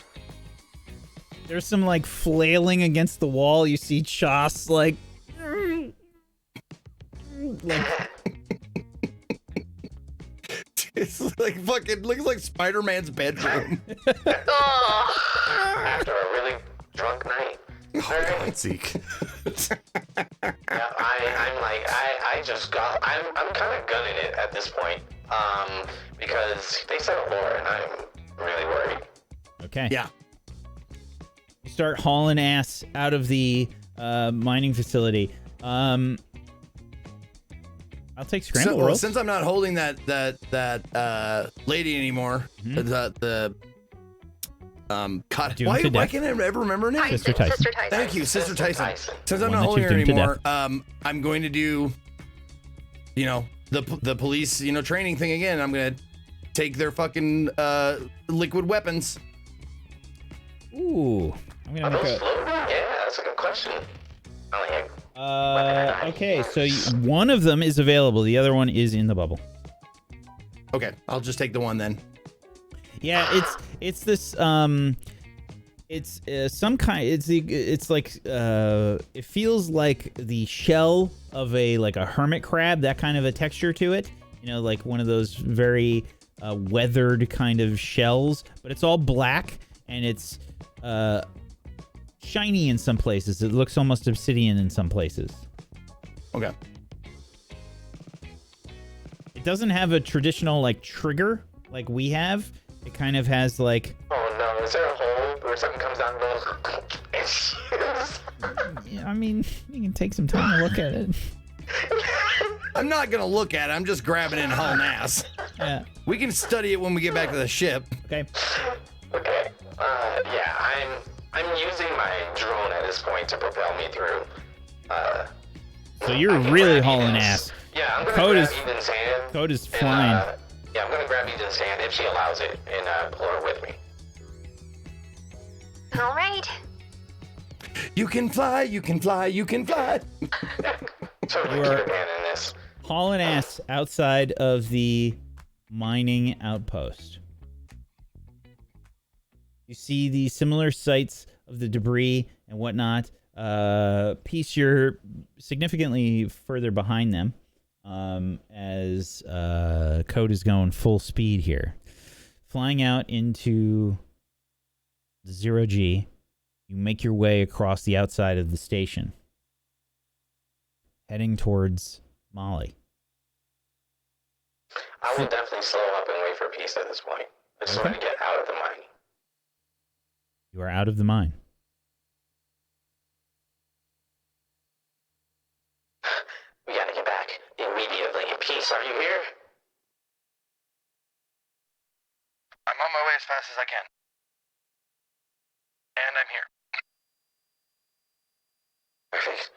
There's some like flailing against the wall. You see Chas like It's like fucking looks like Spider-Man's bedroom. After a really drunk night. God, Zeke. Yeah, I'm kind of gunning it at this point. Because they said Laura, and I'm really worried. Okay. Yeah. You start hauling ass out of the mining facility. I'll take scramble rolls. Since I'm not holding that lady anymore, God, why can't I ever remember her name? Sister Tyson. Thank you, Sister Tyson. Since I'm One not that holding you've her doomed to anymore, I'm going to do, the police, training thing again. I'm gonna take their fucking liquid weapons. Ooh. I'm gonna Are make those a. floating? Yeah, that's a good question. Okay, so one of them is available. The other one is in the bubble. Okay, I'll just take the one then. Yeah, it's this it's some kind. It's like it feels like the shell of a hermit crab. That kind of a texture to it. Like one of those very weathered kind of shells. But it's all black, and it's shiny in some places. It looks almost obsidian in some places. Okay. It doesn't have a traditional trigger like we have. It kind of has like. Oh no! Is there a hole where something comes down and goes? Yeah, I mean, you can take some time to look at it. I'm not gonna look at it. I'm just grabbing it and hauling ass. Yeah. We can study it when we get back to the ship. Okay. Okay. Yeah, I'm using my drone at this point to propel me through. So you're really hauling ass. Yeah, I'm gonna Code grab is- Eden's hand. Code is and, flying. yeah, I'm gonna grab Eden's hand if she allows it and pull her with me. All right. You can fly, you can fly, you can fly. Totally You are- Peter Pan in this. Hauling ass outside of the mining outpost. You see the similar sites of the debris and whatnot. Piece, you're significantly further behind them as Code is going full speed here. Flying out into the 0G, you make your way across the outside of the station, heading towards Molly. I will definitely slow up and wait for peace at this point. I just want to get out of the mine. You are out of the mine. We gotta get back immediately. Peace, are you here? I'm on my way as fast as I can. And I'm here. Perfect.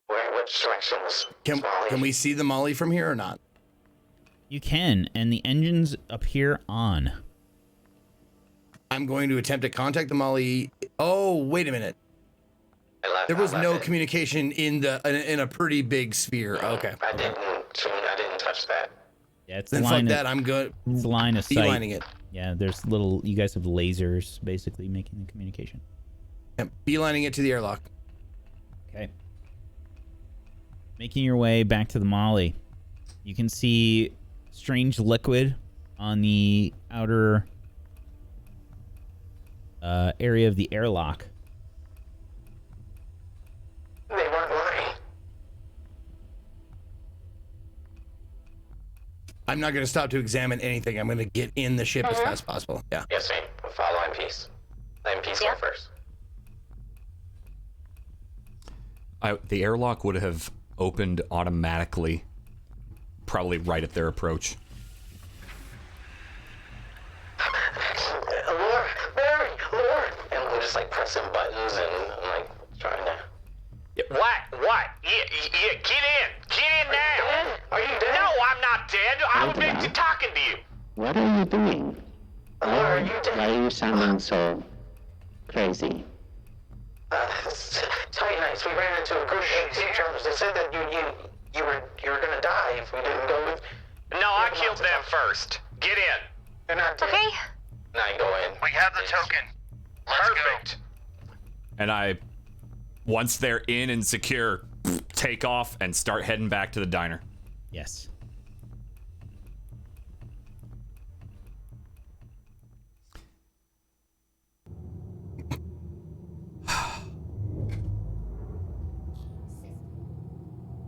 Which direction was Molly? Can we see the Molly from here or not? You can, and the engines appear on. I'm going to attempt to contact the Molly. Oh, wait a minute. There was no communication in a pretty big sphere. Okay. I didn't touch that. Yeah, it's Then fuck that. I'm good. It's line of sight. Beelining it. Yeah, there's little. You guys have lasers basically making the communication. Yep. Beelining it to the airlock. Okay. Making your way back to the Molly, you can see strange liquid on the outer area of the airlock. They weren't lying. I'm not going to stop to examine anything. I'm going to get in the ship as fast as possible. Yeah. Yes, sir. We'll follow in peace. Let peace go first. The airlock would have opened automatically, probably right at their approach. Lord, Barry, Lord. And we're just like pressing buttons and like trying to. What? Yeah, get in now. Are you dead? No, I'm not dead. I was been talking to you. What are you doing? Lord, are you dead? Why are you sounding so crazy? Titanites, we ran into a group of sea travelers. They said that you were gonna die if we didn't go with. No, I killed them first. Get in. You're not dead. Okay. Now you go in. We have the token. Let's Perfect. And once they're in and secure, take off and start heading back to the diner. Yes.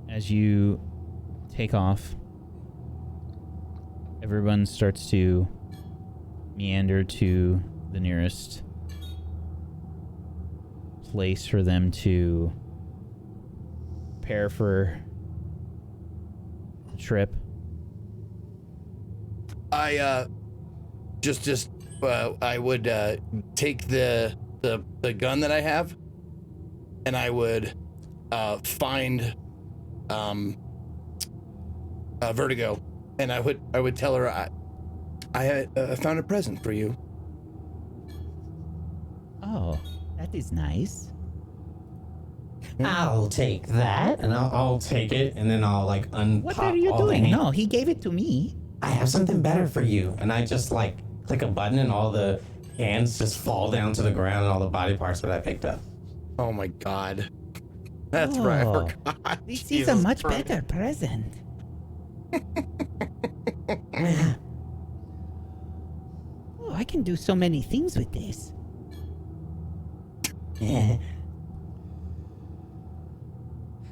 As you take off, everyone starts to meander to the nearest place for them to prepare for the trip. I I would take the gun that I have, and I would find Vertigo, and I would tell her I found a present for you. Oh, that is nice. I'll take that, and I'll take it, and then I'll like unpop. What are you doing? No, he gave it to me. I have something better for you, and I just like click a button, and all the hands just fall down to the ground, and all the body parts that I picked up. Oh my god, that's right. I forgot. This is a much better present. Oh, I can do so many things with this. Yeah.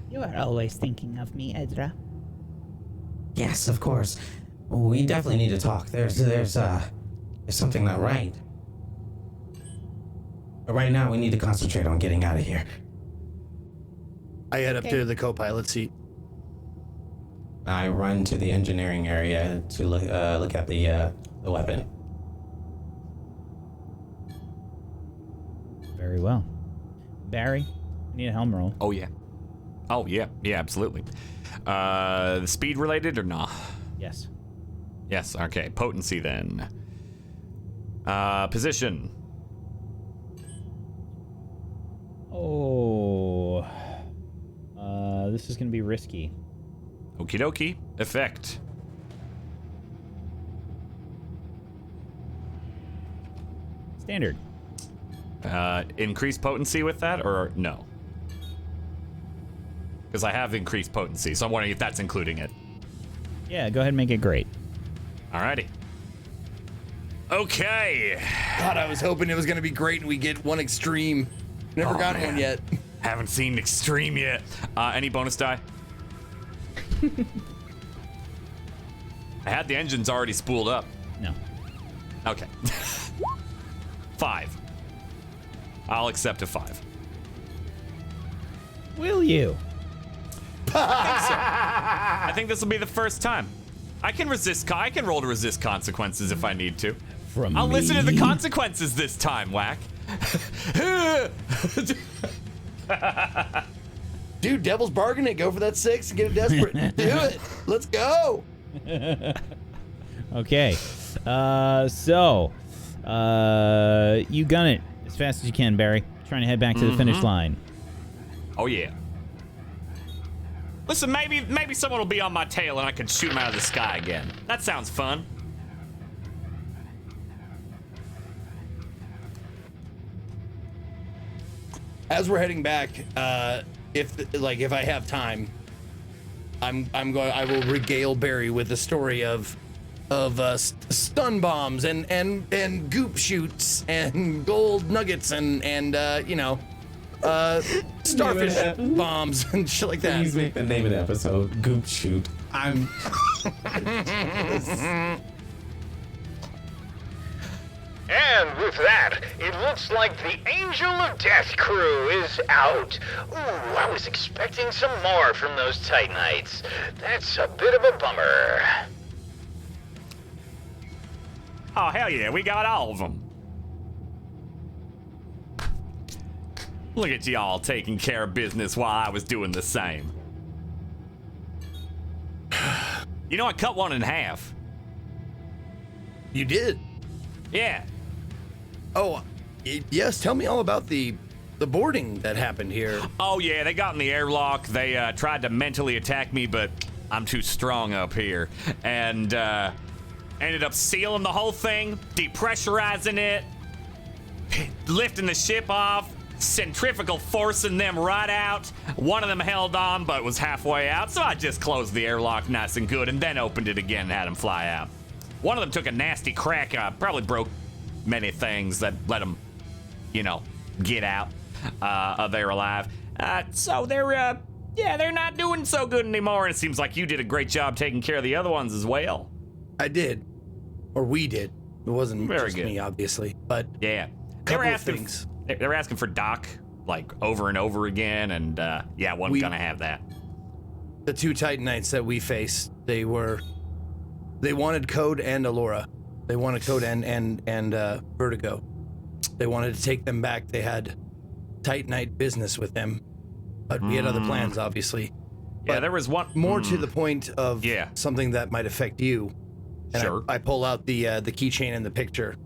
You are always thinking of me, Edra. Yes, of course. We definitely need to talk. There's something not right. But right now, we need to concentrate on getting out of here. I head up to the co-pilot seat. I run to the engineering area to look at the weapon. Very well. Barry, I need a helm roll. Oh, yeah. Oh, yeah. Yeah, absolutely. The speed related or not? Yes. Yes, okay. Potency then. Position. Oh. This is going to be risky. Okie dokie. Effect. Standard. Increase potency with that or no? Because I have increased potency, so I'm wondering if that's including it. Yeah, go ahead and make it great. Alrighty. Okay. God, I was hoping it was going to be great and we get one extreme. Never got one yet. Haven't seen extreme yet. Any bonus die? I had the engines already spooled up. No. Okay. 5. I'll accept a 5. Will you? I think this will be the first time. I can resist. I can roll to resist consequences if I need to. I'll listen to the consequences this time, Whack. Dude, Devil's Bargaining. Go for that 6 and get it desperate. Do it. Let's go. Okay. You gun it as fast as you can, Barry. Trying to head back to the finish line. Oh, yeah. Listen, maybe someone will be on my tail and I can shoot him out of the sky again. That sounds fun. As we're heading back, if I have time, I will regale Barry with the story of stun bombs and goop shoots and gold nuggets and starfish bombs and shit like that. Please make the name of the episode Goop Shoot. I'm. And with that, it looks like the Angel of Death crew is out. Ooh, I was expecting some more from those Titanites. That's a bit of a bummer. Oh, hell yeah, we got all of them. Look at y'all taking care of business while I was doing the same. You know, I cut one in half. You did? Yeah. Oh, yes. Tell me all about the boarding that happened here. Oh, yeah, they got in the airlock. They tried to mentally attack me, but I'm too strong up here. And ended up sealing the whole thing, depressurizing it, lifting the ship off, centrifugal forcing them right out. One of them held on, but was halfway out, so I just closed the airlock nice and good and then opened it again and had them fly out. One of them took a nasty crack, probably broke many things that let them, get out there alive. So they're not doing so good anymore, and it seems like you did a great job taking care of the other ones as well. I did. Or we did. It wasn't Very just good. me, obviously, but Yeah. They were asking for Doc, like, over and over again, and, wasn't gonna have that. The two Titanites that we faced, they wanted Code and Allura. They wanted Code and Vertigo. They wanted to take them back. They had Titanite business with them, but we had other plans, obviously. Yeah, there was one more to the point of something that might affect you. And Sure. I pull out the keychain in the picture.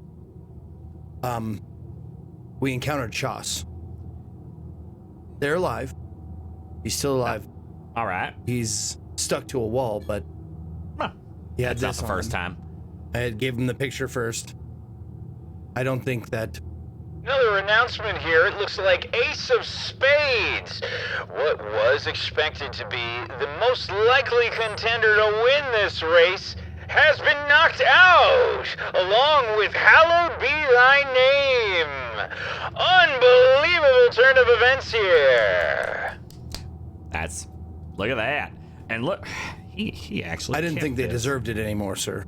We encountered Chas. They're alive. He's still alive. All right. He's stuck to a wall, but he had That's not this the on first him. time. I had gave him the picture first. I don't think that. Another announcement here. It looks like Ace of Spades. What was expected to be the most likely contender to win this race has been knocked out, along with Hallowed Be Thy Name. Unbelievable turn of events here. Look at that. And look, he actually I didn't kept think they this. deserved it anymore, sir.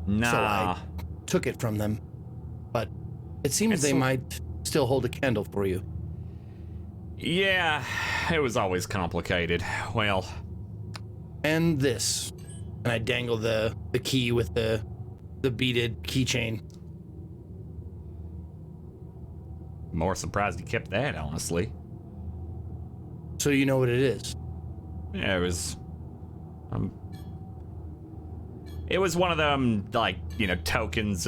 Nah. So I took it from them. But it seems they might still hold a candle for you. Yeah, it was always complicated. Well. And this. And I dangle the key with the beaded keychain. More surprised he kept that, honestly. So you know what it is? Yeah, it was one of them, like, tokens,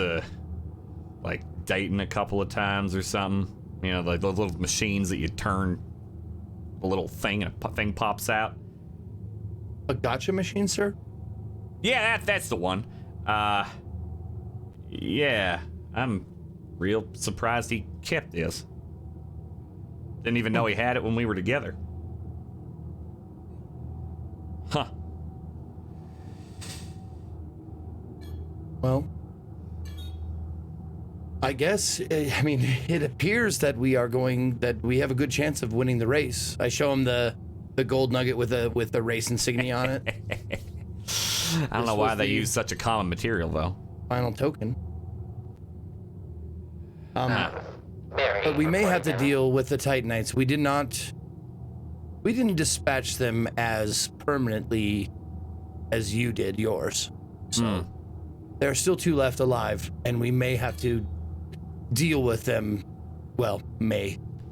like dating a couple of times or something. Like those little machines that you turn a little thing and a thing pops out. A gotcha machine, sir? Yeah, that's the one. Yeah, I'm real surprised he kept this. Didn't even know he had it when we were together. Huh. Well, I guess, it appears that we have a good chance of winning the race. I show him the gold nugget with the race insignia on it. I don't know why they use such a common material, though. Final token. Mary, But we may have to deal with the Titanites. We didn't dispatch them as permanently as you did yours. So there are still two left alive, and we may have to deal with them. Well,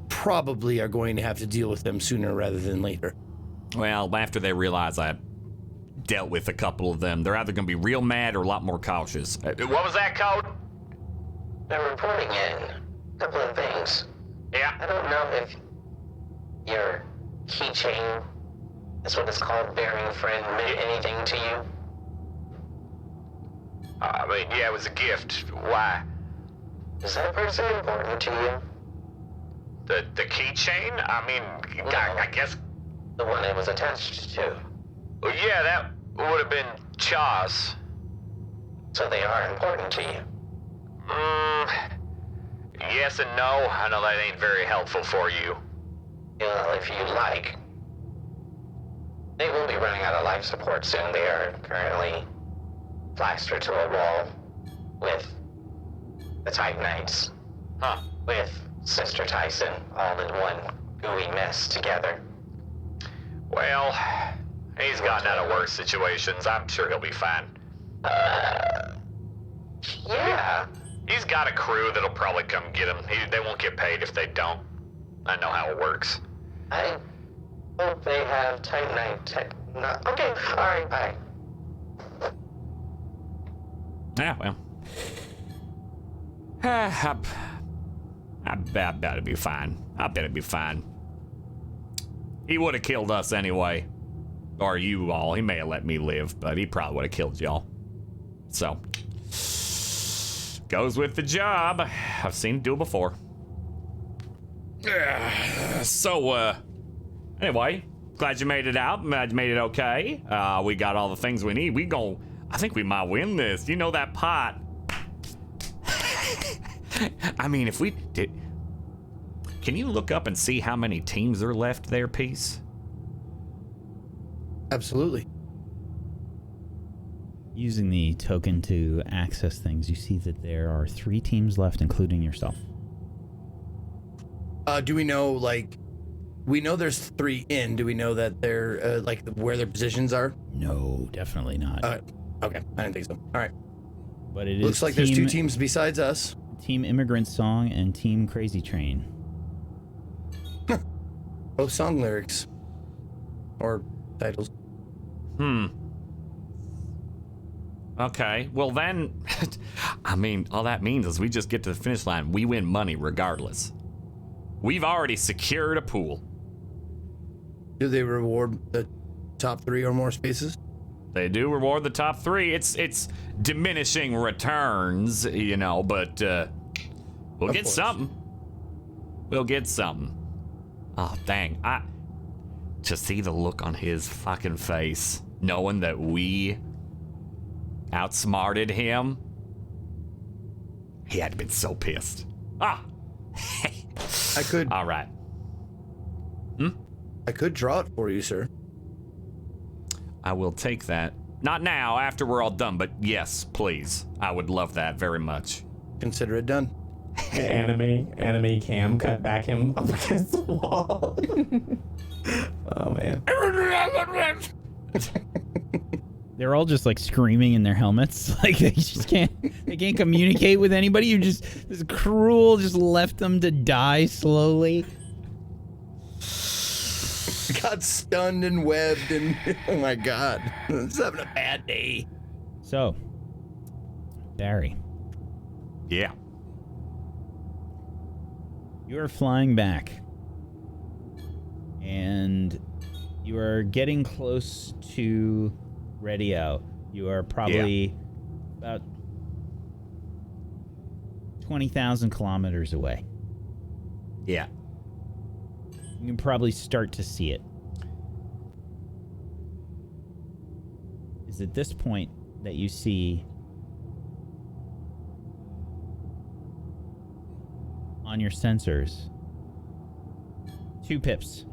probably are going to have to deal with them sooner rather than later. Well, after they realize I dealt with a couple of them, they're either going to be real mad or a lot more cautious. What was that, Code? They're reporting in a couple of things. Yeah. I don't know if your keychain, that's what it's called, bearing friend, meant anything to you. Yeah, it was a gift. Why? Is that person important to you? The keychain? I guess. The one it was attached to. Well, yeah, that would have been Chas. So they are important to you. Yes and no. I know that ain't very helpful for you. Well, if you like. They will be running out of life support soon. They are currently plastered to a wall with the Titanites. Huh. With Sister Tyson all in one gooey mess together. Well, he's gotten out of worse situations. I'm sure he'll be fine. Yeah. He's got a crew that'll probably come get him. They won't get paid if they don't. I know how it works. I hope they have Titanite okay, alright, bye. Yeah, well. I bet it'd be fine. I bet it'd be fine. He would have killed us anyway. Or you all. He may have let me live, but he probably would have killed y'all. So. Goes with the job. I've seen it do it before. So, anyway. Glad you made it out. Glad you made it okay. We got all the things we need. I think we might win this. You know that pot. I mean, if we did... Can you look up and see how many teams are left there, Peace? Absolutely. Using the token to access things, you see that there are 3 teams left, including yourself. Do we know, like... We know there's 3 in. Do we know that they're, where their positions are? No, definitely not. Okay, I didn't think so. All right. But it Looks like there's 2 teams besides us. Team Immigrant Song and Team Crazy Train. Both song lyrics. Or titles. Okay, well then, I mean, all that means is we just get to the finish line. We win money regardless. We've already secured a pool. Do they reward the top 3 or more spaces? They do reward the top 3. It's diminishing returns, you know, but we'll get something. We'll get something. Oh, dang. To see the look on his fucking face, knowing that we outsmarted him, he had been so pissed. I could. All right. I could draw it for you, sir. I will take that. Not now, after we're all done, but yes, please. I would love that very much. Consider it done. Anime cam cut back him up against the wall. Oh, man. They're all just like screaming in their helmets. Like they can't communicate with anybody. You just, this cruel just left them to die slowly. Got stunned and webbed and oh my god. It's having a bad day. So, Barry. Yeah. You are flying back. And you are getting close to Ready Out. You are probably about 20,000 kilometers away. Yeah. You can probably start to see it. It's at this point that you see on your sensors 2 pips.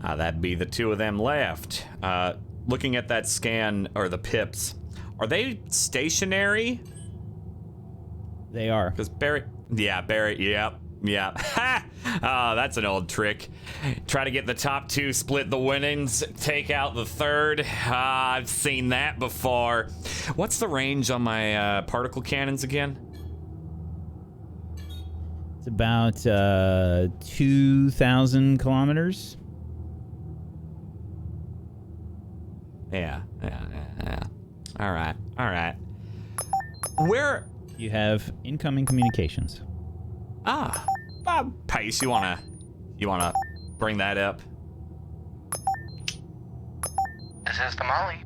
That'd be the 2 of them left. Looking at that scan, or the pips, are they stationary? They are. Because Barry, yep. Ha! That's an old trick. Try to get the top 2, split the winnings, take out the 3rd. I've seen that before. What's the range on my particle cannons again? It's about 2,000 kilometers. Yeah. All right. Where? You have incoming communications. Pace, you wanna bring that up? This is the Molly.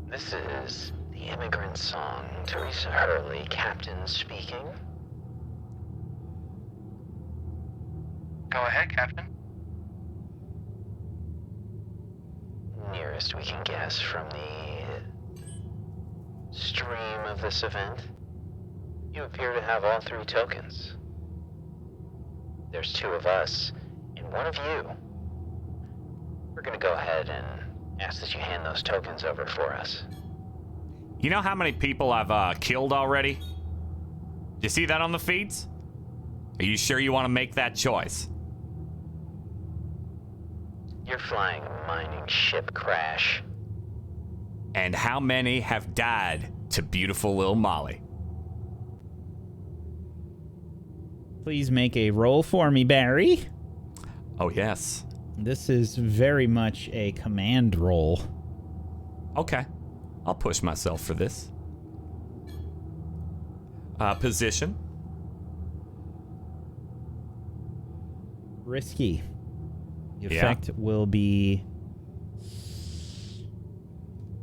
This is the Immigrant Song. Teresa Hurley, Captain speaking. Go ahead, Captain. Nearest we can guess from the stream of this event, you appear to have all 3 tokens. There's 2 of us and 1 of you. We're gonna go ahead and ask that you hand those tokens over for us. You know how many people I've killed already? You see that on the feeds? Are you sure you want to make that choice? You're flying a mining ship crash. And how many have died to beautiful little Molly? Please make a roll for me, Barry. Oh, yes. This is very much a command roll. Okay. I'll push myself for this. Position. Risky. The Yeah. effect will be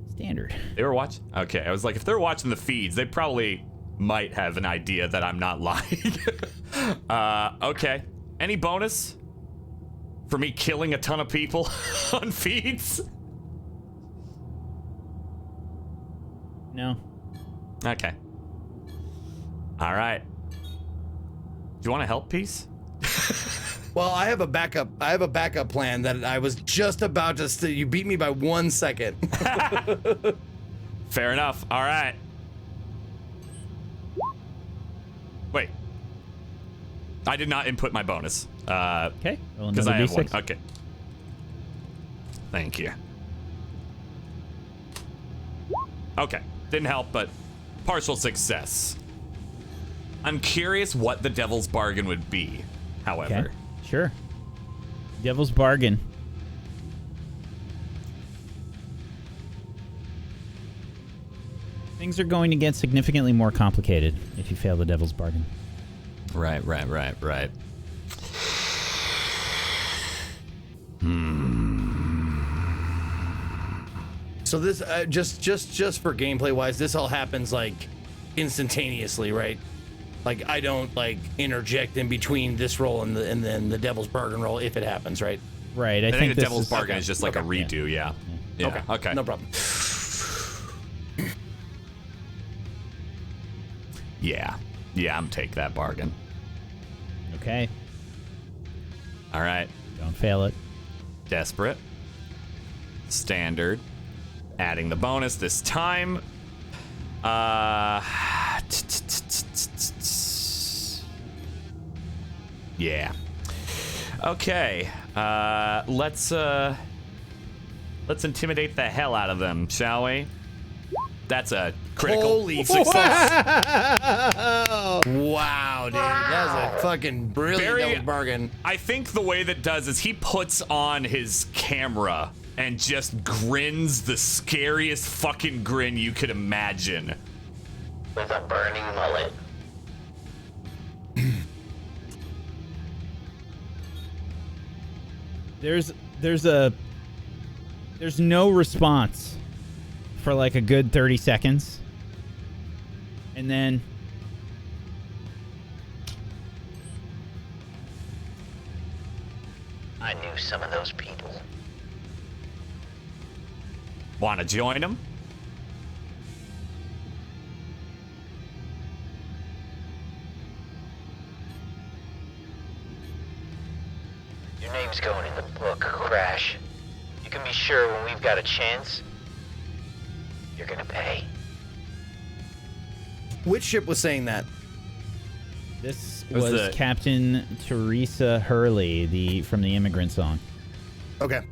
standard. They were watching? Okay, I was like, if they're watching the feeds, they probably might have an idea that I'm not lying. Okay. Any bonus for me killing a ton of people on feeds? No. Okay. All right. Do you want to help, Peace? Well, I have a backup plan that I was just about to. You beat me by 1 second. Fair enough. All right. Wait. I did not input my bonus. Okay. Because I have one. Okay. Thank you. Okay. Didn't help, but partial success. I'm curious what the devil's bargain would be, however. Okay. Sure. Devil's bargain. Things are going to get significantly more complicated if you fail the devil's bargain. Right. So this just for gameplay wise, this all happens like instantaneously, right? Like I don't like interject in between this roll and then the devil's bargain roll if it happens, right? Right. I think the this devil's bargain is just like a redo, yeah. Okay. No problem. Yeah, I'm take that bargain. Okay. All right. Don't fail it. Desperate. Standard. Adding the bonus this time. Yeah. Okay. Let's intimidate the hell out of them, shall we? That's a critical Holy success. Wow, dude. That was a fucking brilliant devil's bargain. I think the way that does is he puts on his camera and just grins the scariest fucking grin you could imagine. With a burning mullet. There's no response for like a good 30 seconds. And then I knew some of those people. Want to join him? Your name's going in the book, Crash. You can be sure when we've got a chance, you're gonna pay. Which ship was saying that? this was was the- Captain Teresa Hurley, from the Immigrant Song. Okay.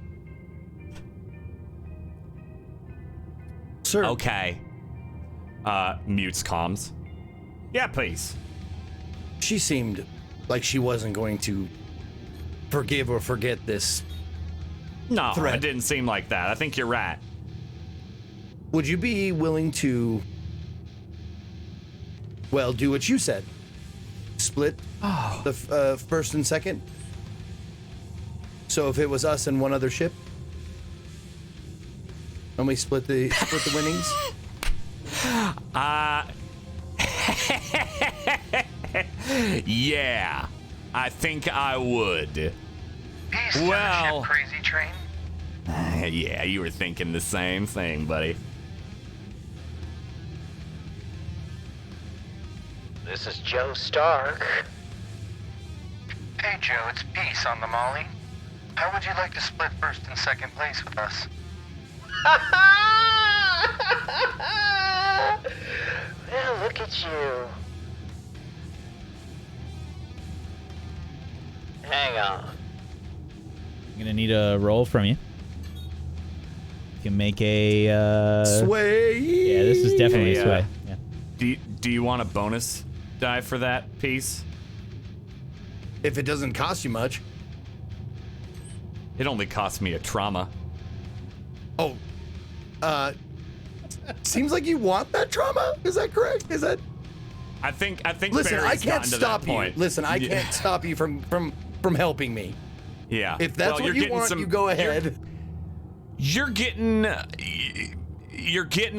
Sir. Okay. Mutes comms. Yeah, please. She seemed like she wasn't going to forgive or forget this. No, Threat. it didn't seem like that. I think you're right. Would you be willing to, well, do what you said? Split the first and second? So if it was us and one other ship, and we split the winnings? Yeah. I think I would. Peace, Well- Ship Crazy Train. Yeah, you were thinking the same thing, buddy. This is Joe Stark. Hey Joe, it's Peace on the Molly. How would you like to split first and second place with us? Well, look at you. Hang on. I'm gonna need a roll from you. You can make a Sway. Yeah, this is definitely Hey, a sway. Yeah. Do you want a bonus die for that piece? If it doesn't cost you much. It only cost me a trauma. Oh, seems like you want that trauma. Is that correct? Is that? I think. Listen, Barry's I can't gotten to stop that you. point. Listen, I Yeah. can't stop you from helping me. Yeah. If that's Well, what you're you getting want, some- you go ahead. You're getting a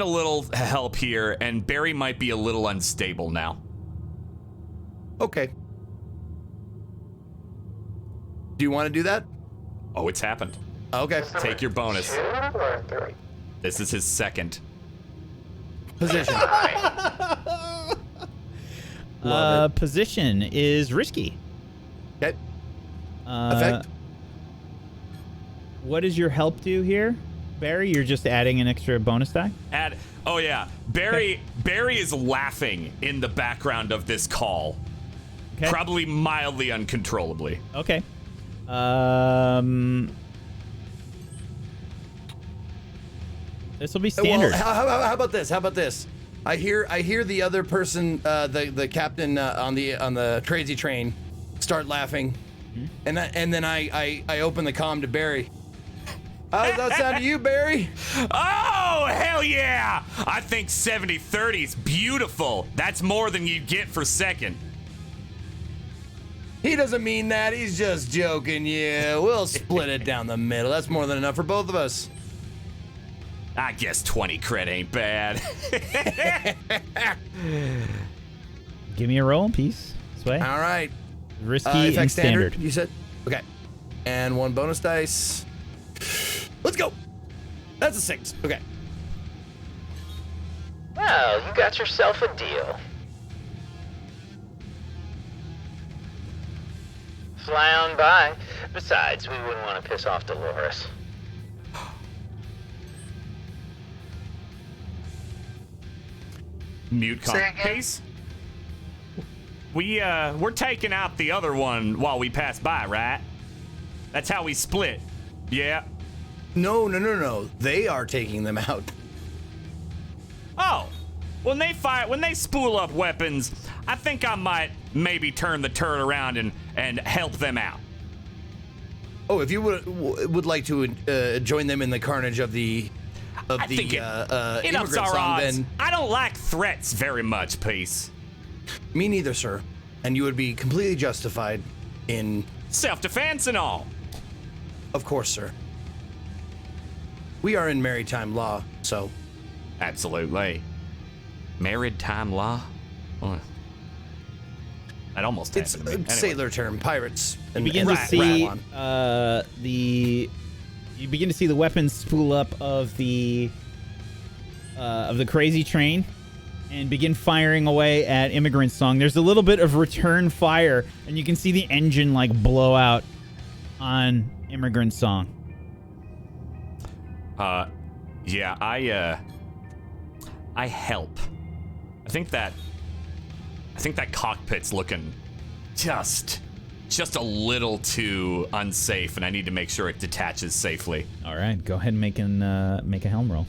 little help here, and Barry might be a little unstable now. Okay. Do you want to do that? Oh, it's happened. Okay. Take your bonus. 2 or 3? This is his second. Position. Position is risky. Okay. Effect. What does your help do here, Barry? You're just adding an extra bonus die? Oh yeah, Barry is laughing in the background of this call. Okay. Probably mildly uncontrollably. Okay. This will be standard. Well, how about this? How about this? I hear the other person, the captain on the crazy train, start laughing, and then I open the comm to Barry. How does that sound to you, Barry? Oh, hell yeah! I think 70-30 is beautiful. That's more than you get for second. He doesn't mean that. He's just joking. Yeah, we'll split it down the middle. That's more than enough for both of us. I guess 20 cred ain't bad. Give me a roll, piece. Sway. All right. Risky Effect and standard. You said? Okay. And one bonus dice. Let's go. That's a 6. Okay. Well, you got yourself a deal. Fly on by. Besides, we wouldn't want to piss off Dolores. Mute Say again? pace. We're taking out the other one while we pass by, right? That's how we split. Yeah. No. They are taking them out. Oh, when they spool up weapons, I think I might maybe turn the turret around and help them out. Oh, if you would like to join them in the carnage of the I think it immigrant ups our song, odds. then I don't like threats very much, Peace. me neither, sir. And you would be completely justified in, Self-defense and all. of course, sir. We are in maritime law, so Absolutely. Maritime law? Oh. That almost happened it's to me. a Anyway. sailor term, pirates. You begin to Right, see right. you begin to see the weapons spool up of the crazy train and begin firing away at Immigrant Song. There's a little bit of return fire, and you can see the engine like blow out on Immigrant Song. Yeah, I help. I think that cockpit's looking just a little too unsafe, and I need to make sure it detaches safely. All right, go ahead and make a helm roll.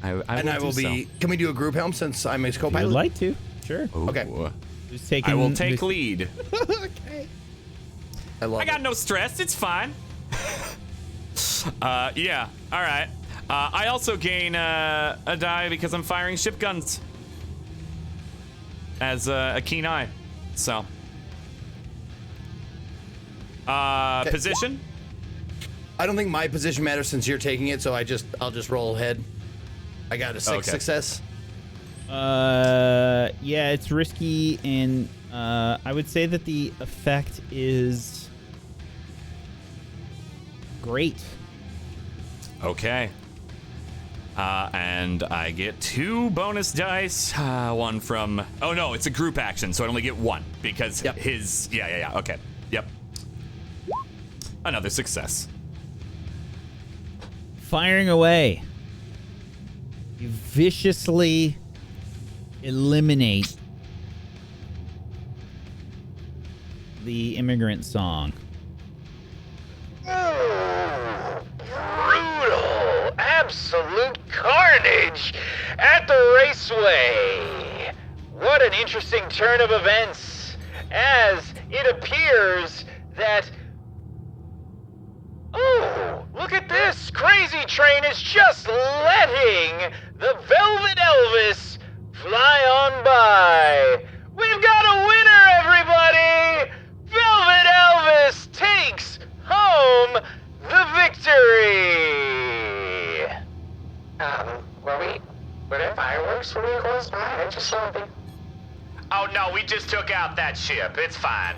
I will be. Can we do a group helm since I'm a If you co-pilot? would like to, sure. Okay. Who's taking? I will take lead. Okay. I love I got it. no stress. It's fine. Yeah. All right. I also gain a die because I'm firing ship guns as a keen eye. So, position. I don't think my position matters since you're taking it, so I'll just roll ahead. I got a 6 Okay. success. Yeah, it's risky and I would say that the effect is great. Okay. And I get 2 bonus dice. One from... Oh, no, it's a group action, so I only get 1 because his... Yeah. Okay. Yep. Another success. Firing away. You viciously eliminate the immigrant song. Brutal, absolute carnage at the raceway. What an interesting turn of events, as it appears that... Oh, look at this! Crazy Train is just letting the Velvet Elvis fly on by. We've got a winner, everybody! Velvet Elvis takes home the victory! Were there fireworks when we close by? I just saw them. Oh no, we just took out that ship. It's fine.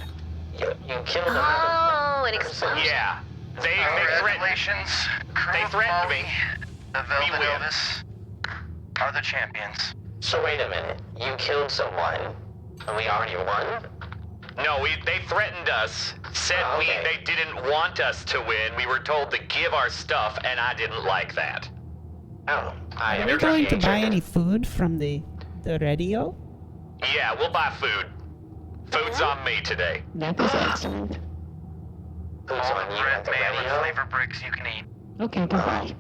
You killed them. Oh, an explosion. Yeah. They Congratulations, threatened me. The Velvet We win. Elvis are the champions. So wait a minute. You killed someone, and we already won? No, they threatened us. Said Okay. they didn't want us to win. We were told to give our stuff, and I didn't like that. Oh, I Are we going to appreciate buy your- any food from the radio? Yeah, we'll buy food. Food's on me today. That is excellent. Who's All on the you bread, at the mayo, and radio? flavor bricks you can eat. Okay, goodbye.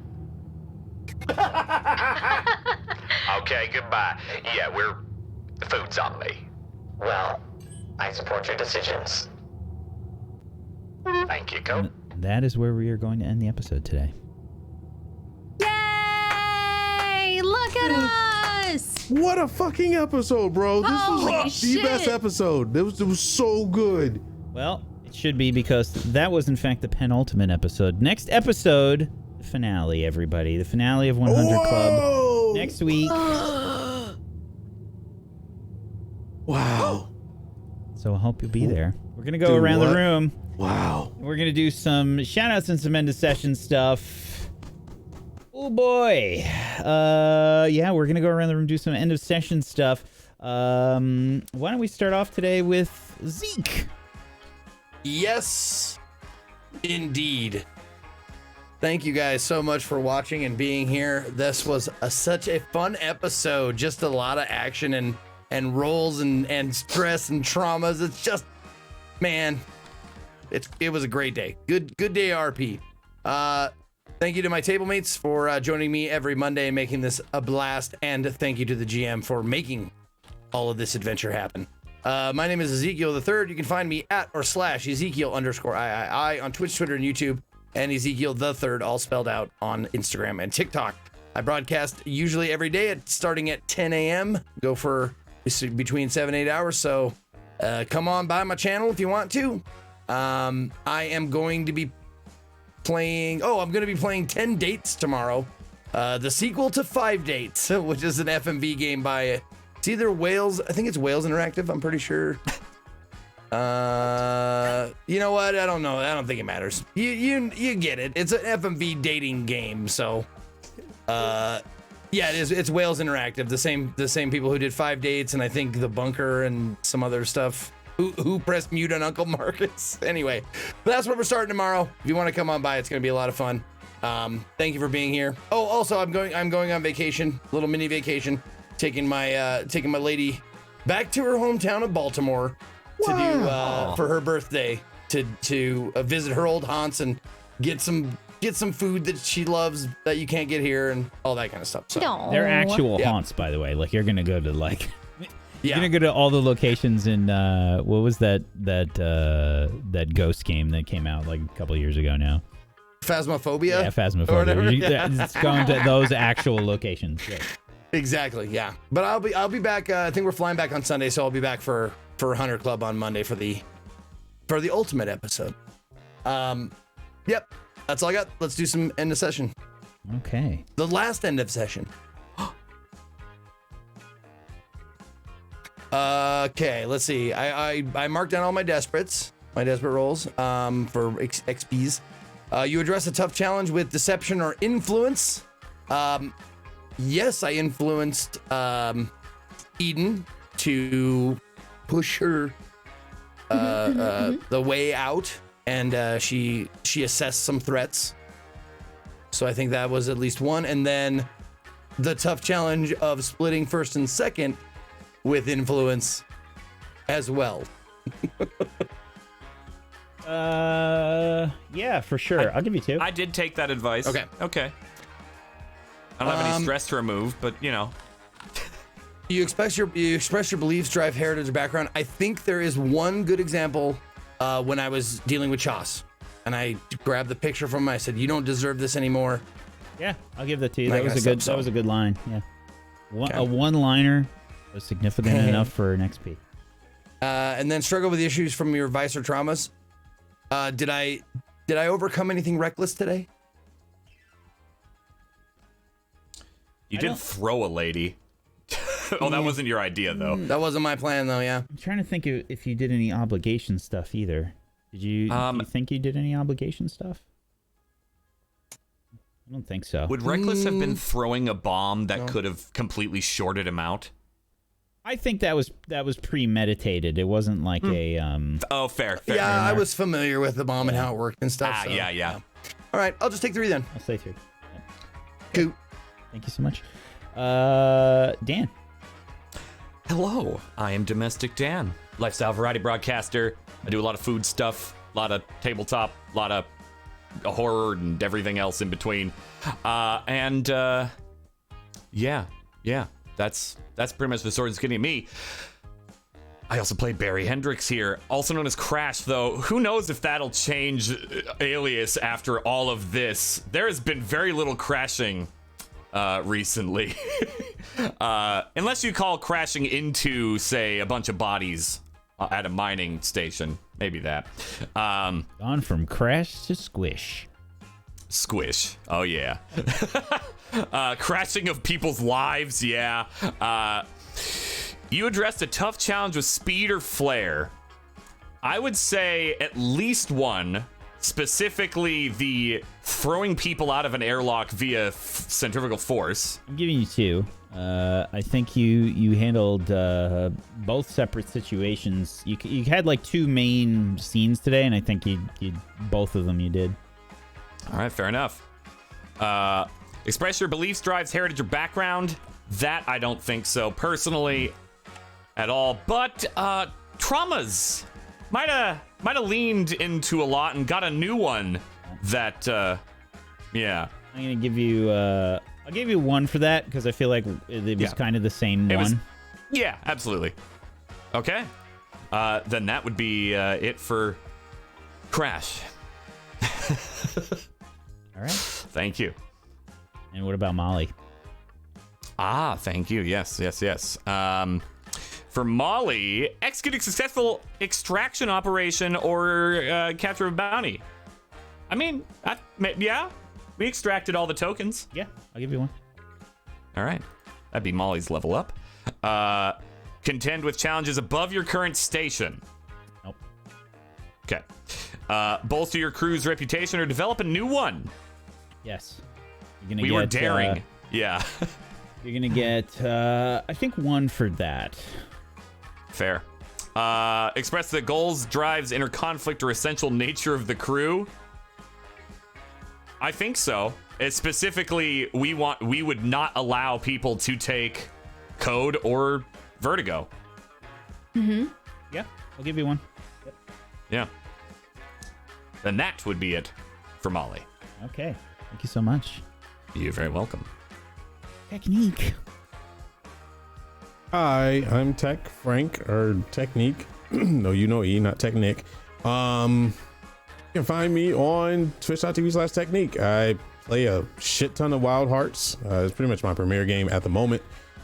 Okay, goodbye. Yeah, food's on me. Well, I support your decisions. Thank you, Coach. And that is where we are going to end the episode today. Yay! Look at us! What a fucking episode, bro. This Holy was the best shit. episode. It was so good. Well, it should be, because that was in fact the penultimate episode. Next episode, the finale, everybody. The finale of 100 Club. Whoa! Next week. Wow. So I hope you'll be there. We're going to go Dude, around the what? room. Wow. We're going to do some shout outs and some end of session stuff. Oh boy. Yeah, we're going to go around the room and do some end of session stuff. Why don't we start off today with Zeke? Yes, indeed. Thank you guys so much for watching and being here. This was such a fun episode. Just a lot of action and rolls and stress and traumas. It's just, man, it was a great day. Good day, RP. Thank you to my table mates for joining me every Monday and making this a blast. And thank you to the GM for making all of this adventure happen. My name is Ezekiel III. You can find me at or / Ezekiel_III on Twitch, Twitter, and YouTube, and Ezekiel III, all spelled out, on Instagram and TikTok. I broadcast usually every day starting at 10 a.m. Go for between 7 and 8 hours. So come on by my channel if you want to. I am going to be playing. I'm going to be playing 10 Dates tomorrow. The sequel to 5 Dates, which is an FMV game by. It's either Wales. I think it's Wales Interactive. I'm pretty sure. You know what? I don't know. I don't think it matters. You get it. It's an FMV dating game. So, yeah, it is. It's Wales Interactive. The same people who did 5 Dates and I think The Bunker and some other stuff. Who pressed mute on Uncle Marcus? Anyway, but that's where we're starting tomorrow. If you want to come on by, it's going to be a lot of fun. Thank you for being here. Oh, also, I'm going on vacation. Little mini vacation. Taking my lady back to her hometown of Baltimore to do for her birthday to visit her old haunts and get some food that she loves that you can't get here and all that kind of stuff. So They're actual haunts, by the way. Like, you're gonna go to you're gonna go to all the locations in what was that ghost game that came out like a couple of years ago now? Phasmophobia. Yeah, Phasmophobia. It's going to those actual locations. Yeah. Exactly, yeah. But I'll be back. I think we're flying back on Sunday, so I'll be back for Hunter Club on Monday for the ultimate episode. Yep, that's all I got. Let's do some end of session. Okay. The last end of session. Okay, let's see. I marked down all my desperates, my desperate rolls for XPs. You address a tough challenge with deception or influence. Yes, I influenced Eden to push her the way out, and she assessed some threats. So I think that was at least one. And then the tough challenge of splitting first and second with influence as well. Yeah, for sure. I'll give you 2. I did take that advice. Okay. I don't have any stress to remove, but you know. You express your beliefs, drive heritage, background. I think there is one good example when I was dealing with Chas, and I grabbed the picture from him. I said, "You don't deserve this anymore." Yeah, I'll give that to you. And That was a good. That was a good line. Yeah, a one-liner was significant enough for an XP. And then struggle with issues from your vice or traumas. Did I overcome anything reckless today? You did throw a lady. Oh, that wasn't your idea, though. That wasn't my plan, though. Yeah. I'm trying to think if you did any obligation stuff either. Did you? Do you think you did any obligation stuff? I don't think so. Would Reckless have been throwing a bomb that could have completely shorted him out? I think that was premeditated. It wasn't like a Oh, fair. Yeah, I was familiar with the bomb and how it worked and stuff. So, yeah. All right, I'll just take 3 then. I'll say 3. Yep. Cool. Thank you so much. Dan. Hello, I am Domestic Dan, lifestyle variety broadcaster. I do a lot of food stuff, a lot of tabletop, a lot of horror and everything else in between. Yeah, that's pretty much the sword that's getting me. I also play Barry Hendricks here, also known as Crash, though. Who knows if that'll change alias after all of this. There has been very little crashing recently. Unless you call crashing into, say, a bunch of bodies at a mining station. Maybe that. Gone from crash to squish. Squish. Oh, yeah. Crashing of people's lives, yeah. You addressed a tough challenge with speed or flair. I would say at least one, specifically the throwing people out of an airlock via centrifugal force. I'm giving you 2. I think you handled both separate situations. You had like 2 main scenes today, and I think you both of them you did. All right, fair enough. Express your beliefs, drives, heritage, or background. That I don't think so personally at all. But traumas might have leaned into a lot and got a new one. That yeah. I'm gonna give you. I'll give you 1 for that because I feel like it was kind of the same one. Yeah, absolutely. Okay. Then that would be it for Crash. All right. Thank you. And what about Molly? Thank you. Yes. For Molly, execute a successful extraction operation or capture a bounty. I mean, yeah, we extracted all the tokens. Yeah, I'll give you 1. All right. That'd be Molly's level up. Contend with challenges above your current station. Nope. Okay. Bolster your crew's reputation or develop a new one. Yes. We were daring. Yeah. You're gonna get, I think 1 for that. Fair. Express the goals, drives, inner conflict, or essential nature of the crew. I think so. It's specifically, we would not allow people to take code or vertigo. Mm-hmm. Yeah, I'll give you 1. Yep. Yeah. Then that would be it for Molly. Okay. Thank you so much. You're very welcome. Technique. Hi, I'm Tech Frank, or Technique. No, you know E, not Technic. You can find me on twitch.tv/Technique. I play a shit ton of Wild Hearts. It's pretty much my premiere game at the moment.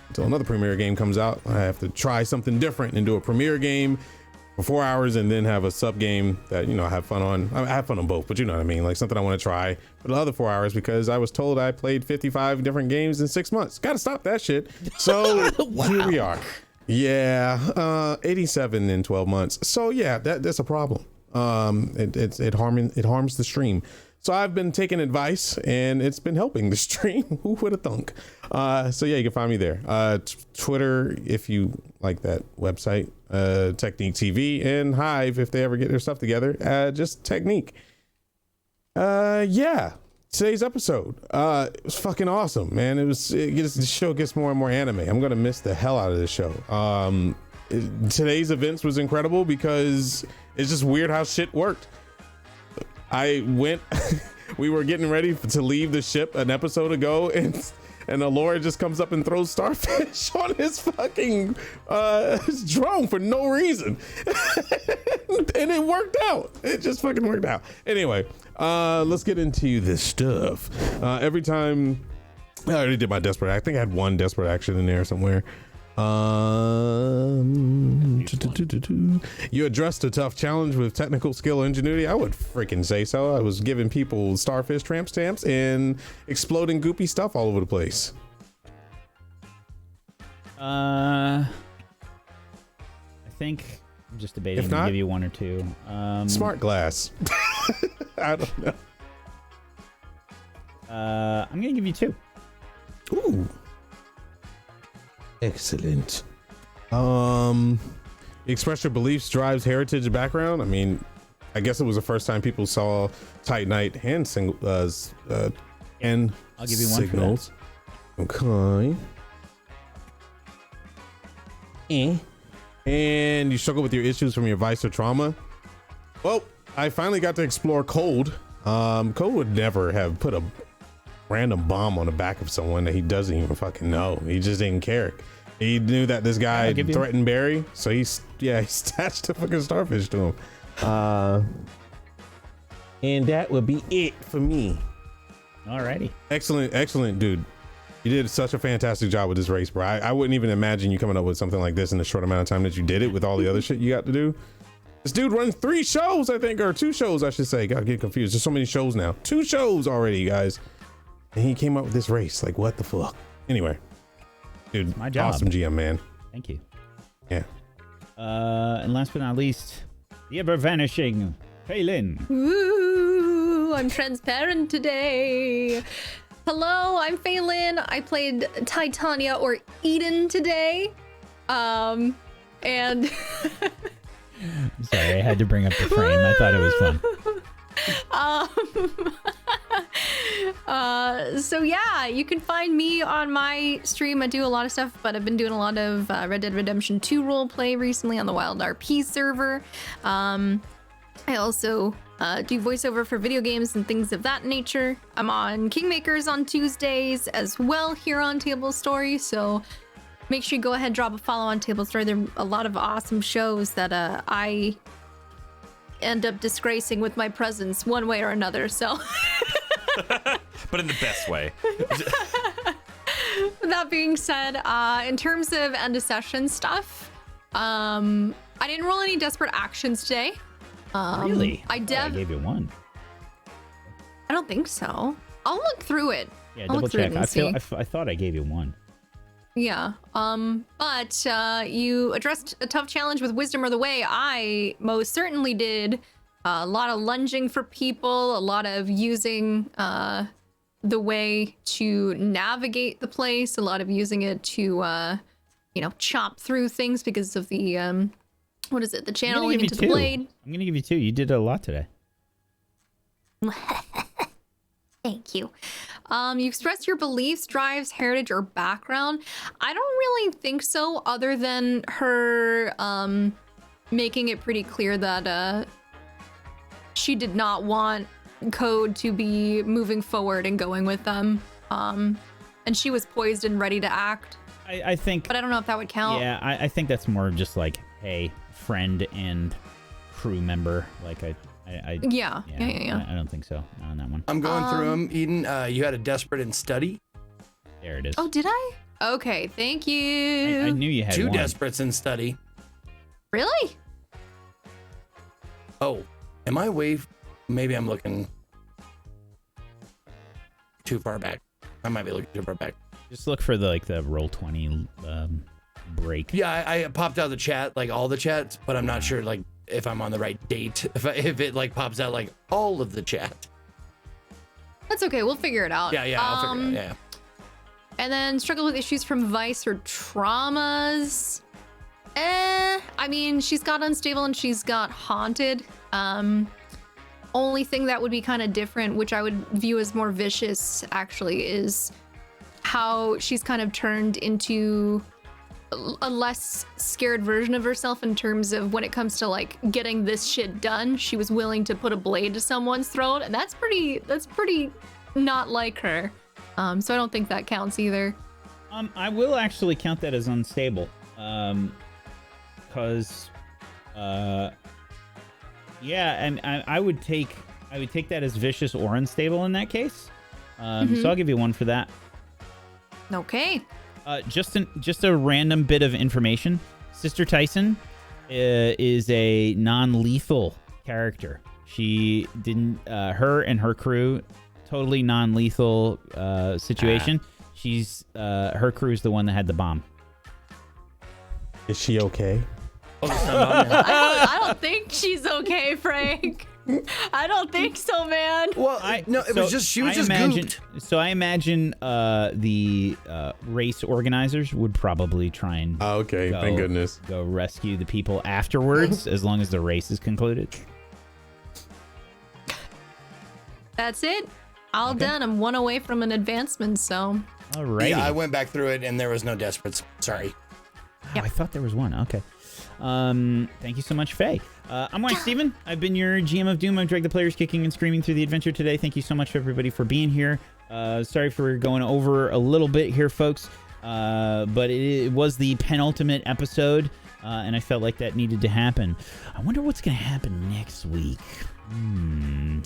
Until another premiere game comes out, I have to try something different and do a premiere game for 4 hours and then have a sub game that, you know, I have fun on. I have fun on both, but you know what I mean? Like something I want to try for the other 4 hours because I was told I played 55 different games in 6 months. Gotta stop that shit. So Wow. Here we are. Yeah, 87 in 12 months. So yeah, that's a problem. It harms the stream. So I've been taking advice, and it's been helping the stream. Who would have thunk? So yeah, you can find me there. Twitter, if you like that website, Technique TV, and Hive, if they ever get their stuff together, just Technique. Yeah, today's episode, it was fucking awesome, man. The show gets more and more anime. I'm gonna miss the hell out of this show. Today's events was incredible because it's just weird how shit worked. We were getting ready to leave the ship an episode ago, and Alora just comes up and throws starfish on his fucking his drone for no reason. And it worked out. It just fucking worked out. Anyway, let's get into this stuff. Every time I already did my desperate, I think I had one desperate action in there somewhere. You addressed a tough challenge with technical skill ingenuity. I would freaking say so. I was giving people starfish tramp stamps and exploding goopy stuff all over the place. I think I'm just debating to give you one or two. Smart glass. I don't know. I'm gonna give you two. Ooh. Excellent. You express your beliefs drives heritage background. I mean, I guess it was the first time people saw Titanite hand and I'll give you one signals. Okay. And you struggle with your issues from your vice or trauma. Well, I finally got to explore Cold. Cold would never have put a random bomb on the back of someone that he doesn't even fucking know. He just didn't care. He knew that this guy threatened Barry, so he attached a fucking starfish to him. And that would be it for me. Alrighty. Excellent, dude. You did such a fantastic job with this race, bro. I wouldn't even imagine you coming up with something like this in the short amount of time that you did it with all the other shit you got to do. This dude runs 3 shows, I think, or 2 shows, I should say. Gotta get confused. There's so many shows now. 2 shows already, guys. And he came up with this race. Like, what the fuck? Anyway. Dude, my job. Awesome GM, man. Thank you. Yeah. And last but not least, the ever-vanishing Phelan. Ooh, I'm transparent today. Hello, I'm Phelan. I played Titania or Eden today. And... Sorry, I had to bring up the frame. I thought it was fun. So yeah, you can find me on my stream. I do a lot of stuff, but I've been doing a lot of Red Dead Redemption 2 roleplay recently on the Wild RP server. I also do voiceover for video games and things of that nature. I'm on Kingmakers on Tuesdays as well here on Tablestory, so make sure you go ahead, drop a follow on Tablestory. There are a lot of awesome shows that I end up disgracing with my presence one way or another, so... But in the best way. That being said, in terms of end of session stuff, I didn't roll any desperate actions today. Really? I gave you one. I don't think so. I'll look through it. Yeah, I'll double check. I see. thought I gave you one. Yeah. But you addressed a tough challenge with wisdom or the way. I most certainly did. A lot of lunging for people, a lot of using the way to navigate the place, a lot of using it to chop through things because of the what is it? The channeling into the blade. I'm gonna give you 2. You did a lot today. Thank you. You express your beliefs, drives, heritage, or background. I don't really think so, other than her making it pretty clear that she did not want Code to be moving forward and going with them. And she was poised and ready to act. I think... But I don't know if that would count. Yeah, I think that's more just like, hey, friend and crew member. Like, Yeah. I don't think so on that one. I'm going through them. Eden, you had a desperate in study. There it is. Oh, did I? Okay, thank you. I knew you had 2 one. desperates in study. Really? Oh, am I maybe I'm looking too far back. I might be looking too far back. Just look for the Roll20 break. Yeah, I popped out the chat, like all the chats, but I'm not sure like if I'm on the right date. If it like pops out like all of the chat. That's okay. We'll figure it out. Yeah, I'll figure it out. Yeah. And then struggle with issues from vice or traumas. I mean, she's got unstable and she's got haunted. Only thing that would be kind of different, which I would view as more vicious, actually, is how she's kind of turned into a less scared version of herself in terms of when it comes to like getting this shit done. She was willing to put a blade to someone's throat, and that's pretty not like her. So I don't think that counts either. I will actually count that as unstable. Because yeah, and I would take that as vicious or unstable in that case. So I'll give you one for that. Okay. Just a random bit of information. Sister Tyson is a non-lethal character. She didn't. Her and her crew, totally non-lethal situation. She's her crew is the one that had the bomb. Is she okay? I don't think she's okay, Frank. I don't think so, man. Well, it was just she was just gooped. So I imagine the race organizers would probably try and thank goodness, go rescue the people afterwards, as long as the race is concluded. That's it. All done. I'm one away from an advancement, so. All right. Yeah, I went back through it and there was no desperates. Sorry. I thought there was one. Okay. Thank you so much, Faye. I'm White Steven. I've been your GM of Doom. I've dragged the players kicking and screaming through the adventure today. Thank you so much, everybody, for being here. Sorry for going over a little bit here, folks. But it was the penultimate episode, and I felt like that needed to happen. I wonder what's going to happen next week.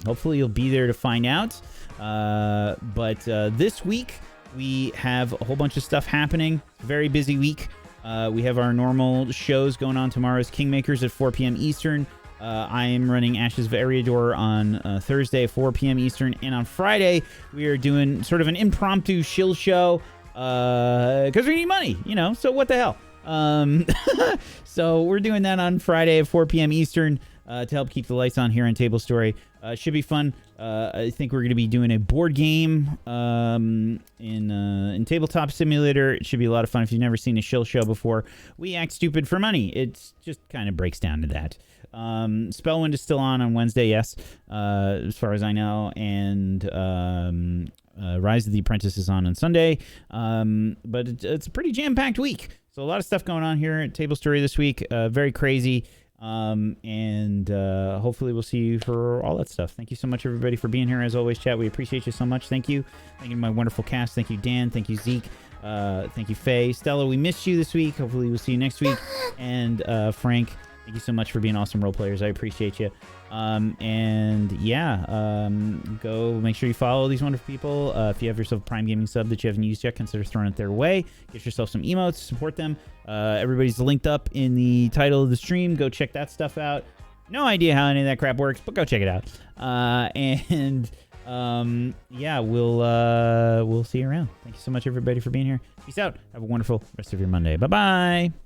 Hopefully you'll be there to find out. But this week, we have a whole bunch of stuff happening. Very busy week. We have our normal shows going on. Tomorrow's Kingmakers at 4 p.m. Eastern. I am running Ashes of Eriador on Thursday at 4 p.m. Eastern. And on Friday, we are doing sort of an impromptu shill show because we need money, so what the hell? So we're doing that on Friday at 4 p.m. Eastern to help keep the lights on here on Tablestory. Should be fun. I think we're going to be doing a board game in Tabletop Simulator. It should be a lot of fun. If you've never seen a shill show before, we act stupid for money. It just kind of breaks down to that. Spellwind is still on Wednesday, yes, as far as I know, and Rise of the Apprentice is on Sunday. But it's a pretty jam-packed week. So a lot of stuff going on here at Tablestory this week. Very crazy. And hopefully we'll see you for all that stuff. Thank you so much, everybody, for being here. As always, chat, we appreciate you so much. Thank you. Thank you to my wonderful cast. Thank you, Dan. Thank you, Zeke. Thank you, Faye. Stella, we missed you this week. Hopefully we'll see you next week. And Frank, thank you so much for being awesome role players. I appreciate you. Go make sure you follow these wonderful people. If you have yourself a Prime Gaming sub that you haven't used yet, consider throwing it their way. Get yourself some emotes, support them. Everybody's linked up in the title of the stream. Go check that stuff out. No idea how any of that crap works, but go check it out. We'll see you around. Thank you so much, everybody, for being here. Peace out. Have a wonderful rest of your Monday. Bye-bye.